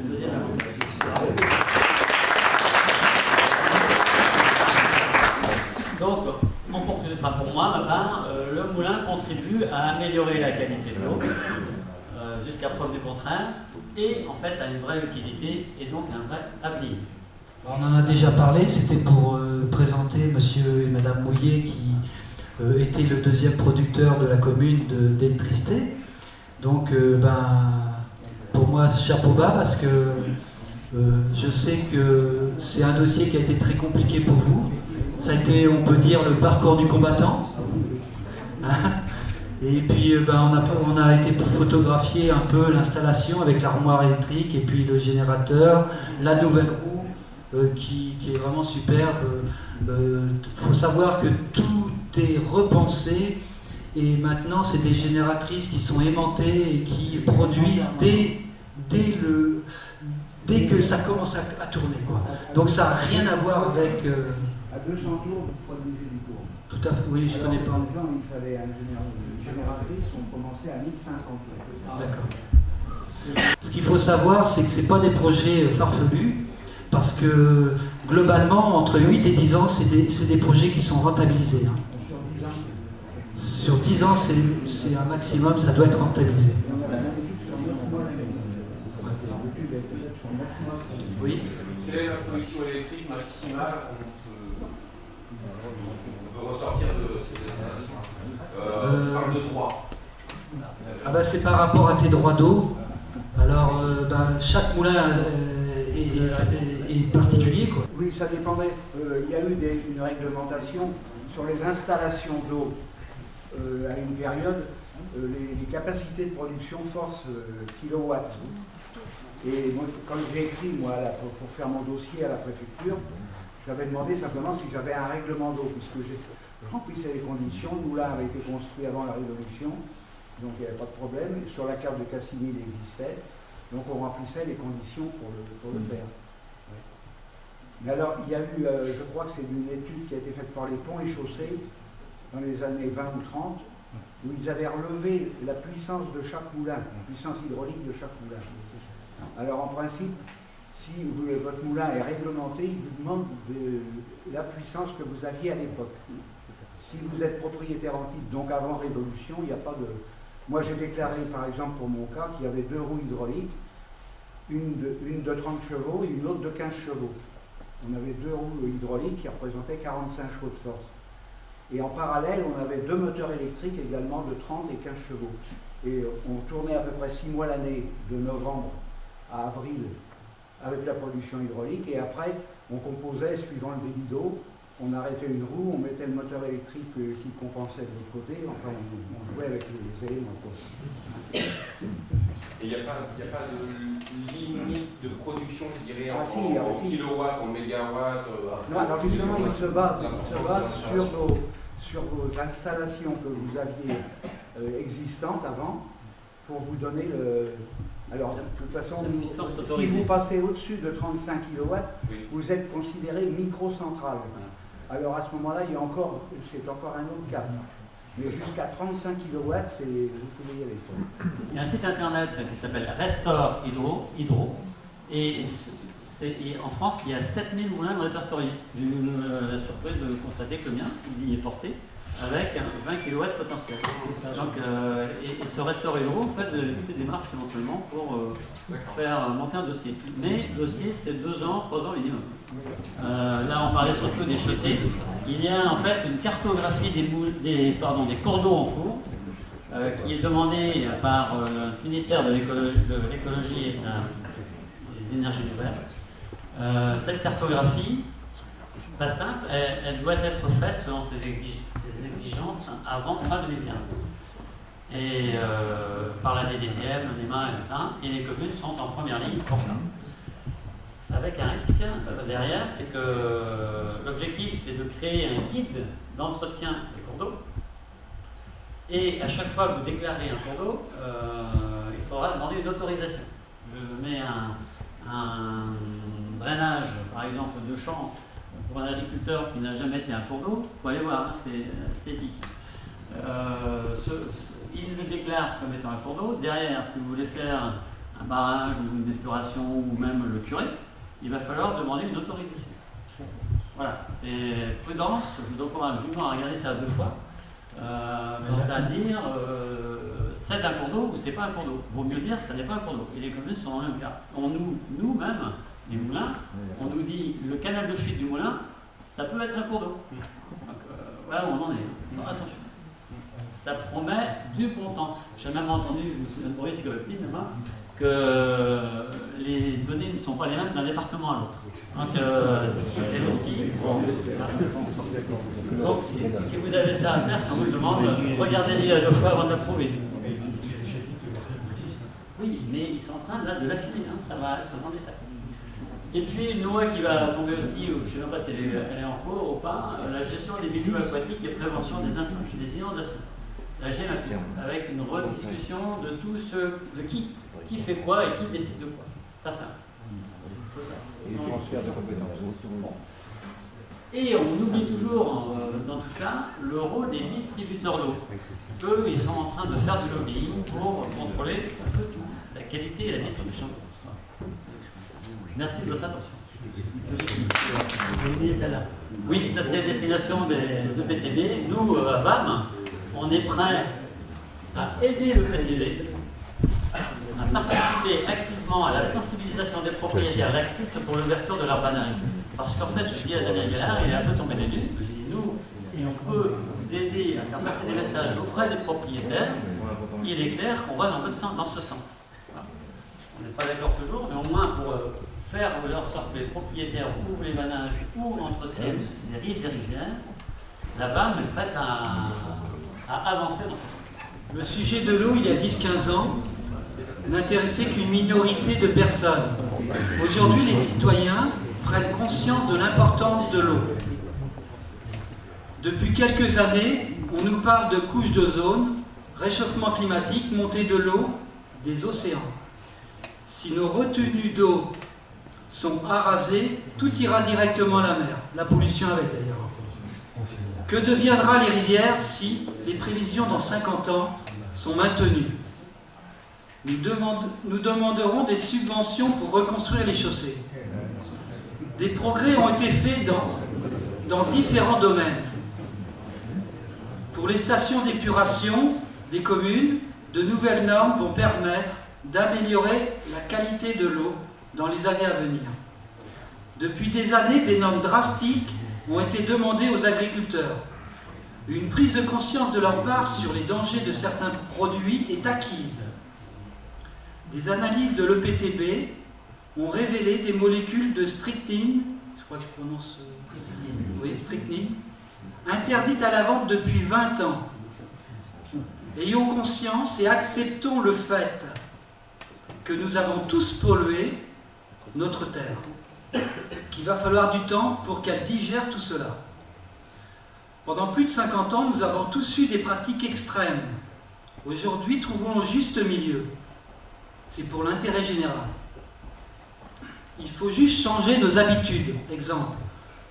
moi, à ma part, le moulin contribue à améliorer la qualité de l'eau, jusqu'à preuve du contraire, et en fait à une vraie utilité et donc un vrai avenir. On en a déjà parlé, c'était pour présenter monsieur et madame Mouillet qui était le deuxième producteur de la commune d'électricité. Donc pour moi chapeau bas parce que je sais que c'est un dossier qui a été très compliqué pour vous. Ça a été, on peut dire, le parcours du combattant. Et puis on a été pour photographier un peu l'installation avec l'armoire électrique et puis le générateur, la nouvelle roue qui est vraiment superbe. Faut savoir que tout est repensé et maintenant c'est des génératrices qui sont aimantées et qui produisent dès que ça commence à tourner, quoi. Donc ça n'a rien à voir avec... À 200 tours, vous produisez du tour. Tout à fait, oui, je connais pas. Les gens, il fallait une génératrice, on commençait à 1500 tours. D'accord. Ce qu'il faut savoir, c'est que ce n'est pas des projets farfelus, parce que globalement, entre 8 et 10 ans, c'est des projets qui sont rentabilisés. Hein. Sur 10 ans, c'est un maximum, ça doit être rentabilisé. Oui. Quelle est la production électrique maximale on peut ressortir de ces installations? On parle de droit. Ah bah c'est par rapport à tes droits d'eau. Alors chaque moulin est particulier, quoi. Oui, ça dépendait. Il y a eu une réglementation sur les installations d'eau à une période. Les capacités de production force kilowatts. Et moi, quand j'ai écrit, moi, pour faire mon dossier à la préfecture, j'avais demandé simplement si j'avais un règlement d'eau, puisque je remplissais les conditions. Le moulin avait été construit avant la Révolution, donc il n'y avait pas de problème. Sur la carte de Cassini, il existait, donc on remplissait les conditions pour le faire. Ouais. Mais alors, il y a eu, je crois que c'est une étude qui a été faite par les ponts et chaussées dans les années 20 ou 30, où ils avaient relevé la puissance de chaque moulin, la puissance hydraulique de chaque moulin. Alors en principe, si votre moulin est réglementé, il vous demande la puissance que vous aviez à l'époque. Si vous êtes propriétaire en titre, donc avant Révolution, il n'y a pas de... Moi j'ai déclaré par exemple pour mon cas qu'il y avait 2 roues hydrauliques, une de 30 chevaux et une autre de 15 chevaux. On avait 2 roues hydrauliques qui représentaient 45 chevaux de force. Et en parallèle, on avait 2 moteurs électriques également de 30 et 15 chevaux. Et on tournait à peu près 6 mois l'année, de novembre à avril, avec la production hydraulique. Et après, on composait suivant le débit d'eau. On arrêtait une roue, on mettait le moteur électrique qui compensait de l'autre côté. Enfin, on jouait avec les éléments. Et il n'y a pas de limite de production, je dirais, en kilowatts, en mégawatts. Non, alors justement, il se base sur vos installations que vous aviez existantes avant, pour vous donner le... Alors, de toute façon, si vous passez au-dessus de 35 kW, oui, vous êtes considéré microcentrale. Alors à ce moment-là, c'est encore un autre cas. Mais jusqu'à 35 kW, vous pouvez y aller. Il y a un site internet qui s'appelle Restore Hydro. Et en France, il y a 7000 moulins répertoriés. J'ai eu la surprise de constater que le mien, il y est porté, avec 20 kW potentiel. Donc, et ce Restore Hydro, en fait, fait des démarches éventuellement pour faire monter un dossier. Mais le dossier, c'est 2 ans, 3 ans minimum. Là, on parlait surtout des chaussées. Il y a en fait une cartographie des cours d'eau en cours qui est demandée par le ministère de l'écologie et des énergies nouvelles. Cette cartographie, pas simple, elle doit être faite selon ses exigences avant fin 2015. Et par la DDTM, l'EMA, et les communes sont en première ligne pour ça. Avec un risque derrière, c'est que l'objectif c'est de créer un guide d'entretien des cours d'eau. Et à chaque fois que vous déclarez un cours d'eau, il faudra demander une autorisation. Je mets un drainage, par exemple, de champ pour un agriculteur qui n'a jamais été un cours d'eau. Il faut aller voir, hein, c'est épique. Il le déclare comme étant un cours d'eau. Derrière, si vous voulez faire un barrage ou une épuration ou même le curer, il va falloir demander une autorisation. Voilà, c'est prudence, je vous encourage vivement à regarder ça à 2 fois, quant à dire c'est un cours d'eau ou c'est pas un cours d'eau. Vaut mieux dire que ça n'est pas un cours d'eau. Et les communes sont dans le même cas. Nous-mêmes, les moulins, on nous dit le canal de fuite du moulin, ça peut être un cours d'eau. Donc voilà où on en est. Alors, attention. Ça promet du bon temps. J'ai même entendu, je me souviens de Maurice Gosselin, que les données ne sont pas les mêmes d'un département à l'autre. Donc, c'est aussi. Donc, si vous avez ça à faire, si on vous le demande, regardez le choix avant de l'approuver. Oui, mais ils sont en train là, de l'affiner, hein, ça va être en détail. Et puis une loi qui va tomber aussi, je ne sais même pas si elle est en cours ou pas, la gestion des milieux aquatiques et prévention des inondations. La GEMAPI, avec une rediscussion de tout ce, de qui fait quoi et qui décide de quoi. Pas ça. Et le transfert de compétences. Et on oublie toujours dans tout ça le rôle des distributeurs d'eau. Eux, ils sont en train de faire du lobbying pour contrôler un peu tout, la qualité et la distribution d'eau. Merci de votre attention. Oui, ça c'est la destination des EPTB. Nous, à BAM, on est prêt à aider le PTB à participer activement à la sensibilisation des propriétaires laxistes pour l'ouverture de leur banage. Parce qu'en fait, je dis à Damien Gallard, il est un peu tombé des nues. Je dis, nous, si on peut vous aider à faire passer des messages auprès des propriétaires, il est clair qu'on va dans ce sens. Voilà. On n'est pas d'accord toujours, mais au moins pour faire de leur sorte que les propriétaires ouvrent les banages ou entretiennent des rives des rivières, la BAM est prête à avancer dans ce sens. Le sujet de l'eau, il y a 10-15 ans, n'intéressait qu'une minorité de personnes. Aujourd'hui, les citoyens prennent conscience de l'importance de l'eau. Depuis quelques années, on nous parle de couches d'ozone, réchauffement climatique, montée de l'eau, des océans. Si nos retenues d'eau sont arasées, tout ira directement à la mer, la pollution avec d'ailleurs. Que deviendra les rivières si les prévisions dans 50 ans sont maintenues? Nous demanderons des subventions pour reconstruire les chaussées. Des progrès ont été faits dans différents domaines. Pour les stations d'épuration des communes, de nouvelles normes vont permettre d'améliorer la qualité de l'eau dans les années à venir. Depuis des années, des normes drastiques ont été demandées aux agriculteurs. Une prise de conscience de leur part sur les dangers de certains produits est acquise. Des analyses de l'EPTB ont révélé des molécules de strychnine, je crois que je prononce strychnine, interdites à la vente depuis 20 ans. Ayons conscience et acceptons le fait que nous avons tous pollué notre terre, qu'il va falloir du temps pour qu'elle digère tout cela. Pendant plus de 50 ans, nous avons tous eu des pratiques extrêmes. Aujourd'hui, trouvons le juste milieu. C'est pour l'intérêt général. Il faut juste changer nos habitudes. Exemple,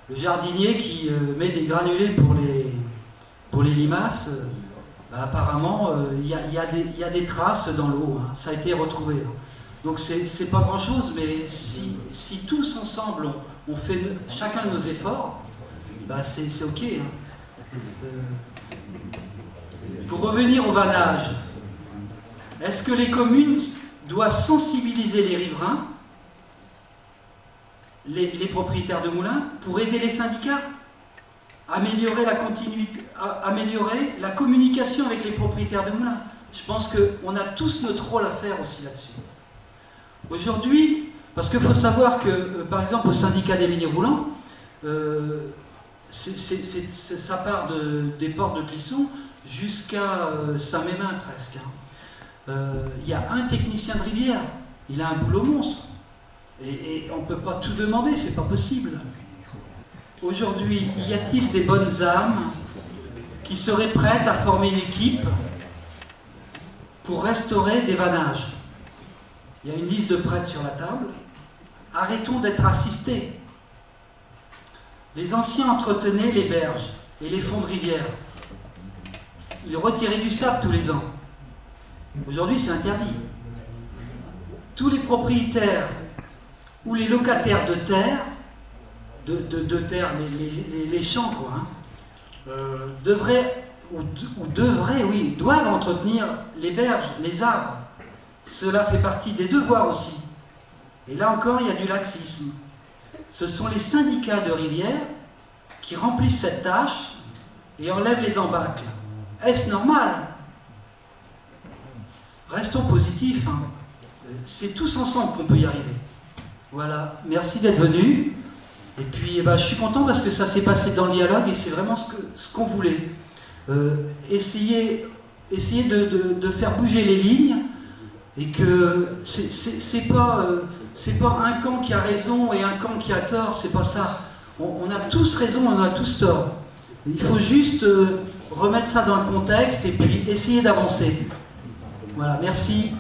le jardinier qui met des granulés pour les limaces, apparemment, il y a des traces dans l'eau. Hein. Ça a été retrouvé. Hein. Donc c'est pas grand-chose, mais si tous ensemble on fait chacun nos efforts, c'est ok. Hein. Pour revenir au vannage, est-ce que les communes doivent sensibiliser les riverains, les propriétaires de moulins, pour aider les syndicats, améliorer la communication avec les propriétaires de moulins? Je pense qu'on a tous notre rôle à faire aussi là-dessus. Aujourd'hui, parce qu'il faut savoir que, par exemple, au syndicat des miniers roulants, ça part des portes de Clisson jusqu'à Saint-Mémin presque. Il y a un technicien de rivière, il a un boulot monstre. Et on ne peut pas tout demander, c'est pas possible. Aujourd'hui, y a-t-il des bonnes âmes qui seraient prêtes à former une équipe pour restaurer des vannages? Il y a une liste de prêtres sur la table. Arrêtons d'être assistés. Les anciens entretenaient les berges et les fonds de rivière. Ils retiraient du sable tous les ans. Aujourd'hui, c'est interdit. Tous les propriétaires ou les locataires de terre, les champs, quoi, devraient ou devraient, oui, doivent entretenir les berges, les arbres. Cela fait partie des devoirs aussi. Et là encore, il y a du laxisme. Ce sont les syndicats de rivières qui remplissent cette tâche et enlèvent les embâcles. Est-ce normal? Restons positifs. Hein. C'est tous ensemble qu'on peut y arriver. Voilà, merci d'être venus. Et puis, je suis content parce que ça s'est passé dans le dialogue et c'est vraiment ce qu'on voulait. Essayer de faire bouger les lignes et que c'est pas un camp qui a raison et un camp qui a tort, c'est pas ça. On a tous raison, on a tous tort. Il faut juste remettre ça dans le contexte et puis essayer d'avancer. Voilà, merci.